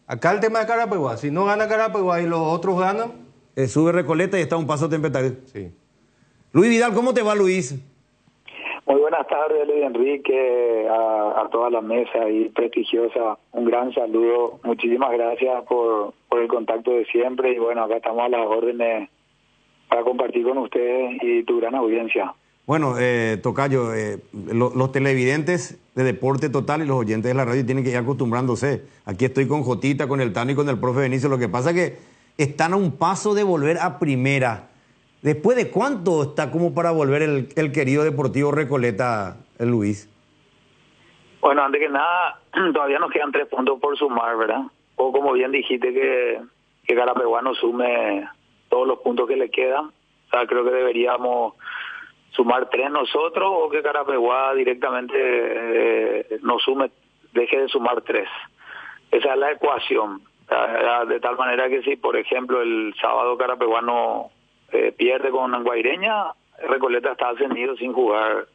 Acá el tema de Carapegua, si no gana Carapegua y los otros ganan... sube Recoleta y está un paso Tembetario. Sí. Luis Vidal, ¿cómo te va, Luis? Muy buenas tardes, Luis Enrique, a toda la mesa ahí prestigiosa. Un gran saludo. Muchísimas gracias por el contacto de siempre. Y bueno, acá estamos a las órdenes para compartir con ustedes y tu gran audiencia. Bueno, Tocayo, los televidentes de Deporte Total y los oyentes de la radio tienen que ir acostumbrándose. Aquí estoy con Jotita, con el Tano y con el profe Benicio. Lo que pasa es que están a un paso de volver a primera. ¿Después de cuánto está como para volver el querido Deportivo Recoleta, Luis? Bueno, antes que nada, todavía nos quedan 3 puntos por sumar, ¿verdad? O como bien dijiste, que Carapeguá no sume todos los puntos que le quedan. O sea, creo que deberíamos sumar 3 nosotros o que Carapeguá directamente no sume, deje de sumar 3. Esa es la ecuación. De tal manera que si, por ejemplo, el sábado Carapeguá no pierde con Guaireña, Recoleta está ascendido sin jugar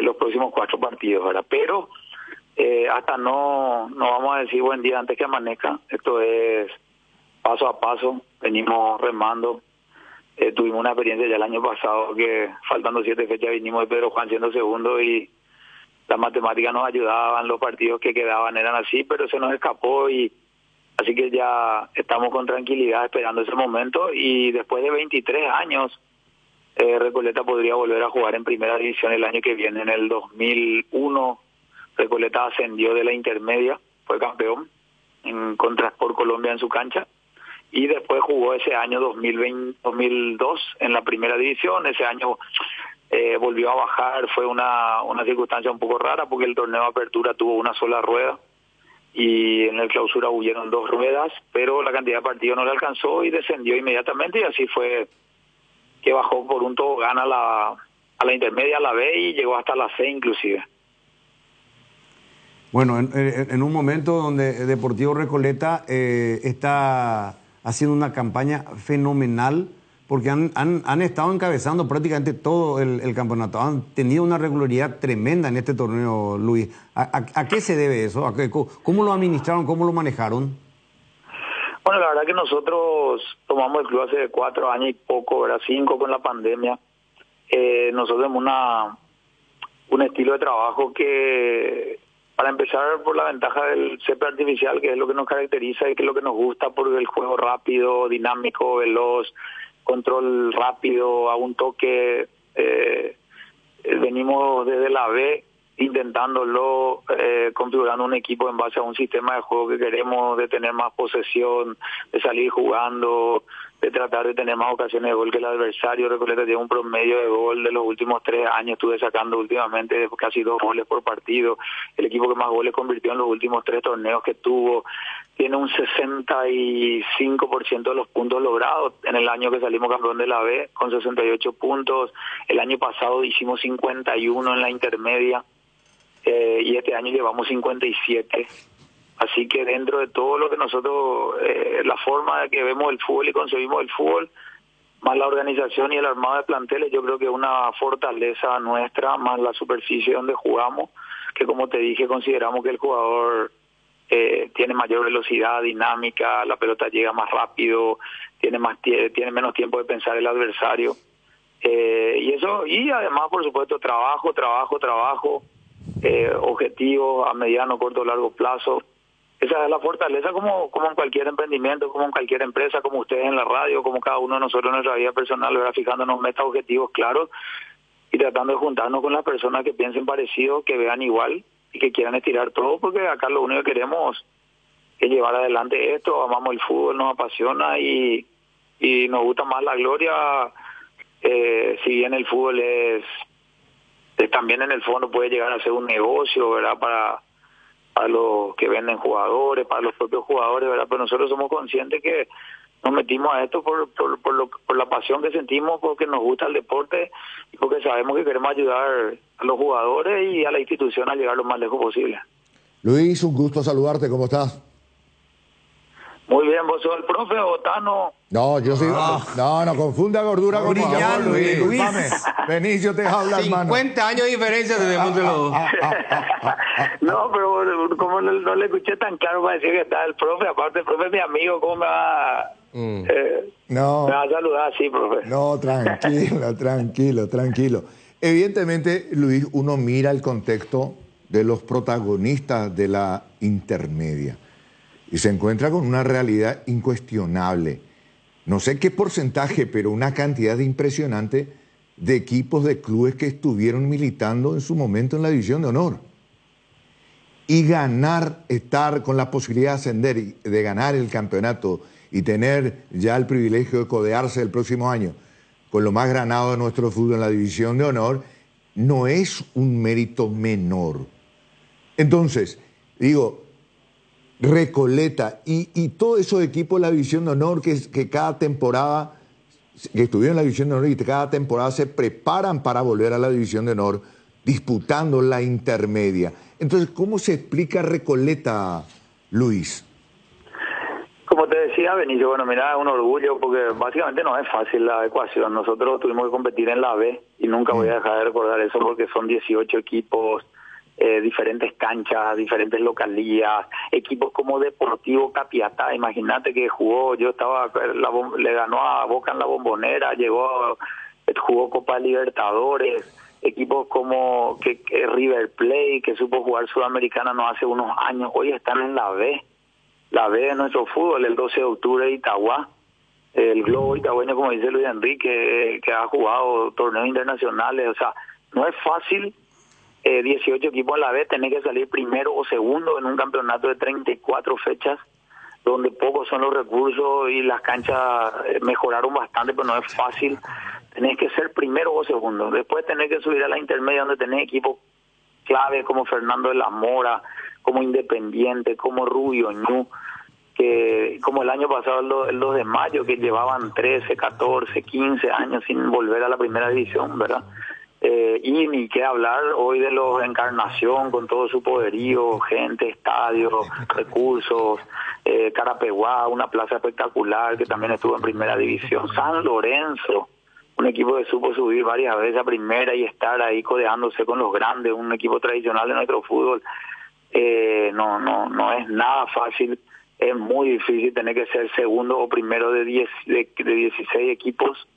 los próximos 4 partidos, ¿verdad? Pero hasta no vamos a decir buen día antes que amanezca. Esto es paso a paso, venimos remando. Tuvimos una experiencia ya el año pasado que faltando 7 fechas vinimos de Pedro Juan siendo segundo y las matemáticas nos ayudaban, los partidos que quedaban eran así, pero se nos escapó y así que ya estamos con tranquilidad esperando ese momento y después de 23 años Recoleta podría volver a jugar en primera división el año que viene. En el 2001 Recoleta ascendió de la intermedia, fue campeón contra Sport Colombia en su cancha y después jugó ese año 2002 en la primera división. Ese año volvió a bajar, fue una circunstancia un poco rara porque el torneo de apertura tuvo una sola rueda y en el clausura hubieron 2 ruedas, pero la cantidad de partidos no le alcanzó y descendió inmediatamente y así fue que bajó por un tobogán a la intermedia, a la B y llegó hasta la C inclusive. Bueno, en un momento donde Deportivo Recoleta está haciendo una campaña fenomenal, porque han estado encabezando prácticamente todo el campeonato, han tenido una regularidad tremenda en este torneo, Luis. ¿A qué se debe eso? ¿Cómo lo administraron? ¿Cómo lo manejaron? Bueno, la verdad que nosotros tomamos el club hace 4 años y poco, ¿verdad? 5 con la pandemia. Nosotros tenemos un estilo de trabajo que, para empezar, por la ventaja del césped artificial, que es lo que nos caracteriza y que es lo que nos gusta, por el juego rápido, dinámico, veloz, control rápido, a un toque. Venimos desde la B intentándolo, configurando un equipo en base a un sistema de juego que queremos, de tener más posesión, de salir jugando, de tratar de tener más ocasiones de gol que el adversario. Recoleta tiene un promedio de gol de los últimos 3 años, estuve sacando últimamente casi 2 goles por partido, el equipo que más goles convirtió en los últimos 3 torneos que tuvo, tiene un 65% de los puntos logrados en el año que salimos campeón de la B, con 68 puntos, el año pasado hicimos 51 en la intermedia, y este año llevamos 57. Así que dentro de todo lo que nosotros, la forma de que vemos el fútbol y concebimos el fútbol, más la organización y el armado de planteles, yo creo que es una fortaleza nuestra, más la superficie donde jugamos, que como te dije, consideramos que el jugador tiene mayor velocidad, dinámica, la pelota llega más rápido, tiene menos tiempo de pensar el adversario. Y eso, y además, por supuesto, trabajo, objetivos a mediano, corto, largo plazo. Esa es la fortaleza como en cualquier emprendimiento, como en cualquier empresa, como ustedes en la radio, como cada uno de nosotros en nuestra vida personal, ¿verdad? Fijándonos metas, objetivos claros y tratando de juntarnos con las personas que piensen parecido, que vean igual y que quieran estirar todo, porque acá lo único que queremos es llevar adelante esto. Amamos el fútbol, nos apasiona y nos gusta más la gloria. Si bien el fútbol es también en el fondo puede llegar a ser un negocio, ¿verdad? Para los que venden jugadores, para los propios jugadores, ¿verdad? Pero nosotros somos conscientes que nos metimos a esto por la pasión que sentimos, porque nos gusta el deporte y porque sabemos que queremos ayudar a los jugadores y a la institución a llegar lo más lejos posible. Luis, un gusto saludarte, ¿cómo estás? Muy bien, ¿vos sos el profe o Tano? No, yo soy... No, confunda gordura con brillante, amor, Luis. Luis. Discúlpame. Benicio te habla, hermano. 50 años de diferencia tenemos entre los dos. No, pero como no le escuché tan claro para decir que está el profe, aparte el profe es mi amigo, ¿cómo me va, no, me va a saludar así, profe? No, tranquilo. Evidentemente, Luis, uno mira el contexto de los protagonistas de la intermedia y se encuentra con una realidad incuestionable. No sé qué porcentaje, pero una cantidad impresionante de equipos, de clubes que estuvieron militando en su momento en la División de Honor. Y estar con la posibilidad de ascender y de ganar el campeonato y tener ya el privilegio de codearse el próximo año con lo más granado de nuestro fútbol en la División de Honor, no es un mérito menor. Entonces, digo, Recoleta y todos esos equipos de la División de Honor que cada temporada, que estuvieron en la División de Honor y cada temporada se preparan para volver a la División de Honor, disputando la intermedia. Entonces, ¿cómo se explica Recoleta, Luis? Como te decía, Benicio, bueno, mira, es un orgullo porque básicamente no es fácil la ecuación. Nosotros tuvimos que competir en la B y nunca voy a dejar de recordar eso porque son 18 equipos, diferentes canchas, diferentes localías, equipos como Deportivo Capiatá, imagínate que jugó, le ganó a Boca en la Bombonera, jugó Copa Libertadores, equipos como que River Plate, que supo jugar Sudamericana no hace unos años, hoy están en la B de nuestro fútbol, el 12 de octubre de Itagua, el Globo Itagüeño, como dice Luis Enrique, que ha jugado torneos internacionales. O sea, no es fácil 18 equipos en la B, tener que salir primero o segundo en un campeonato de 34 fechas, donde pocos son los recursos y las canchas mejoraron bastante, pero no es fácil. Tenés que ser primero o segundo, después tenés que subir a la intermedia, donde tenés equipos clave como Fernando de la Mora, como Independiente, como Rubio Ñu, que como el año pasado, el 2 de mayo, que llevaban 13, 14, 15 años sin volver a la primera división, ¿verdad? Y ni qué hablar hoy de los Encarnación, con todo su poderío, gente, estadios, recursos, Carapeguá, una plaza espectacular que también estuvo en primera división, San Lorenzo, un equipo que supo subir varias veces a primera y estar ahí codeándose con los grandes, un equipo tradicional de nuestro fútbol. No es nada fácil, es muy difícil tener que ser segundo o primero de 16 equipos,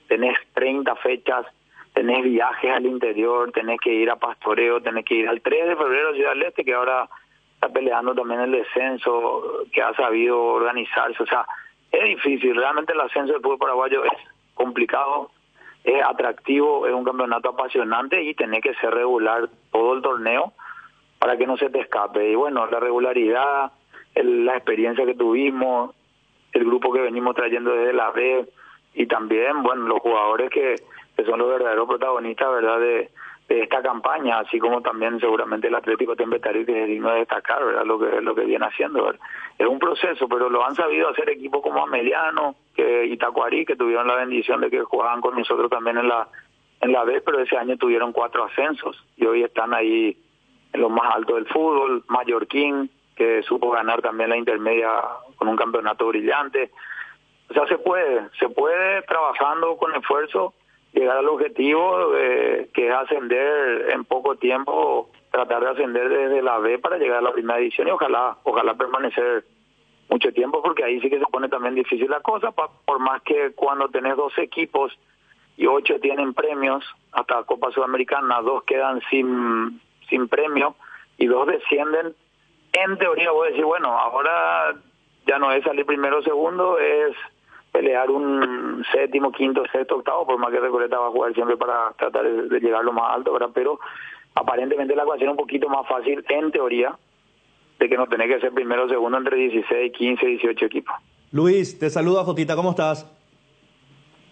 tenés 30 fechas, tenés viajes al interior, tenés que ir a pastoreo, tenés que ir al 3 de febrero a Ciudad del Este, que ahora está peleando también el descenso, que ha sabido organizarse. O sea, es difícil, realmente el ascenso del fútbol paraguayo es complicado, es atractivo, es un campeonato apasionante y tenés que ser regular todo el torneo para que no se te escape. Y bueno, la regularidad, la experiencia que tuvimos, el grupo que venimos trayendo desde la B, y también, bueno, los jugadores que son los verdaderos protagonistas, ¿verdad?, de esta campaña, así como también seguramente el Atlético Tembetario, que es digno de destacar, ¿verdad?, lo que viene haciendo, ¿verdad? Es un proceso, pero lo han sabido hacer equipos como Ameliano, y Tacuarí, que tuvieron la bendición de que jugaban con nosotros también en la B, pero ese año tuvieron 4 ascensos y hoy están ahí en lo más alto del fútbol. Mallorquín, que supo ganar también la intermedia con un campeonato brillante. O sea, se puede trabajando con esfuerzo llegar al objetivo, que es ascender en poco tiempo, tratar de ascender desde la B para llegar a la primera división y ojalá permanecer mucho tiempo, porque ahí sí que se pone también difícil la cosa, por más que cuando tenés 12 equipos y 8 tienen premios, hasta Copa Sudamericana, 2 quedan sin premio y 2 descienden. En teoría voy a decir, bueno, ahora ya no es salir primero o segundo, es pelear un séptimo, quinto, sexto, octavo, por más que Recoleta va a jugar siempre para tratar de llegar lo más alto, ¿verdad? Pero aparentemente la ecuación es un poquito más fácil, en teoría, de que no tenés que ser primero o segundo entre 16, 15, 18 equipos. Luis, te saluda Jotita, ¿cómo estás?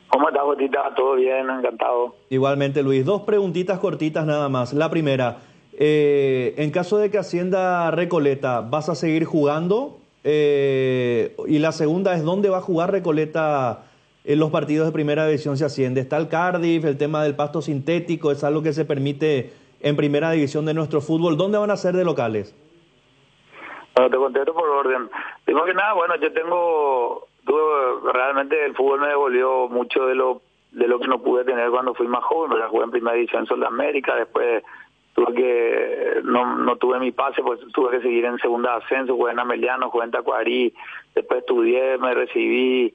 ¿Cómo estás, Jotita? ¿Todo bien? Encantado. Igualmente, Luis. 2 preguntitas cortitas nada más. La primera, en caso de que ascienda Recoleta, ¿vas a seguir jugando? Y la segunda es, ¿dónde va a jugar Recoleta en los partidos de primera división si asciende? ¿Está el Cardiff? ¿El tema del pasto sintético es algo que se permite en primera división de nuestro fútbol? ¿Dónde van a ser de locales? Bueno, te contesto por orden. Primero que nada, bueno, realmente el fútbol me devolvió mucho de lo que no pude tener cuando fui más joven, ¿verdad? Jugué en primera división en Sudamérica, después no tuve mi pase, pues tuve que seguir en segunda ascenso, jugué en Ameliano, jugué en Tacuarí, después estudié, me recibí,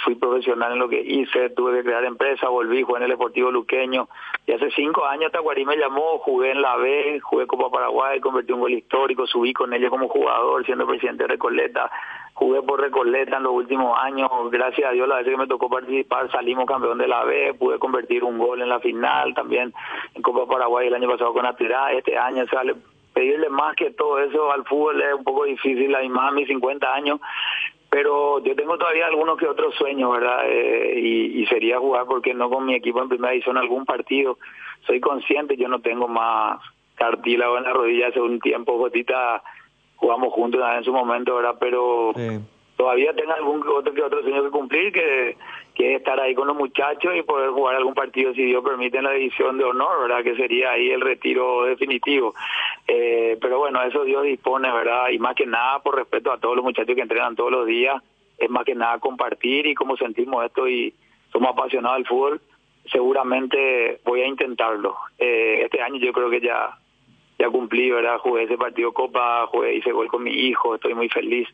fui profesional en lo que hice, tuve que crear empresa, volví, jugué en el Deportivo Luqueño, y hace 5 años Tacuarí me llamó, jugué en la B, jugué Copa Paraguay, convertí un gol histórico, subí con ella como jugador, siendo presidente de Recoleta, jugué por Recoleta en los últimos años, gracias a Dios las veces que me tocó participar salimos campeón de la B, pude convertir un gol en la final, también en Copa Paraguay el año pasado con Atirá, este año sale. Pedirle más que todo eso al fútbol es un poco difícil, además a mis 50 años, pero yo tengo todavía algunos que otros sueños, ¿verdad? Y sería jugar, porque no, con mi equipo en primera división algún partido. Soy consciente, yo no tengo más cartílago en la rodilla hace un tiempo, Jotita, jugamos juntos en su momento, ¿verdad? Pero todavía tengo algún que otro sueño que cumplir, que es estar ahí con los muchachos y poder jugar algún partido, si Dios permite, en la división de honor, ¿verdad? Que sería ahí el retiro definitivo. Pero bueno, eso Dios dispone, ¿verdad? Y más que nada, por respeto a todos los muchachos que entrenan todos los días, es más que nada compartir y cómo sentimos esto y somos apasionados del fútbol, seguramente voy a intentarlo. Este año yo creo que ya cumplí, ¿verdad? Jugué ese partido Copa, hice gol con mi hijo, estoy muy feliz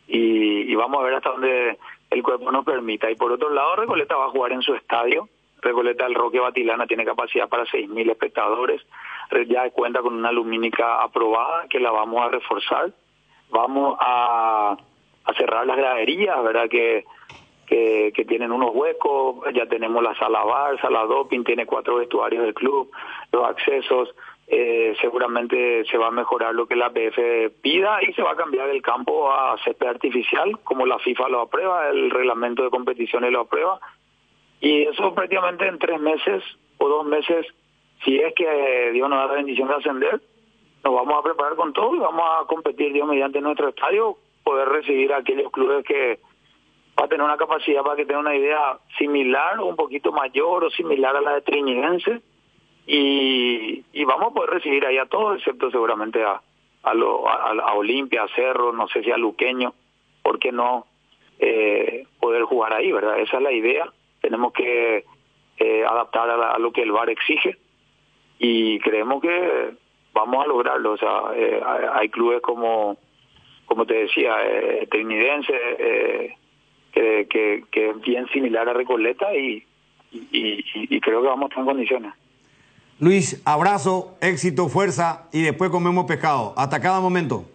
y vamos a ver hasta dónde el cuerpo nos permita. Y por otro lado, Recoleta va a jugar en su estadio, Recoleta del Roque Batilana tiene capacidad para 6.000 espectadores. Ya cuenta con una lumínica aprobada que la vamos a reforzar. Vamos a cerrar las graderías, ¿verdad? Que tienen unos huecos. Ya tenemos la sala bar, sala doping, tiene 4 vestuarios del club, los accesos. Seguramente se va a mejorar lo que la PF pida y se va a cambiar el campo a césped artificial, como la FIFA lo aprueba, el reglamento de competiciones lo aprueba. Y eso prácticamente en 3 meses o 2 meses, si es que Dios nos da la bendición de ascender, nos vamos a preparar con todo y vamos a competir, Dios mediante nuestro estadio, poder recibir a aquellos clubes que va a tener una capacidad, para que tengan una idea similar o un poquito mayor o similar a la de Trinidense, y vamos a poder recibir ahí a todos, excepto seguramente a Olimpia, a Cerro, no sé si a Luqueño, ¿por qué no poder jugar ahí, verdad? Esa es la idea. Tenemos que adaptar a lo que el VAR exige y creemos que vamos a lograrlo. O sea, hay clubes como te decía, Trinidense, que es bien similar a Recoleta y creo que vamos a estar en condiciones. Luis, abrazo, éxito, fuerza y después comemos pescado. Hasta cada momento.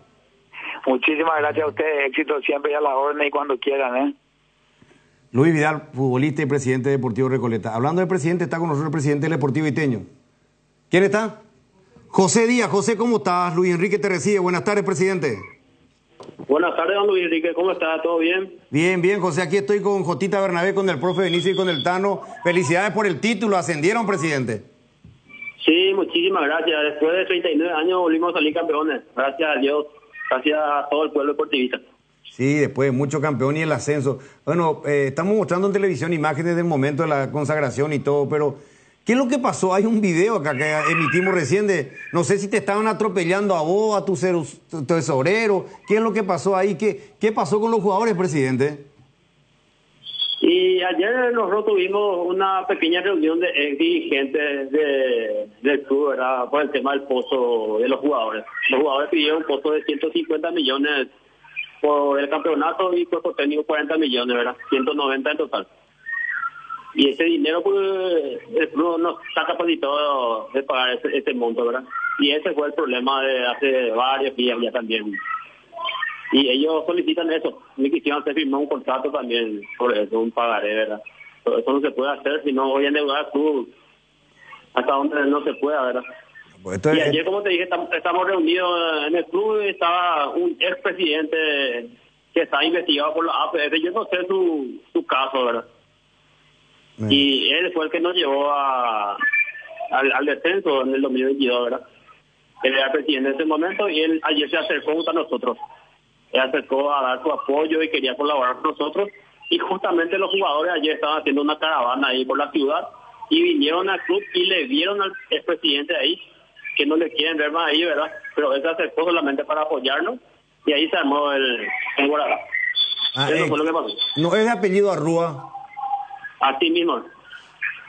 Muchísimas gracias a ustedes, éxito siempre y a la orden y cuando quieran, Luis Vidal, futbolista y presidente de Deportivo Recoleta. Hablando de presidente, está con nosotros el presidente del Deportivo Iteño. ¿Quién está? José Díaz. José, ¿cómo estás? Luis Enrique te recibe. Buenas tardes, presidente. Buenas tardes, don Luis Enrique. ¿Cómo está? ¿Todo bien? Bien, bien, José. Aquí estoy con Jotita Bernabé, con el profe Benicio y con el Tano. Felicidades por el título. ¿Ascendieron, presidente? Sí, muchísimas gracias. Después de 39 años volvimos a salir campeones. Gracias a Dios. Gracias a todo el pueblo deportivista. Sí, después de mucho campeón y el ascenso. Bueno, estamos mostrando en televisión imágenes del momento de la consagración y todo, pero ¿qué es lo que pasó? Hay un video acá que emitimos recién de, no sé si te estaban atropellando a vos, a tu tesorero. ¿Qué es lo que pasó ahí? ¿Qué pasó con los jugadores, presidente? Y ayer nosotros tuvimos una pequeña reunión de ex dirigentes del club, ¿verdad? Por el tema del pozo de los jugadores. Los jugadores pidieron un pozo de 150 millones por el campeonato y cuerpo técnico 40 millones, ¿verdad? 190 en total. Y ese dinero, pues, el club no está capacitado de pagar ese monto, ¿verdad? Y ese fue el problema de hace varios días ya también. Y ellos solicitan eso. Me quisieron hacer firmar un contrato también por eso, un pagaré, ¿verdad? Pero eso no se puede hacer, si no voy a endeudar al club hasta donde no se pueda, ¿verdad? Pues y ayer, como te dije, estamos reunidos en el club y estaba un expresidente que está investigado por la APF. Yo no sé su caso, ¿verdad? Y él fue el que nos llevó al descenso en el 2022, ¿verdad? Él era presidente en ese momento y él ayer se acercó junto a nosotros. Él acercó a dar su apoyo y quería colaborar con nosotros. Y justamente los jugadores ayer estaban haciendo una caravana ahí por la ciudad y vinieron al club y le vieron al expresidente ahí, que no le quieren ver más ahí, ¿verdad? Pero él se acercó solamente para apoyarnos y ahí se armó el Guadalajara. Eso fue lo que pasó. ¿No es de apellido Arrúa? Así mismo.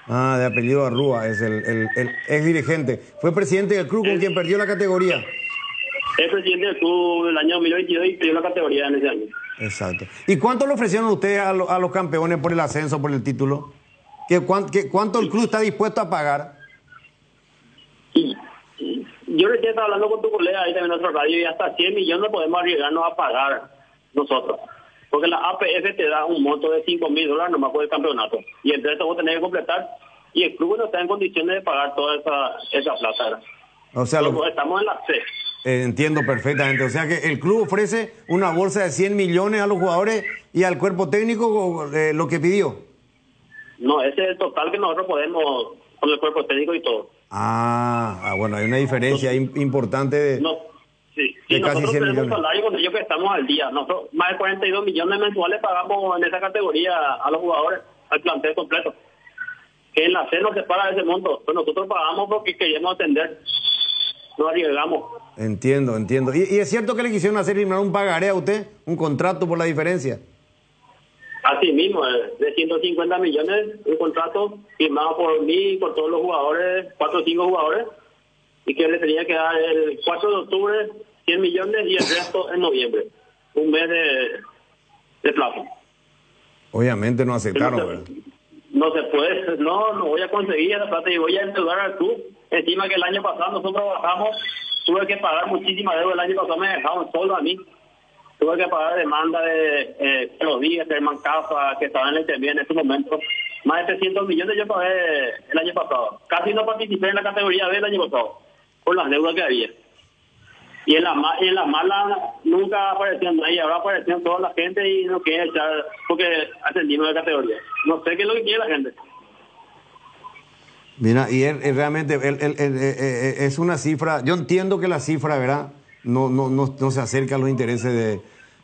Ah, de apellido Arrúa, es el ex dirigente. Fue presidente del club con quien perdió la categoría. Es presidente del club del año 2022 y perdió la categoría en ese año. Exacto. ¿Y cuánto le ofrecieron ustedes a los campeones por el ascenso, por el título? ¿Cuánto el club está dispuesto a pagar? Yo recién estaba hablando con tu colega ahí también en nuestro radio y hasta 100 millones podemos arriesgarnos a pagar nosotros. Porque la APF te da un monto de $5,000 nomás por el campeonato. Y el resto vos tenés que completar. Y el club no está en condiciones de pagar toda esa plata, ¿verdad? O sea, estamos en la C. Entiendo perfectamente. O sea que el club ofrece una bolsa de 100 millones a los jugadores y al cuerpo técnico lo que pidió. No, ese es el total que nosotros podemos con el cuerpo técnico y todo. Bueno, hay una diferencia importante de, de casi 100 millones. Un salario con ellos que estamos al día. Nosotros más de 42 millones mensuales pagamos en esa categoría a los jugadores, al plantel completo. Que en la C no se paga ese monto. Pues nosotros pagamos porque queríamos atender. No arriesgamos. Entiendo. ¿Y es cierto que le quisieron hacer firmar un pagaré a usted? ¿Un contrato por la diferencia? Así mismo, de 150 millones, un contrato firmado por mí y por todos los jugadores, 4 o 5 jugadores, y que le tenía que dar el 4 de octubre 100 millones y el resto en noviembre. Un mes de plazo. Obviamente no aceptaron, ¿verdad? no se puede, no voy a conseguir esa plata y voy a endeudar al club. Encima que el año pasado nosotros bajamos, tuve que pagar muchísima deuda. El año pasado me dejaron solo a mí. Tuve que pagar demanda de los días, de Herman Cafa, que estaba en el TV en ese momento. Más de 300 millones yo pagué el año pasado. Casi no participé en la categoría B el año pasado, por las deudas que había. Y en la mala nunca aparecían nadie, ahora aparecían toda la gente y no quieren echar porque ascendimos de categoría. No sé qué es lo que quiere la gente. Mira, y él realmente es una cifra, yo entiendo que la cifra, ¿verdad? No se acerca a los intereses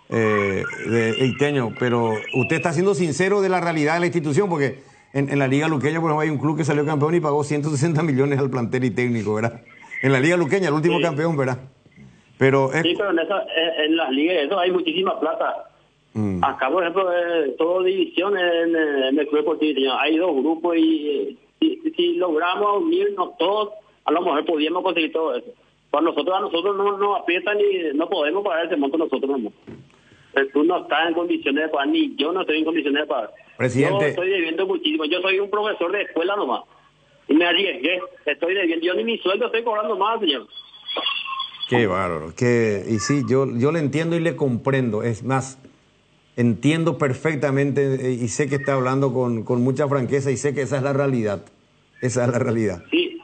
de Iteño, pero usted está siendo sincero de la realidad de la institución, porque en la Liga Luqueña, por ejemplo, hay un club que salió campeón y pagó 160 millones al plantel y técnico, ¿verdad? En la Liga Luqueña, el último campeón, ¿verdad? Pero sí, pero en las ligas eso hay muchísima plata. Acá, por ejemplo, todo división en el club deportivo. Hay dos grupos y si logramos unirnos todos, a lo mejor podríamos conseguir todo eso. Para nosotros, a nosotros no nos aprietan y no podemos pagar ese monto nosotros mismos. El club no está en condiciones de pagar, ni yo no estoy en condiciones de pagar. Presidente. Yo estoy debiendo muchísimo. Yo soy un profesor de escuela nomás. Y me arriesgué. Estoy debiendo. Yo ni mi sueldo estoy cobrando más, señor. Qué bárbaro. Y sí, yo le entiendo y le comprendo. Es más, entiendo perfectamente y sé que está hablando con mucha franqueza y sé que esa es la realidad. Esa es la realidad. Sí,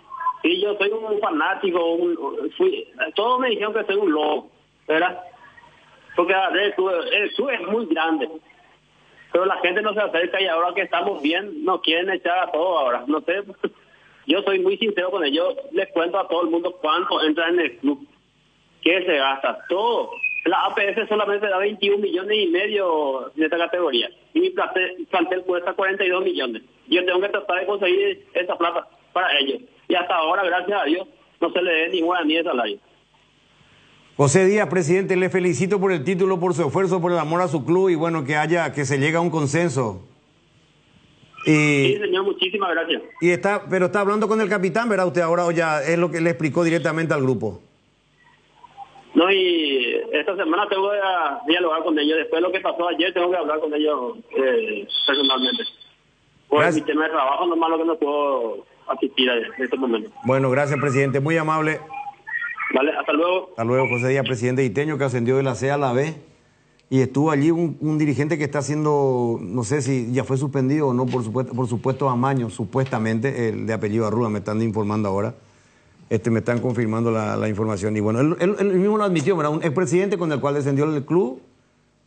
yo soy un fanático. Todos me dijeron que soy un lobo, ¿verdad? Porque el club es muy grande. Pero la gente no se acerca y ahora que estamos bien, nos quieren echar a todo ahora. No sé, yo soy muy sincero con ellos. Les cuento a todo el mundo cuánto entra en el club. ¿Qué se gasta? Todo. La APS solamente da 21 millones y medio de esta categoría. Y mi plantel cuesta 42 millones. Yo tengo que tratar de conseguir esa plata para ellos. Y hasta ahora, gracias a Dios, no se le dé ninguna ni de salario. José Díaz, presidente, le felicito por el título, por su esfuerzo, por el amor a su club y bueno, que se llegue a un consenso. Sí, señor, muchísimas gracias. Pero está hablando con el capitán, ¿verdad? Usted ahora o ya es lo que le explicó directamente al grupo. No, y esta semana tengo que dialogar con ellos. Después de lo que pasó ayer, tengo que hablar con ellos personalmente. Por mi tema de trabajo, nomás lo que no puedo asistir en este momento. Bueno, gracias, presidente. Muy amable. Vale, hasta luego. Hasta luego, José Díaz, presidente Iteño, que ascendió de la C a la B. Y estuvo allí un dirigente que está haciendo, no sé si ya fue suspendido o no, por supuestos amaños, supuestamente, el de apellido Arruda, me están informando ahora. Me están confirmando la información. Y bueno, él mismo lo admitió, ¿verdad? Un expresidente con el cual descendió el club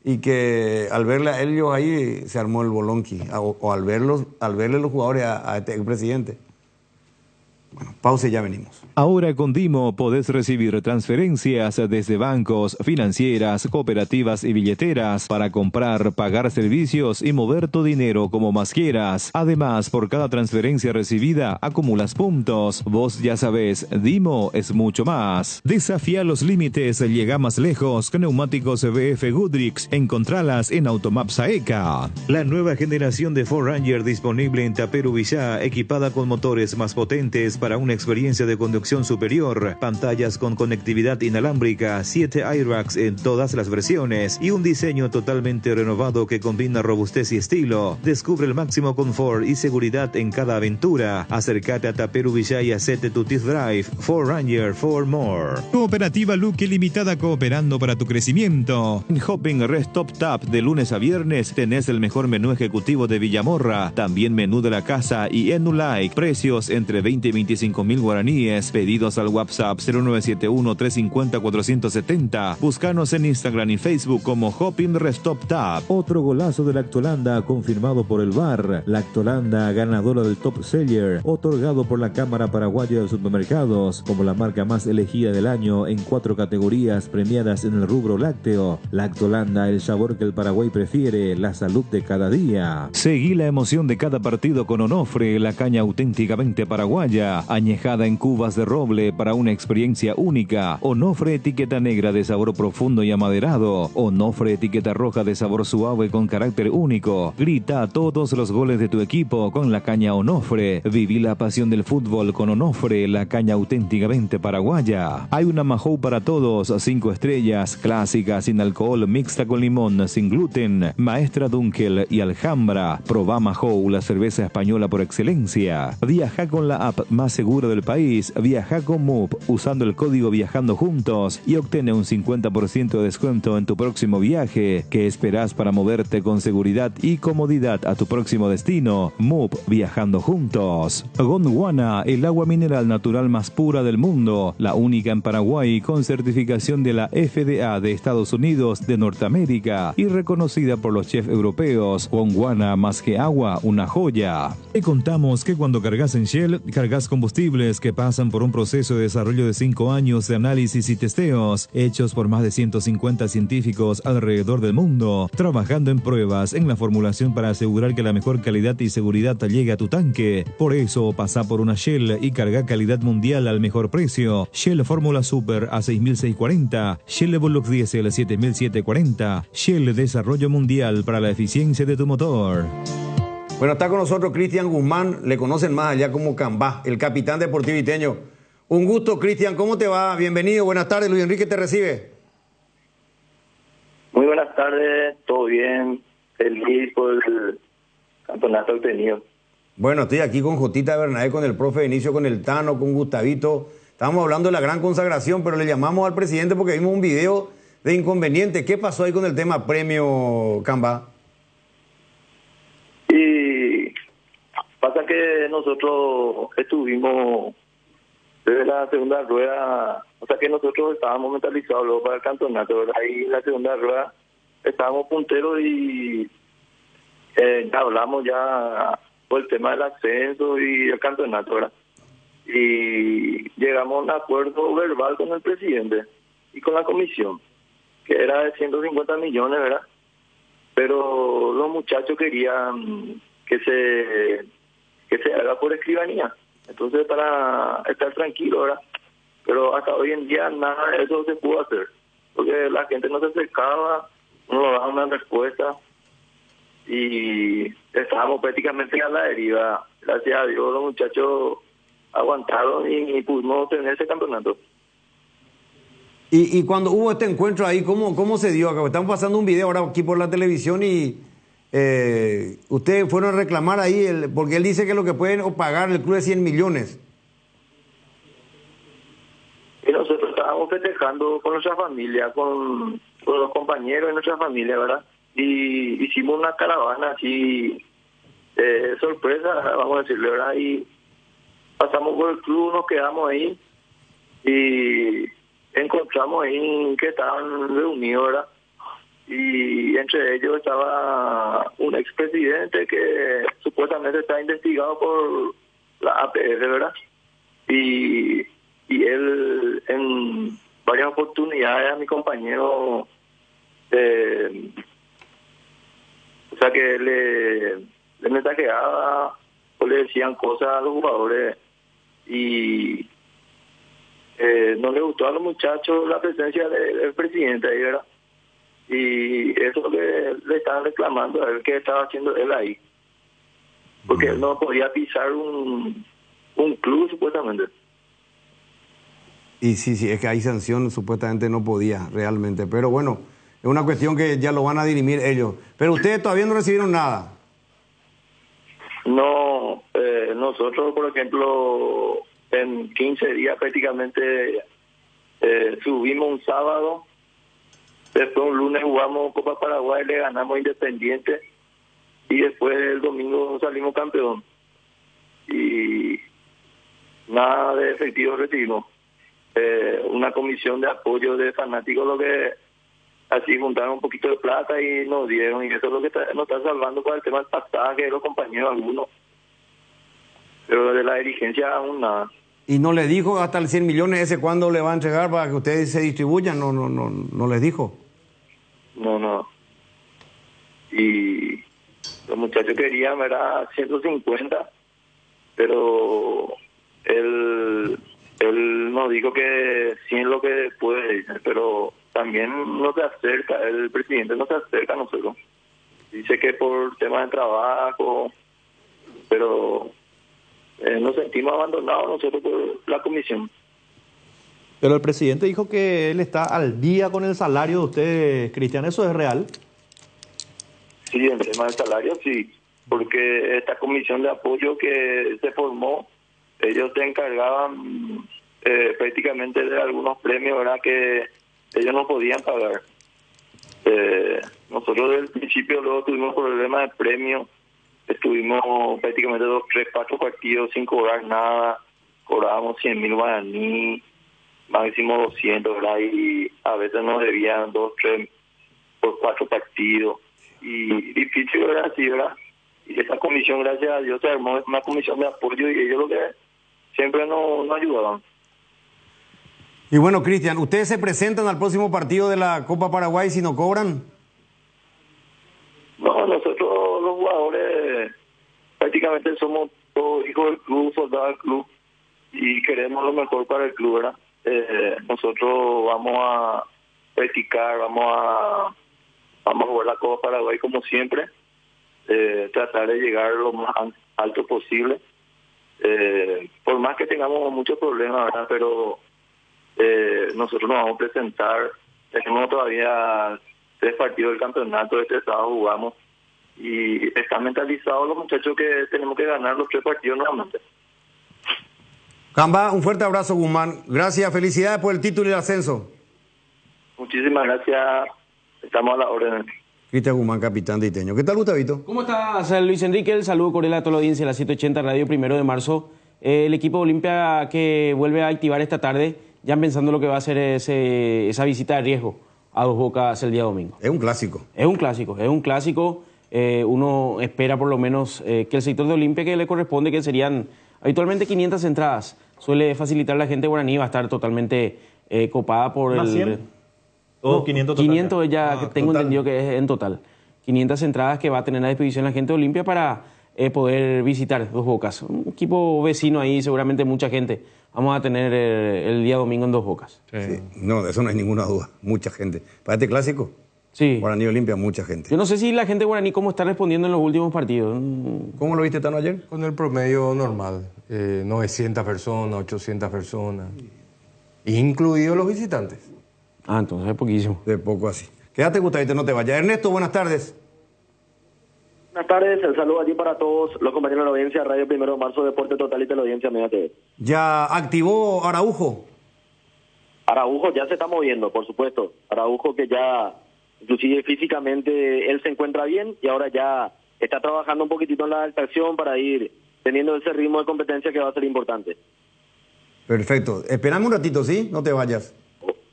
y que al verle a ellos ahí se armó el bolonqui. O al verle los jugadores a este expresidente. Bueno, pausa y ya venimos. Ahora con Dimo podés recibir transferencias desde bancos, financieras, cooperativas y billeteras para comprar, pagar servicios y mover tu dinero como más quieras. Además, por cada transferencia recibida, acumulas puntos. Vos ya sabés, Dimo es mucho más. Desafía los límites, llega más lejos con neumáticos BF Goodrich. Encontralas en Automap Saeca. La nueva generación de 4Ranger disponible en Taperu Villá, equipada con motores más potentes para una experiencia de conducción superior, pantallas con conectividad inalámbrica, 7 airbags en todas las versiones y un diseño totalmente renovado que combina robustez y estilo. Descubre el máximo confort y seguridad en cada aventura. Acércate a Taperu Villá y hacete tu test drive. 4Ranger for more. Cooperativa Luque Limitada, cooperando para tu crecimiento. En Hopping Rest Top Tap de lunes a viernes tenés el mejor menú ejecutivo de Villamorra, también menú de la casa y Enulike. Precios entre 20 y 25.000 guaraníes. Pedidos al WhatsApp 0971-350-470. Búscanos en Instagram y Facebook como Hopping Restop Tap. Otro golazo de Lactolanda confirmado por el VAR. Lactolanda, ganadora del Top Seller, otorgado por la Cámara Paraguaya de Supermercados como la marca más elegida del año en 4 categorías premiadas en el rubro lácteo. Lactolanda, el sabor que el Paraguay prefiere, la salud de cada día. Seguí la emoción de cada partido con Onofre, la caña auténticamente paraguaya, añejada en cubas de de roble para una experiencia única. Onofre etiqueta negra de sabor profundo y amaderado. Onofre etiqueta roja de sabor suave con carácter único. Grita todos los goles de tu equipo con la caña Onofre. Viví la pasión del fútbol con Onofre, la caña auténticamente paraguaya. Hay una Mahou para todos, 5 estrellas, clásica, sin alcohol, mixta con limón, sin gluten, Maestra Dunkel y Alhambra. Probá Mahou, la cerveza española por excelencia. Viaja con la app más segura del país. Viaja con Moop usando el código Viajando Juntos y obtiene un 50% de descuento en tu próximo viaje. ¿Qué esperás para moverte con seguridad y comodidad a tu próximo destino? Moop, Viajando Juntos. Gondwana, el agua mineral natural más pura del mundo, la única en Paraguay con certificación de la FDA de Estados Unidos de Norteamérica y reconocida por los chefs europeos. Gondwana, más que agua, una joya. Te contamos que cuando cargas en Shell, cargas combustibles que pasan por un proceso de desarrollo de 5 años de análisis y testeos, hechos por más de 150 científicos alrededor del mundo, trabajando en pruebas en la formulación para asegurar que la mejor calidad y seguridad llegue a tu tanque. Por eso, pasa por una Shell y carga calidad mundial al mejor precio. Shell Fórmula Super a 6.640, Shell Evolux Diesel 7.740, Shell Desarrollo Mundial para la eficiencia de tu motor. Bueno, está con nosotros Cristian Guzmán, le conocen más allá como Cambá, el capitán deportivo iteño. Un gusto, Cristian, ¿cómo te va? Bienvenido, buenas tardes, Luis Enrique te recibe. Muy buenas tardes, todo bien, feliz por el campeonato obtenido. Bueno, estoy aquí con Jotita Bernabé, con el profe Benicio, con el Tano, con Gustavito. Estábamos hablando de la gran consagración, pero le llamamos al presidente porque vimos un video de inconveniente. ¿Qué pasó ahí con el tema premio Cambá? Y pasa que nosotros estuvimos desde la segunda rueda, o sea que nosotros estábamos mentalizados luego para el campeonato, ¿verdad? Ahí en la segunda rueda estábamos punteros y ya hablamos ya por el tema del ascenso y el campeonato, ¿verdad? Y llegamos a un acuerdo verbal con el presidente y con la comisión, que era de 150 millones, ¿verdad? Pero los muchachos querían que se haga por escribanía. Entonces, para estar tranquilo, ¿verdad? Pero hasta hoy en día nada de eso se pudo hacer, porque la gente no se acercaba, no nos daba una respuesta y estábamos prácticamente a la deriva. Gracias a Dios los muchachos aguantaron y pudimos tener ese campeonato. Y cuando hubo este encuentro ahí, ¿cómo se dio? Acá estamos pasando un video ahora aquí por la televisión y ustedes fueron a reclamar ahí, porque él dice que lo que pueden pagar el club es 100 millones. Y nosotros estábamos festejando con nuestra familia, con los compañeros de nuestra familia, ¿verdad? Y hicimos una caravana así, sorpresa, vamos a decirle, ¿verdad? Y pasamos por el club, nos quedamos ahí y encontramos ahí que estaban reunidos, ¿verdad? Y entre ellos estaba un expresidente que supuestamente está investigado por la APF, ¿verdad? Y él en varias oportunidades a mi compañero, o sea que le mensajeaba o le decían cosas a los jugadores y no le gustó a los muchachos la presencia del presidente ahí, ¿verdad? Y eso es lo que le estaban reclamando a él, qué estaba haciendo él ahí. Porque él no podía pisar un club, supuestamente. Y sí, es que hay sanción, supuestamente no podía realmente. Pero bueno, es una cuestión que ya lo van a dirimir ellos. Pero ustedes todavía no recibieron nada. No, nosotros, por ejemplo, en 15 días prácticamente subimos un sábado. Después un lunes jugamos Copa Paraguay, le ganamos Independiente y después el domingo salimos campeón. Y nada de efectivo recibimos. Una comisión de apoyo de fanáticos, lo que así juntaron un poquito de plata y nos dieron, y eso es lo que nos está salvando para el tema del pasaje de los compañeros algunos. Pero de la dirigencia aún nada. ¿Y no le dijo hasta el 100 millones ese cuándo le va a entregar para que ustedes se distribuyan? No les dijo. No. Y los muchachos querían, ¿verdad?, 150, pero él nos dijo que sí es lo que puede, pero también no se acerca, el presidente no se acerca a nosotros. Dice que por temas de trabajo, pero nos sentimos abandonados nosotros por la comisión. Pero el presidente dijo que él está al día con el salario de usted, Cristian. ¿Eso es real? Sí, en tema de salario sí, porque esta comisión de apoyo que se formó, ellos se encargaban prácticamente de algunos premios, ¿verdad?, que ellos no podían pagar. Nosotros desde el principio luego tuvimos problemas de premios, estuvimos prácticamente 2, 3, 4 partidos sin cobrar nada, cobrábamos 100.000 guaraní, máximo 200, ¿verdad? Y a veces nos debían 2, 3 por 4 partidos. Y difícil, ¿verdad? Sí, ¿verdad? Y esa comisión, gracias a Dios, se armó una comisión de apoyo y ellos lo que siempre nos ayudaban. Y bueno, Cristian, ¿ustedes se presentan al próximo partido de la Copa Paraguay si no cobran? No, nosotros los jugadores prácticamente somos todos hijos del club, soldados del club y queremos lo mejor para el club, ¿verdad? Nosotros vamos a practicar, vamos a jugar la Copa Paraguay como siempre, tratar de llegar lo más alto posible, por más que tengamos muchos problemas, ¿verdad? Pero nosotros nos vamos a presentar, tenemos todavía 3 partidos del campeonato, este sábado jugamos y están mentalizados los muchachos que tenemos que ganar los 3 partidos nuevamente. Camba, un fuerte abrazo, Guzmán. Gracias, felicidades por el título y el ascenso. Muchísimas gracias, estamos a la orden. Cristian Guzmán, capitán de Iteño. ¿Qué tal, Gustavito? ¿Cómo estás, Luis Enrique? El saludo cordial a toda la audiencia de la 780 Radio 1 de marzo. El equipo Olimpia que vuelve a activar esta tarde, ya pensando lo que va a ser esa visita de riesgo a Dos Bocas el día domingo. Es un clásico. Es un clásico. Uno espera por lo menos que el sector de Olimpia que le corresponde, que serían habitualmente 500 entradas, suele facilitar la gente guaraní, va a estar totalmente copada por ¿Más el... 100? ¿O 500 total? 500 ya tengo entendido que es en total. 500 entradas que va a tener a disposición la gente de Olimpia para poder visitar Dos Bocas. Un equipo vecino ahí, seguramente mucha gente vamos a tener el día domingo en Dos Bocas. Sí. No, de eso no hay ninguna duda. Mucha gente. ¿Para este clásico? Sí. Guaraní Olimpia, mucha gente. Yo no sé si la gente guaraní cómo está respondiendo en los últimos partidos. ¿Cómo lo viste, Tano, ayer? Con el promedio normal. 900 personas, 800 personas. Incluidos los visitantes. Entonces es poquísimo. De poco así. Quédate, Gustavito, no te vayas. Ernesto, buenas tardes. Buenas tardes, el saludo allí para todos los compañeros de la audiencia, Radio 1 de marzo, Deporte Total y Teleaudiencia Media TV. ¿Ya activó Araujo? Araujo ya se está moviendo, por supuesto. Araujo que ya, inclusive físicamente, él se encuentra bien y ahora ya está trabajando un poquitito en la adaptación para ir teniendo ese ritmo de competencia que va a ser importante. Perfecto. Esperame un ratito, ¿sí? No te vayas.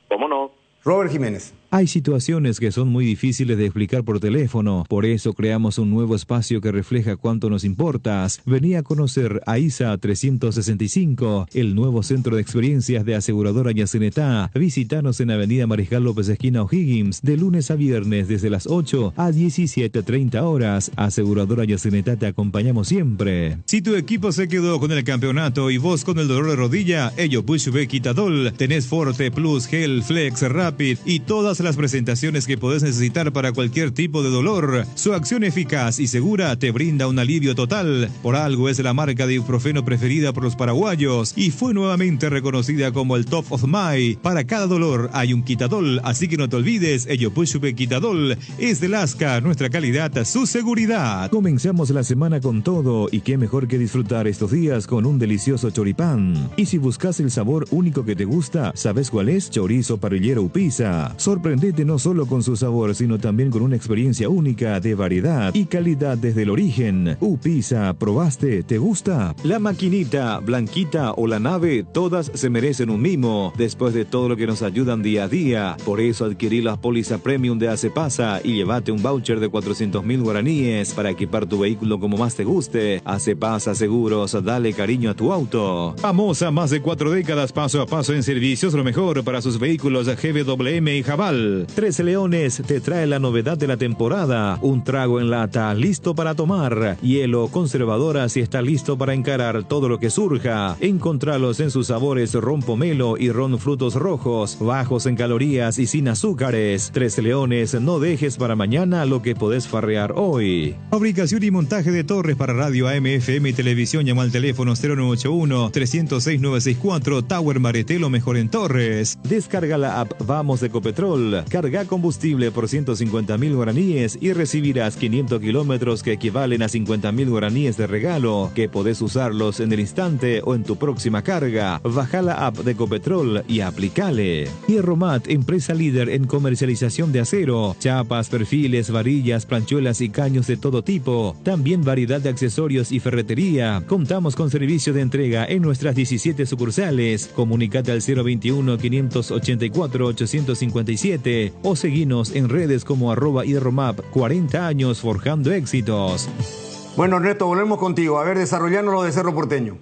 ¿Cómo no? Robert Jiménez. Hay situaciones que son muy difíciles de explicar por teléfono, por eso creamos un nuevo espacio que refleja cuánto nos importas. Vení a conocer a ISA 365, el nuevo centro de experiencias de Aseguradora Yacenetá. Visítanos en Avenida Mariscal López esquina O'Higgins, de lunes a viernes desde las 8 a 17:30 horas. Aseguradora Yacenetá, te acompañamos siempre. Si tu equipo se quedó con el campeonato y vos con el dolor de rodilla, ello Bushbe Quitadol, tenés Forte Plus, Gel, Flex, Rapid y todas las presentaciones que podés necesitar para cualquier tipo de dolor. Su acción eficaz y segura te brinda un alivio total. Por algo es la marca de ibuprofeno preferida por los paraguayos y fue nuevamente reconocida como el Top of Mind. Para cada dolor hay un Quitadol, así que no te olvides, ello Pushube Quitadol es de Lasca, nuestra calidad, su seguridad. Comenzamos la semana con todo y qué mejor que disfrutar estos días con un delicioso choripán. Y si buscas el sabor único que te gusta, ¿sabes cuál es? Chorizo parrillero Upisa. Sorprendete no solo con su sabor, sino también con una experiencia única de variedad y calidad desde el origen. Upisa, ¿probaste? ¿Te gusta? La maquinita, Blanquita o la nave, todas se merecen un mimo, después de todo lo que nos ayudan día a día. Por eso adquirí la póliza premium de Acepasa y llévate un voucher de 400.000 guaraníes para equipar tu vehículo como más te guste. Acepasa Seguros, dale cariño a tu auto. Famosa más de 4 décadas paso a paso en servicios, lo mejor para sus vehículos GWM y Jabal. total. Tres Leones te trae la novedad de la temporada. Un trago en lata listo para tomar. Hielo Conservadora si está listo para encarar todo lo que surja. Encontralos en sus sabores ron pomelo y ron frutos rojos. Bajos en calorías y sin azúcares. Tres Leones, no dejes para mañana lo que podés farrear hoy. Fabricación y montaje de torres para radio AM, FM y televisión. Llama al teléfono 0981-306-964. Tower Maretelo, mejor en Torres. Descarga la app Vamos de Ecopetrol. Carga combustible por 150.000 guaraníes y recibirás 500 kilómetros que equivalen a 50.000 guaraníes de regalo, que podés usarlos en el instante o en tu próxima carga. Baja la app de Ecopetrol y aplicale. Hierromat, empresa líder en comercialización de acero. Chapas, perfiles, varillas, planchuelas y caños de todo tipo. También variedad de accesorios y ferretería. Contamos con servicio de entrega en nuestras 17 sucursales. Comunicate al 021-584-857 o seguinos en redes como @hierromap. 40 años forjando éxitos. Bueno, Ernesto, volvemos contigo. A ver, desarrollando lo de Cerro Porteño.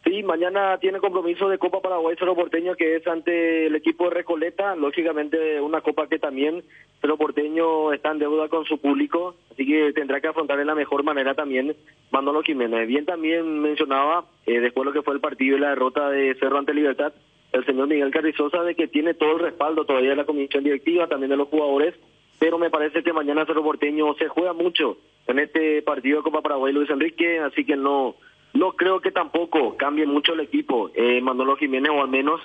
Sí, mañana tiene compromiso de Copa Paraguay Cerro Porteño, que es ante el equipo de Recoleta. Lógicamente una copa que también Cerro Porteño está en deuda con su público, así que tendrá que afrontar de la mejor manera también Manolo Jiménez. Bien también mencionaba, después de lo que fue el partido y la derrota de Cerro ante Libertad, el señor Miguel Carrizosa, de que tiene todo el respaldo todavía de la comisión directiva, también de los jugadores, pero me parece que mañana Cerro Porteño se juega mucho en este partido de Copa Paraguay Luis Enrique, así que no creo que tampoco cambie mucho el equipo, Manolo Jiménez, o al menos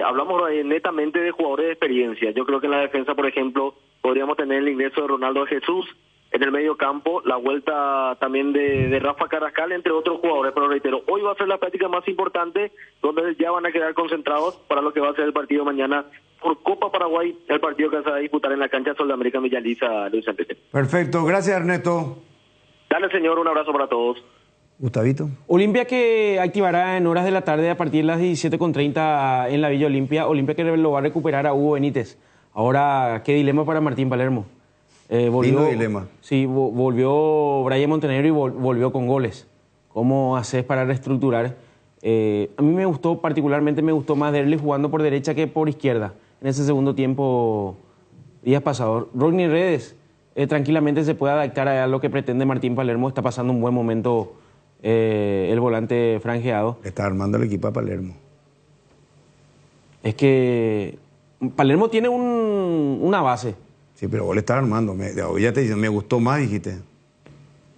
hablamos netamente de jugadores de experiencia. Yo creo que en la defensa, por ejemplo, podríamos tener el ingreso de Ronaldo Jesús, en el medio campo, la vuelta también de Rafa Carrascal, entre otros jugadores, pero reitero, hoy va a ser la práctica más importante, donde ya van a quedar concentrados para lo que va a ser el partido mañana por Copa Paraguay, el partido que se va a disputar en la cancha Sol de América Villaliza, Luis Enrique. Perfecto, gracias Ernesto. Dale, señor, un abrazo para todos. Gustavito. Olimpia que activará en horas de la tarde a partir de las 17:30 en la Villa Olimpia. Olimpia que lo va a recuperar a Hugo Benítez. Ahora, qué dilema para Martín Palermo. Lindo dilema. Sí, volvió Brian Montenegro y volvió con goles. ¿Cómo haces para reestructurar? A mí me gustó, particularmente me gustó más Derli jugando por derecha que por izquierda. En ese segundo tiempo, días pasados. Rodney Redes tranquilamente se puede adaptar a lo que pretende Martín Palermo. Está pasando un buen momento el volante franjeado. Está armando el equipo a Palermo. Es que Palermo tiene una base. Sí, pero vos le estás armando. Ya te dicen, me gustó más, dijiste.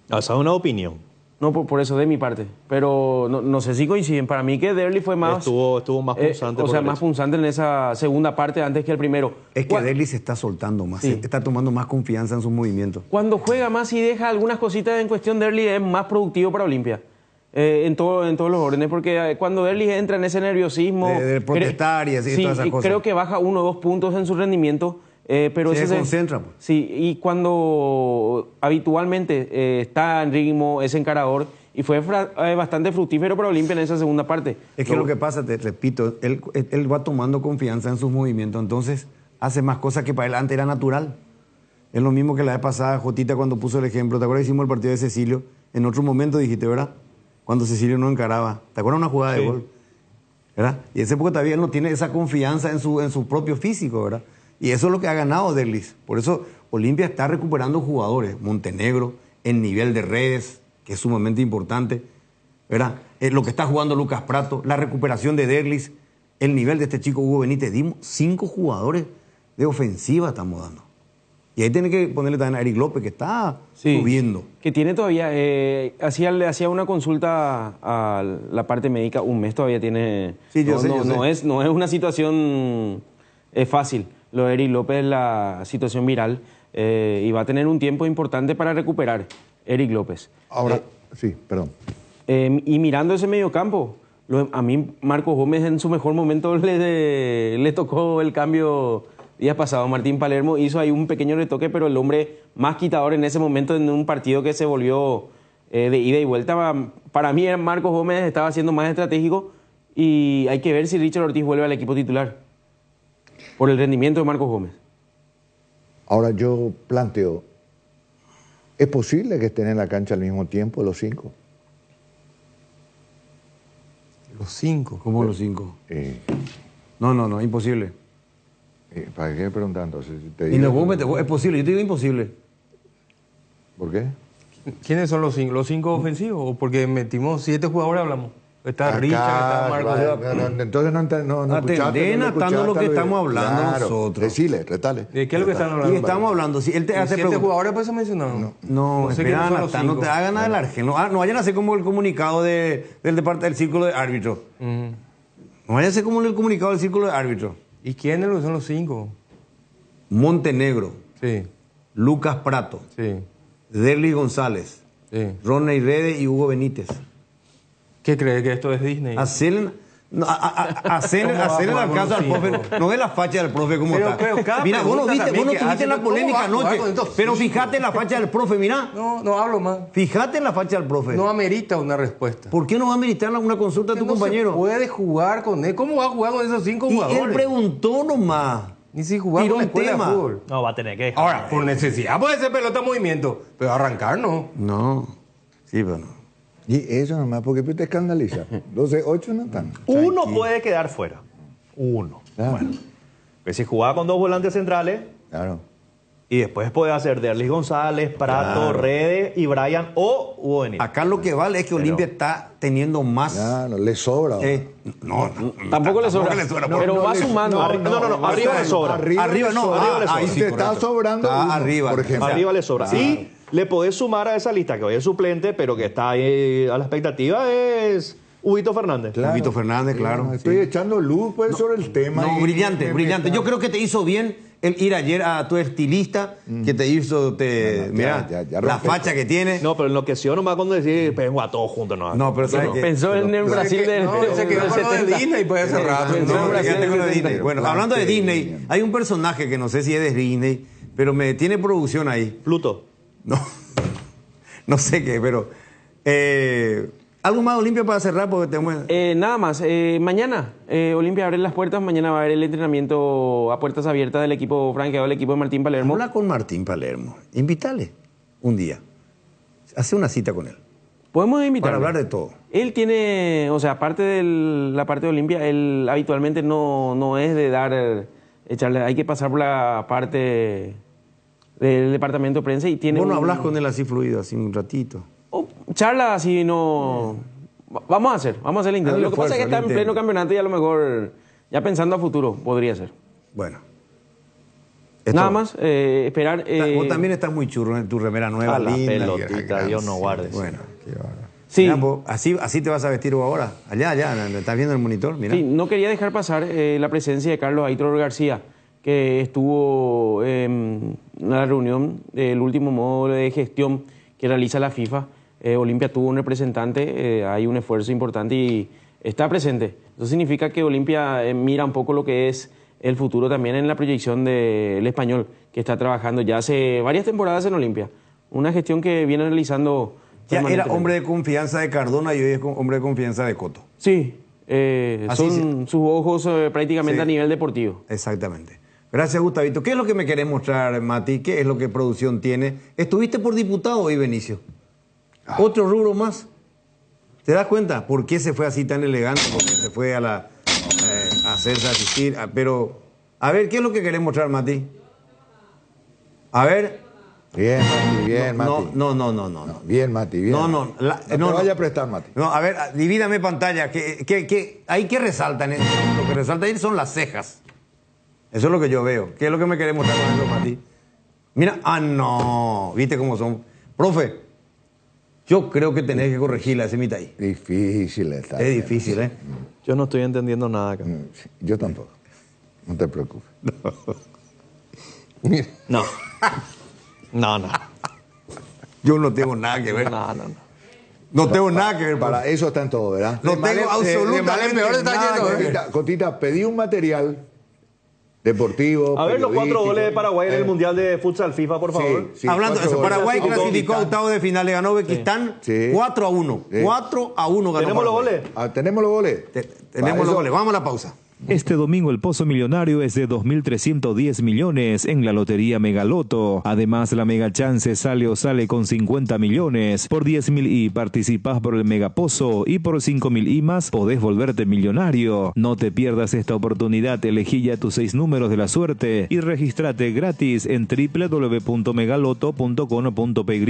Esa es una opinión. No, por eso de mi parte. Pero no sé si coinciden. Para mí que Derli fue más... Estuvo más punzante. O sea, más punzante en esa segunda parte antes que el primero. Es que Derli se está soltando más. Sí. Está tomando más confianza en sus movimientos. Cuando juega más y deja algunas cositas en cuestión, Derli es más productivo para Olimpia. En todos los órdenes. Porque cuando Derli entra en ese nerviosismo... De protestar y así, todas esas cosas. Creo que baja 1 o 2 puntos en su rendimiento. Pero se concentra. Pues. Sí, y cuando habitualmente está en ritmo, es encarador, y fue bastante fructífero para Olimpia en esa segunda parte. Es que lo que pasa, te repito, él va tomando confianza en sus movimientos, entonces hace más cosas que para él antes era natural. Es lo mismo que la vez pasada, Jotita, cuando puso el ejemplo. ¿Te acuerdas que hicimos el partido de Cecilio? En otro momento dijiste, ¿verdad? Cuando Cecilio no encaraba. ¿Te acuerdas una jugada de gol? ¿Verdad? Y ese porque todavía él no tiene esa confianza en su propio físico, ¿verdad? Y eso es lo que ha ganado Derlis. Por eso Olimpia está recuperando jugadores. Montenegro, en nivel de Redes, que es sumamente importante, ¿verdad? Lo que está jugando Lucas Prato, la recuperación de Derlis, el nivel de este chico Hugo Benítez. Dimos 5 jugadores de ofensiva estamos dando. Y ahí tiene que ponerle también a Eric López, que está subiendo. Que tiene todavía... le hacía una consulta a la parte médica, un mes todavía tiene... Sí, yo sé. No es una situación fácil. Lo de Eric López, la situación viral, y va a tener un tiempo importante para recuperar Eric López. Ahora, sí, perdón. Y mirando ese mediocampo, a mí Marcos Gómez en su mejor momento le tocó el cambio días pasados. Martín Palermo hizo ahí un pequeño retoque, pero el hombre más quitador en ese momento en un partido que se volvió de ida y vuelta, para mí Marcos Gómez estaba siendo más estratégico y hay que ver si Richard Ortiz vuelve al equipo titular. Por el rendimiento de Marcos Gómez. Ahora yo planteo, ¿es posible que estén en la cancha al mismo tiempo los 5? ¿Los 5? ¿Cómo los 5? No, imposible. ¿Para qué preguntar entonces? Si te Y digo- no puedo meter, es posible, yo te digo imposible. ¿Por qué? ¿Quiénes son los 5? ¿Los 5 ofensivos? ¿O porque metimos 7 jugadores hablamos? Está Acá, Richard, está Marcos. entonces no escuchaste, Atendé, no Natano, lo que escuchaste estamos hablando Claro, nosotros. Decile, retale. ¿De qué es lo que están hablando? Y estamos hablando, si él te hace 7 preguntas. jugadores pues se mencionaron. No, sé espera, quiénes son los Natán, no 5. te hagan nada del argeno. No vayan a hacer como el comunicado del círculo de árbitros. No vayan a hacer como el comunicado del círculo de árbitros. ¿Y quiénes son los 5? Montenegro. Sí. Lucas Prato. Sí. Derlis González. Sí. Ronnie Rede y Hugo Benítez. ¿Qué crees que esto es Disney? Hacerle ¿Cómo va el a alcance al jugar con profe. los No es la facha del profe como Pero, está. pero cada Mira, vos no pregunta viste también que en la hace, ¿cómo polémica va a jugar anoche. con estos Pero 5? fíjate en la facha del profe, mira. No hablo más. Fíjate en la facha del profe. No amerita una respuesta. ¿Por qué no va a meditar una consulta a tu compañero? No se puede jugar con él. ¿Cómo va a jugar con esos 5 Y jugadores? él preguntó nomás. Ni si jugar Tiró con la un escuela tema. de fútbol. No, va a tener que dejar. Ahora, por necesidad puede ser pelota en movimiento, pero arrancar no. No. Sí, pero no. Y eso nomás, porque te escandaliza. 12-8 no están. Uno puede quedar fuera. Uno. Claro. Bueno. Pues si jugaba con 2 volantes centrales. Claro. Y después puede hacer Derlis González, Prato, Claro. Redes y Brian o Hugo Benítez. Acá lo que vale es que Olimpia está teniendo más. Claro, le sobra. No, Tampoco le sobra. No, Pero va le- sumando. No, arriba le sobra. Arriba no, Ahí sí, te está correcto. sobrando Está uno, arriba. por ejemplo. Arriba le sobra. Claro. Y le podés sumar a esa lista, que hoy es suplente, pero que está ahí a la expectativa, es Huguito Fernández. Claro. Huguito Fernández, claro. Estoy sí. echando luz pues, sobre el tema. No, y- brillante, brillante. Yo creo que te hizo bien el ir ayer a tu estilista, que te hizo, mira, ya la rompiste. facha que tiene. No, pero enloqueció nomás cuando decís, vengo a todos juntos. No, pero ¿sabes qué? Pensó en el Brasil del se quedó con lo de 70. Disney pues hace rato. No, fíjate con lo de Disney. Bueno, Plante hablando de de Disney, Disney. hay un personaje que no sé si es de Disney, pero me tiene producción ahí. Pluto. No sé qué, pero... ¿Algo más, Olimpia, para cerrar? Porque tenemos... Nada más, mañana Olimpia abre las puertas, mañana va a haber el entrenamiento a puertas abiertas del equipo franqueado, el equipo de Martín Palermo. Habla con Martín Palermo, invítale un día, hace una cita con él. Podemos invitarlo. Para hablar de todo. Él tiene, o sea, aparte de la parte de Olimpia, él habitualmente no es de dar, echarle, hay que pasar por la parte del departamento de prensa y tiene... Vos no hablas con él así fluido, así un ratito. Charla así no... Vamos a hacer el intento. Dale Lo que pasa fuerza, es que está en intento. pleno campeonato y a lo mejor, ya pensando a futuro, podría ser. Bueno. Nada más, esperar... Vos también estás muy churro en tu remera nueva, A la linda. pelotita, Dios no guarde. Bueno. Sí. Mira, vos, así te vas a vestir vos ahora. Allá, ¿estás viendo el monitor? Mira. Sí, no quería dejar pasar la presencia de Carlos Aitor García, que estuvo en la reunión del último módulo de gestión que realiza la FIFA. Olimpia tuvo un representante, hay un esfuerzo importante y está presente. Eso significa que Olimpia mira un poco lo que es el futuro también en la proyección del Español, que está trabajando ya hace varias temporadas en Olimpia. Una gestión que viene realizando... Ya era permanentemente. hombre de confianza de Cardona y hoy es hombre de confianza de Coto. Sí, Así son sus ojos prácticamente Sí. a nivel deportivo. Exactamente. Gracias, Gustavito. ¿Qué es lo que me querés mostrar, Mati? ¿Qué es lo que producción tiene? ¿Estuviste por diputado hoy, Benicio? Otro rubro más. ¿Te das cuenta por qué se fue así tan elegante? Porque se fue a hacerse asistir. Pero, a ver, ¿qué es lo que querés mostrar, Mati? A ver. Bien, Mati, bien, Mati. No. Bien, Mati, bien. No. No te vaya a prestar, Mati. No, a ver, divídame pantalla. Ahí que resaltan. Lo que resalta ahí son las cejas. Eso es lo que yo veo. ¿Qué es lo que me querés mostrar con eso, Mati? Mira, no. ¿Viste cómo son? Profe, yo creo que tenés que corregir la semita ahí. Difícil está. Es difícil, ¿eh? Yo no estoy entendiendo nada acá. Yo tampoco. No te preocupes. No. No. Yo no tengo nada que ver. No tengo nada que ver. Para eso está en todo, ¿verdad? No tengo absolutamente nada que ver. Cotita, pedí un material deportivo. A ver los 4 periodístico. goles de Paraguay en el Mundial de Futsal FIFA, por favor. Sí, Hablando de eso, 4 Paraguay goles. clasificó a octavos de final, le ganó Uzbekistán 4-1. 4-1 ganó ¿Tenemos los Paraguay. goles? Tenemos los goles. Tenemos los goles. Vamos a la pausa. Este domingo el pozo millonario es de 2.310 millones en la lotería Megaloto. Además, la Mega Chance sale o sale con 50 millones. Por 10.000 y participás por el Megapozo y por 5.000 y más podés volverte millonario. No te pierdas esta oportunidad. Elegí ya tus 6 números de la suerte y regístrate gratis en www.megaloto.com.py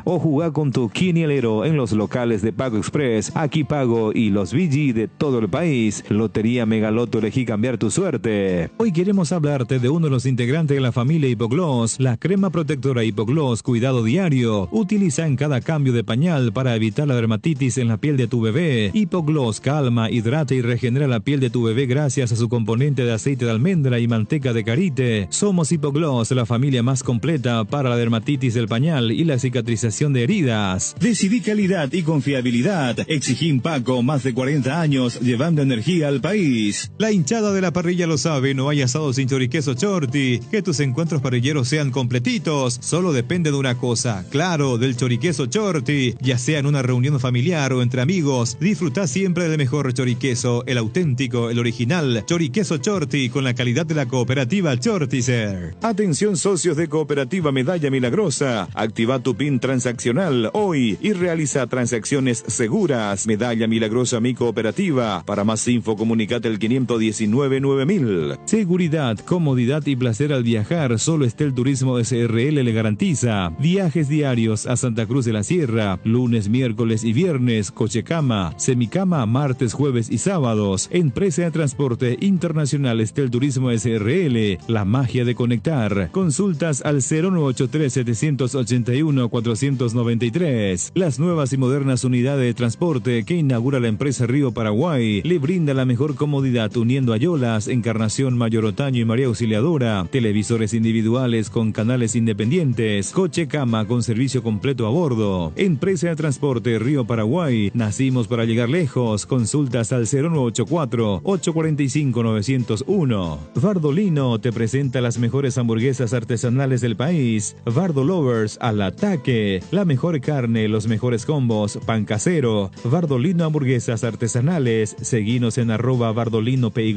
o jugá con tu quinielero en los locales de Pago Express, Aquí Pago y los VG de todo el país. Lotería Megaloto, elegí cambiar tu suerte. Hoy queremos hablarte de uno de los integrantes de la familia Hipogloss, la crema protectora Hipogloss Cuidado Diario. Utiliza en cada cambio de pañal para evitar la dermatitis en la piel de tu bebé. Hipogloss calma, hidrata y regenera la piel de tu bebé gracias a su componente de aceite de almendra y manteca de karité. Somos Hipogloss, la familia más completa para la dermatitis del pañal y la cicatrización de heridas. Decidí calidad y confiabilidad. Exigí Impaco, más de 40 años llevando energía al país. La hinchada de la parrilla lo sabe, no hay asado sin choriqueso Chorti. Que tus encuentros parrilleros sean completitos solo depende de una cosa, claro, del choriqueso Chorti. Ya sea en una reunión familiar o entre amigos, disfruta siempre del mejor choriqueso, el auténtico, el original, choriqueso Chorti con la calidad de la cooperativa Chortizer. Atención socios de Cooperativa Medalla Milagrosa, activa tu PIN transaccional hoy y realiza transacciones seguras. Medalla Milagrosa Mi Cooperativa. Para más info comunicate el 519-9000. Seguridad, comodidad y placer al viajar. Solo Estel Turismo SRL le garantiza. Viajes diarios a Santa Cruz de la Sierra, lunes, miércoles y viernes. Cochecama, semicama, martes, jueves y sábados. Empresa de Transporte Internacional Estel Turismo SRL. La magia de conectar. Consultas al 0983-781-493. Las nuevas y modernas unidades de transporte que inaugura la empresa Río Paraguay le brinda la mejor comodidad uniendo Ayolas, Encarnación, Mayor Otaño y María Auxiliadora, televisores individuales con canales independientes, coche cama con servicio completo a bordo. Empresa de Transporte Río Paraguay, nacimos para llegar lejos. Consultas al 0984-845-901. Vardolino te presenta las mejores hamburguesas artesanales del país. Vardo Lovers al ataque, la mejor carne, los mejores combos, pan casero. Vardolino Hamburguesas Artesanales, seguinos en @VardolinoPY.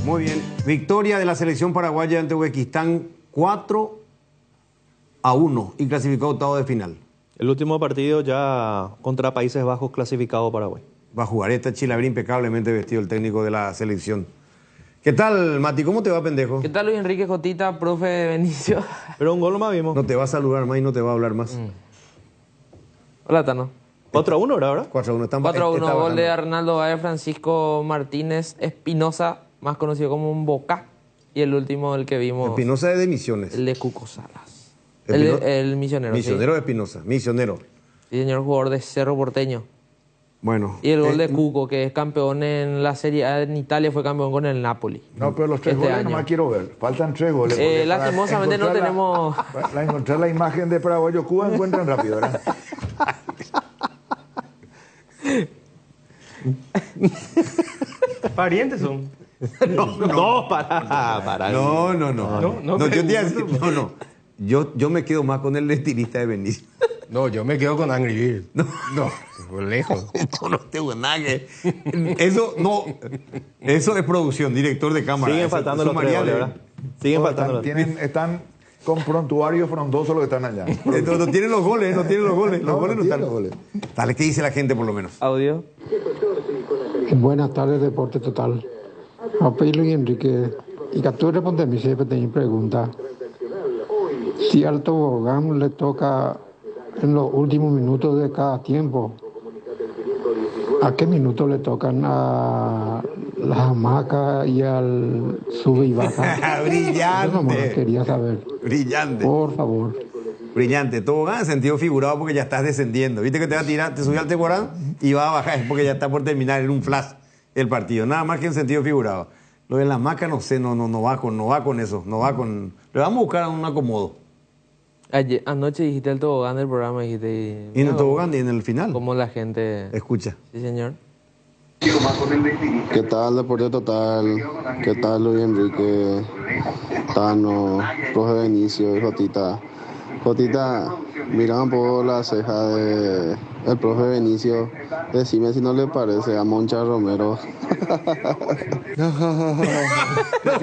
Muy bien. Victoria de la selección paraguaya ante Uzbekistán 4-1 y clasificado a octavos de final. El último partido ya contra Países Bajos clasificado Paraguay. Va a jugar esta Chilaver impecablemente vestido el técnico de la selección. ¿Qué tal, Mati? ¿Cómo te va, pendejo? ¿Qué tal, Luis Enrique Jotita, profe Benicio? Pero un gol nomás vimos. No te va a saludar más y no te va a hablar más. Hola, Tano. 4-1 ¿verdad? 4-1. 4-1, gol de Arnaldo Baez, Francisco Martínez Espinosa, más conocido como un Boca. Y el último, el que vimos. Espinosa de Misiones. El de Cuco Salas. El misionero. Misionero ¿sí? de Espinosa, misionero. Sí, señor, jugador de Cerro Porteño. Bueno. Y el gol de Cuco, que es campeón en la Serie A en Italia, fue campeón con el Napoli. No, pero los 3 goles nomás quiero ver. Faltan 3 goles. Lastimosamente no tenemos... Para encontrar la imagen de Paraguayo Cuba encuentran rápido, ¿verdad? Parientes son. No, para. Yo me quedo más con el estilista de Benicio. No, yo me quedo con Angry Bird. No, por lejos. No tengo nada que... Eso es producción, director de cámara. Siguen faltando los 3 goles, ¿verdad? Siguen faltando. Están con prontuarios frondosos los que están allá. No tienen los goles, Los goles no están. Dale, ¿qué dice la gente por lo menos? Audio. Buenas tardes, Deporte Total. A Luis Enrique, y que tú respondes a mí siempre tenía pregunta. Si al tobogán le toca en los últimos minutos de cada tiempo, ¿a qué minuto le tocan a las hamacas y al sube y baja? Brillante. Eso nomás quería saber. Brillante. Por favor. Brillante. Tobogán en sentido figurado porque ya estás descendiendo. Viste que te va a tirar, te subió al tobogán y va a bajar, es porque ya está por terminar en un flash el partido. Nada más que en sentido figurado. Lo de la hamaca no sé, no va con eso. Le vamos a buscar un acomodo. Anoche dijiste el tobogán del programa, dijiste... ¿Y en el tobogán y en el final? Como la gente... Escucha. Sí, señor. ¿Qué tal, Deporte Total? ¿Qué tal, Luis Enrique, Tano, profe Benicio y Jotita? Jotita, mira un poco la ceja el profe Benicio, decime si no le parece a Moncha Romero.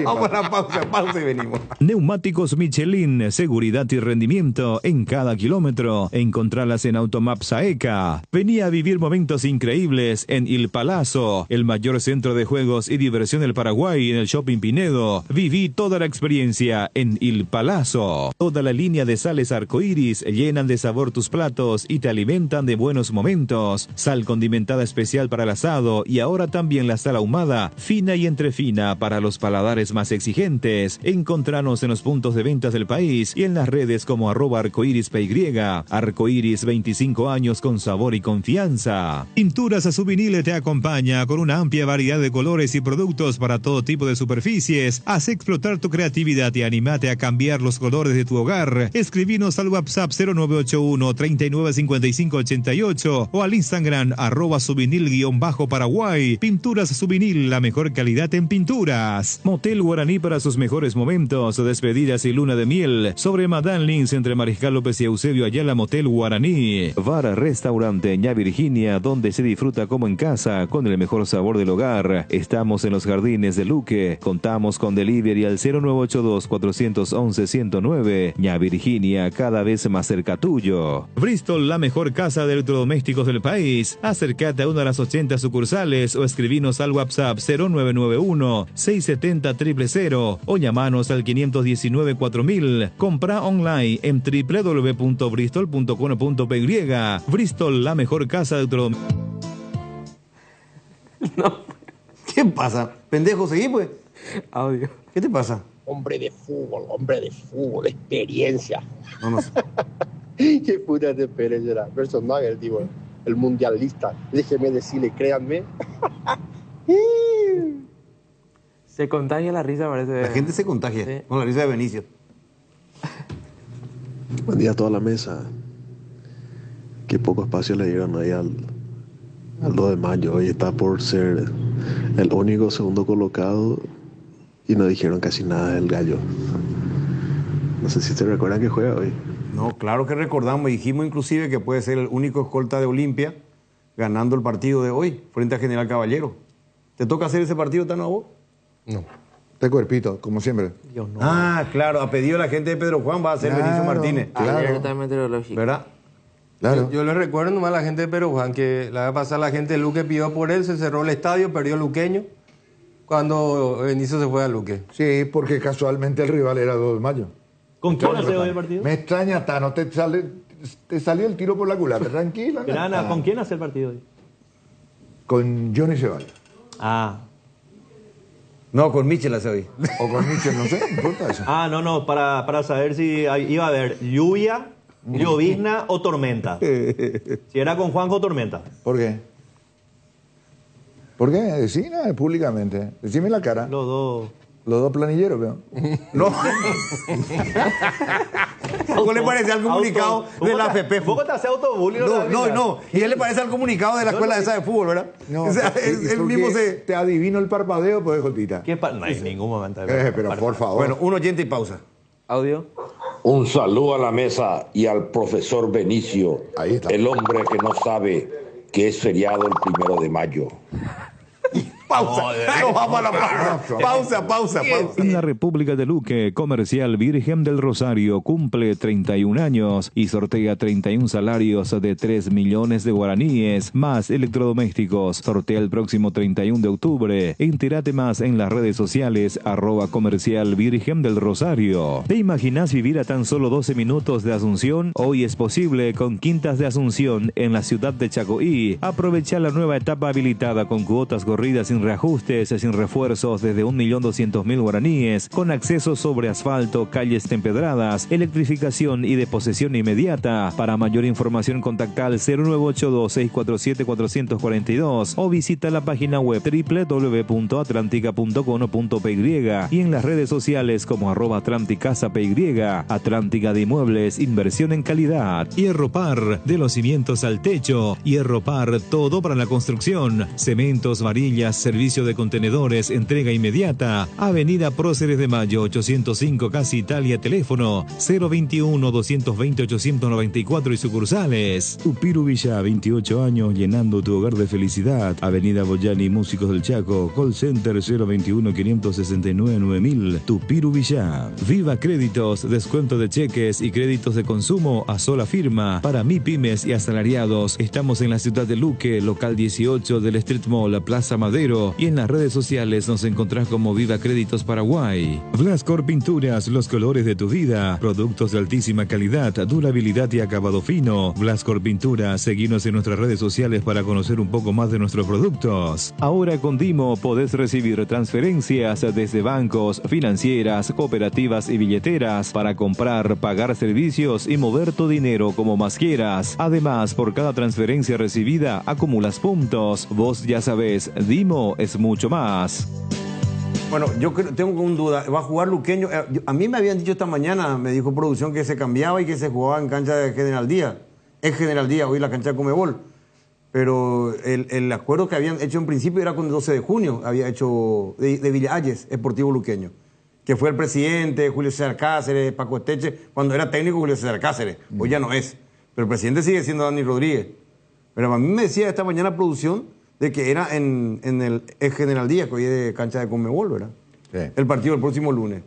Vamos a la pausa y venimos. Neumáticos Michelin, seguridad y rendimiento en cada kilómetro. Encontralas en Automap Saeca. Venía a vivir momentos increíbles en Il Palazzo, el mayor centro de juegos y diversión del Paraguay, en el Shopping Pinedo. Viví toda la experiencia en Il Palazzo. Toda la línea de sales arcoíris llenan de sabor tus platos y te alimentan de buenos momentos. Sal condimentada especial para el asado y ahora también la sal ahumada, fina y entrefina para los paladares más exigentes. Encontranos en los puntos de ventas del país y en las redes como @arcoirispy. Arcoiris, 25 años con sabor y confianza. Pinturas Subinil te acompaña con una amplia variedad de colores y productos para todo tipo de superficies. Haz explotar tu creatividad y anímate a cambiar los colores de tu hogar. Escribinos al WhatsApp 0981 395588 o al Instagram @subinil_Paraguay. Pinturas Subinil, la mejor calidad en pinturas. Motel Guaraní para sus mejores momentos, despedidas y luna de miel. Sobre Madame Lins entre Mariscal López y Eusebio Ayala, Motel Guaraní. Bar Restaurante Ña Virginia, donde se disfruta como en casa, con el mejor sabor del hogar. Estamos en los jardines de Luque. Contamos con delivery al 0982-411-109. Ña Virginia, cada vez más cerca tuyo. Bristol, la mejor casa de electrodomésticos del país. Acércate a una de las 80 sucursales o escribinos al WhatsApp 0991-670-000 o llamanos al 519-4000. Compra online en www.bristol.com.py. Bristol, la mejor casa de electrodomésticos. No. ¿Qué pasa? Pendejo, seguí pues. Audio. ¿Qué te pasa? Hombre de fútbol, experiencia. Vamos. Qué puta de Pérez era. Personaje, el tipo, el mundialista. Déjeme decirle, créanme. Se contagia la risa, parece. La gente se contagia, sí, con la risa de Benicio. Buen día a toda la mesa. Qué poco espacio le dieron ahí al 2 de mayo. Hoy está por ser el único segundo colocado y no dijeron casi nada del Gallo. No sé si se recuerdan que juega hoy. No, claro que recordamos. Dijimos inclusive que puede ser el único escolta de Olimpia ganando el partido de hoy frente a General Caballero. ¿Te toca hacer ese partido, Tano, a vos? No. De cuerpito, como siempre. Yo no. Ah, claro. A pedido de la gente de Pedro Juan va a ser Benicio Martínez. Claro. Alerta meteorológica. ¿Verdad? Claro. Yo le recuerdo nomás a la gente de Pedro Juan que la vez pasada la gente de Luque pidió por él, se cerró el estadio, perdió Luqueño cuando Benicio se fue a Luque. Sí, porque casualmente el rival era 2 de mayo. ¿Con quién hace hoy el partido? Me extraña, Tano, te salió el tiro por la culata. Tranquila. Grana, ¿con quién hace el partido hoy? Con Johnny Ceballos. Ah. No, con Michel hace hoy. O con Michel, no sé, no importa eso. Ah, no, para saber si iba a haber lluvia, llovizna o tormenta. Si era con Juanjo, tormenta. ¿Por qué? ¿Por qué? Decina públicamente. Decime la cara. Los dos planilleros, veo. No. ¿Cómo le parece al comunicado de la FP? ¿Poco te hace autobullying? No. ¿Y él le parece al comunicado de la escuela esa de fútbol, verdad? No, o sea, él mismo se... Te adivino el parpadeo, pues, Joltita. No hay ningún momento. Pero por favor. Bueno, un oyente y pausa. Audio. Un saludo a la mesa y al profesor Benicio, el hombre que no sabe que es feriado el 1 de mayo. Pausa. No, vamos a la pausa. En la República de Luque, Comercial Virgen del Rosario cumple 31 años y sortea 31 salarios de 3 millones de guaraníes, más electrodomésticos. Sortea el próximo 31 de octubre. Entérate más en las redes sociales @Comercial Virgen del Rosario. ¿Te imaginas vivir a tan solo 12 minutos de Asunción? Hoy es posible con Quintas de Asunción en la ciudad de Chacoí. Aprovecha la nueva etapa habilitada con cuotas corridas sin reajustes, sin refuerzos desde 1.200.000 guaraníes, con acceso sobre asfalto, calles empedradas, electrificación y deposesión inmediata. Para mayor información contacta al 0982-647-442 o visita la página web www.atlantica.com.py y en las redes sociales como @AtlanticasaPY. Atlántica de Inmuebles, inversión en calidad. Hierro Par, de los cimientos al techo. Hierro Par, todo para la construcción. Cementos, varillas, Servicio de contenedores, entrega inmediata. Avenida Próceres de Mayo, 805, Casa Italia. Teléfono 021-220-894 y sucursales. Tupiru Villa, 28 años llenando tu hogar de felicidad. Avenida Boyani, Músicos del Chaco. Call Center 021-569-9000. Tupiru Villa. Viva Créditos, descuento de cheques y créditos de consumo a sola firma para MIPYMES y asalariados. Estamos en la ciudad de Luque, local 18 del Street Mall, Plaza Madero, y en las redes sociales nos encontrás como Viva Créditos Paraguay. Blascor Pinturas, los colores de tu vida. Productos de altísima calidad, durabilidad y acabado fino. Blascor Pinturas, seguinos en nuestras redes sociales para conocer un poco más de nuestros productos. Ahora con Dimo podés recibir transferencias desde bancos, financieras, cooperativas y billeteras para comprar, pagar servicios y mover tu dinero como más quieras. Además, por cada transferencia recibida, acumulas puntos. Vos ya sabés, Dimo es mucho más. Bueno, yo tengo una duda. ¿Va a jugar Luqueño? A mí me habían dicho esta mañana, me dijo producción, que se cambiaba y que se jugaba en cancha de General Díaz. Es General Díaz, hoy la cancha de Comebol. Pero el acuerdo que habían hecho en principio era con el 12 de junio, había hecho de Villa Ayes, Sportivo Luqueño, que fue el presidente, Julio César Cáceres, Paco Esteche, cuando era técnico Julio César Cáceres, hoy ya no es. Pero el presidente sigue siendo Dani Rodríguez. Pero a mí me decía esta mañana producción de que era en el General Díaz, que hoy es de cancha de Conmebol, ¿verdad? Sí. El partido del próximo lunes.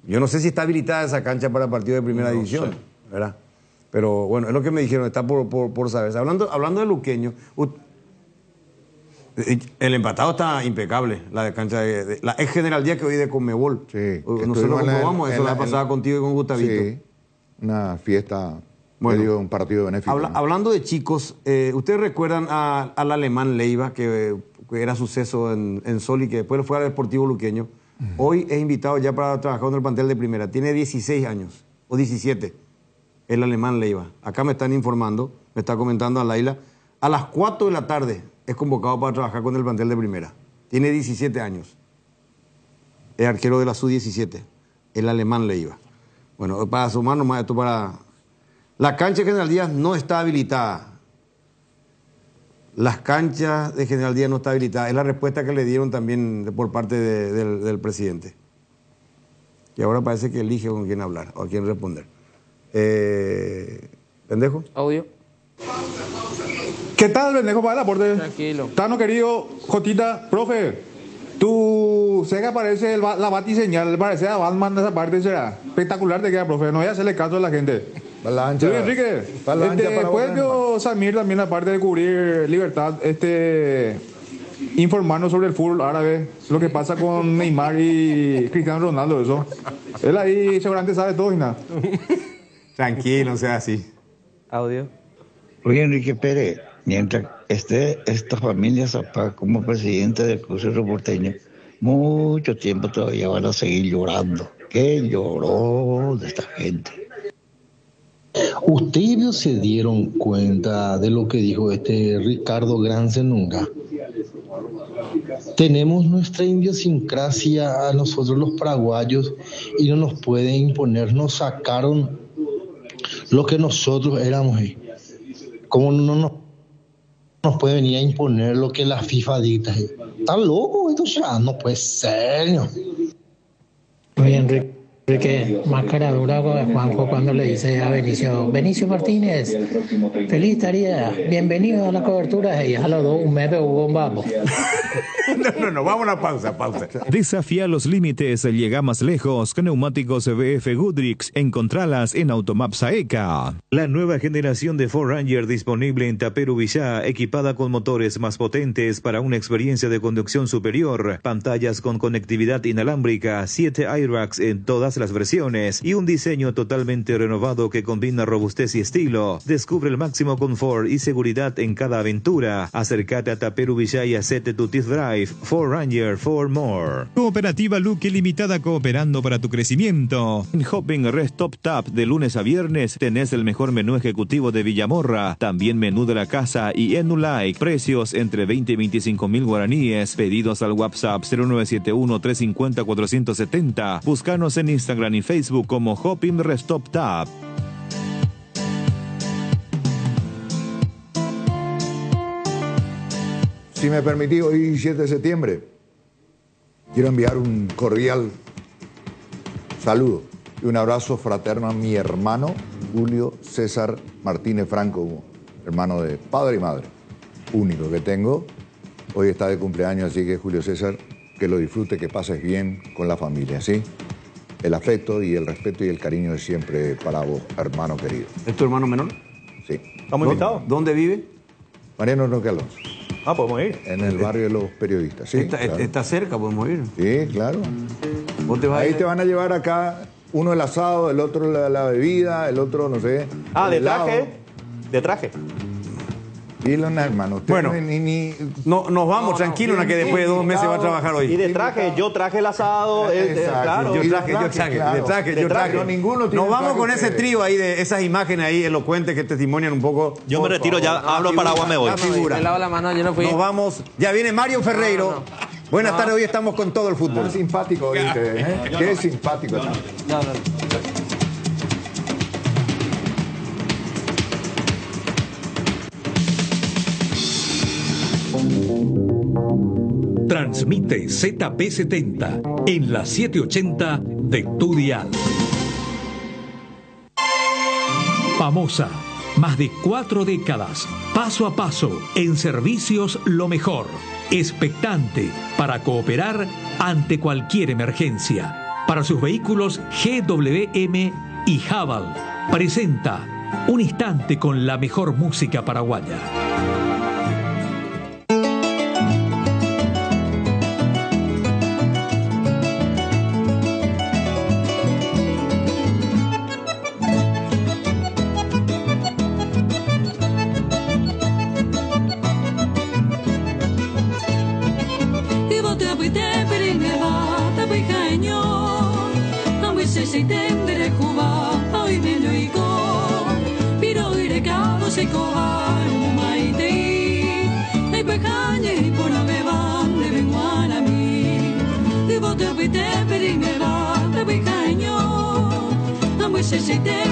Yo no sé si está habilitada esa cancha para partido de primera división, ¿verdad? Pero bueno, es lo que me dijeron, está por saber. Hablando de Luqueño, el empatado está impecable, la de cancha de la ex General Díaz, que hoy de Conmebol. Sí. Nosotros lo comprobamos, eso la pasaba contigo y con Gustavito. Sí, una fiesta, bueno, un partido benéfico. Hablando de chicos, ¿ustedes recuerdan al alemán Leiva, que era suceso en Sol y que después fue al Deportivo Luqueño? Hoy es invitado ya para trabajar en el plantel de primera. Tiene 16 años, o 17, el alemán Leiva. Acá me están informando, me está comentando a Laila, a las 4 de la tarde es convocado para trabajar con el plantel de primera. Tiene 17 años. Es arquero de la Sub-17, el alemán Leiva. Bueno, para sumar nomás esto para... La cancha de General Díaz no está habilitada. Las canchas de General Díaz no están habilitadas. Es la respuesta que le dieron también por parte del presidente. Y ahora parece que elige con quién hablar o a quién responder. ¿Pendejo? Audio. ¿Qué tal, Pendejo? Para el aporte. Tranquilo. Tano querido, Jotita, profe, tú sé que aparece la batiseñal, parece a Batman de esa parte, será espectacular te queda, profe, no voy a hacerle caso a la gente. Balancha. Enrique, después vio Samir también la parte de cubrir Libertad, informarnos sobre el fútbol árabe, lo que pasa con Neymar y Cristiano Ronaldo, eso. Él ahí seguramente sabe todo y nada. Tranquilo, sea así. Audio. Oye, Enrique Pérez, mientras esté esta familia Zapá como presidente del Club Cerro Porteño, mucho tiempo todavía van a seguir llorando. ¿Qué lloró de esta gente? ¿Ustedes no se dieron cuenta de lo que dijo Ricardo Granzenunga? Tenemos nuestra idiosincrasia a nosotros los paraguayos y no nos pueden imponer, nos sacaron lo que nosotros éramos. ¿Cómo no nos puede venir a imponer lo que la FIFA dicta? ¿Está loco esto ya? No puede ser, ¿no? Muy bien, Enrique, más cara dura Juanjo cuando le dice a Benicio Martínez, feliz tarea, bienvenido a la cobertura, y a los dos un mes de Hugo Bambo. No, vamos a una pausa. Desafía los límites, llega más lejos con neumáticos BF Goodrich. Encontralas en Automap Saeca. La nueva generación de Ford Ranger disponible en Taperu Villá, equipada con motores más potentes para una experiencia de conducción superior, pantallas con conectividad inalámbrica, 7 airbags en todas las versiones y un diseño totalmente renovado que combina robustez y estilo. Descubre el máximo confort y seguridad en cada aventura. Acércate a Taperu Villá y hacete tu test drive. Ford Ranger for More. Cooperativa Luque Limitada, cooperando para tu crecimiento. En Hopping Rest Top Tap de lunes a viernes tenés el mejor menú ejecutivo de Villamorra, también menú de la casa y Enulike. Precios entre 20 y 25 mil guaraníes. Pedidos al WhatsApp 0971-350-470. Búscanos en Instagram y Facebook como Hopping Rest Top Tap. Si me permitís, hoy 7 de septiembre, quiero enviar un cordial saludo y un abrazo fraterno a mi hermano Julio César Martínez Franco, hermano de padre y madre, único que tengo. Hoy está de cumpleaños, así que Julio César, que lo disfrute, que pases bien con la familia, ¿sí? El afecto y el respeto y el cariño de siempre para vos, hermano querido. ¿Es tu hermano menor? Sí. ¿Estamos invitados? ¿Dónde vive? Mariano Roque Alonso. Ah, podemos ir. En el barrio de los periodistas, sí. Está cerca, podemos ir. Sí, claro. ¿Vos te vas Ahí te van a llevar acá, uno el asado, el otro la bebida, el otro, no sé. Ah, de helado. traje. De traje. Dilo, hermano. Bueno, nos vamos tranquilos, que después de 2 meses va a trabajar hoy. Y de traje, yo traje el asado. Claro. Yo traje. Pero ninguno tiene Nos vamos traje con ese ustedes. trío ahí de esas imágenes ahí elocuentes que testimonian un poco. Yo me retiro, ya hablo para agua, me voy. Me lavo la mano, yo no fui. Nos vamos. Ya viene Mario Ferreiro. Buenas tardes, hoy estamos con todo el fútbol. Qué simpático, ¿viste? Qué simpático. Transmite ZP70 en la 780 de tu dial. Famosa, más de 4 décadas, paso a paso, en servicios lo mejor. Expectante para cooperar ante cualquier emergencia. Para sus vehículos GWM y Haval, presenta Un Instante con la mejor música paraguaya. Te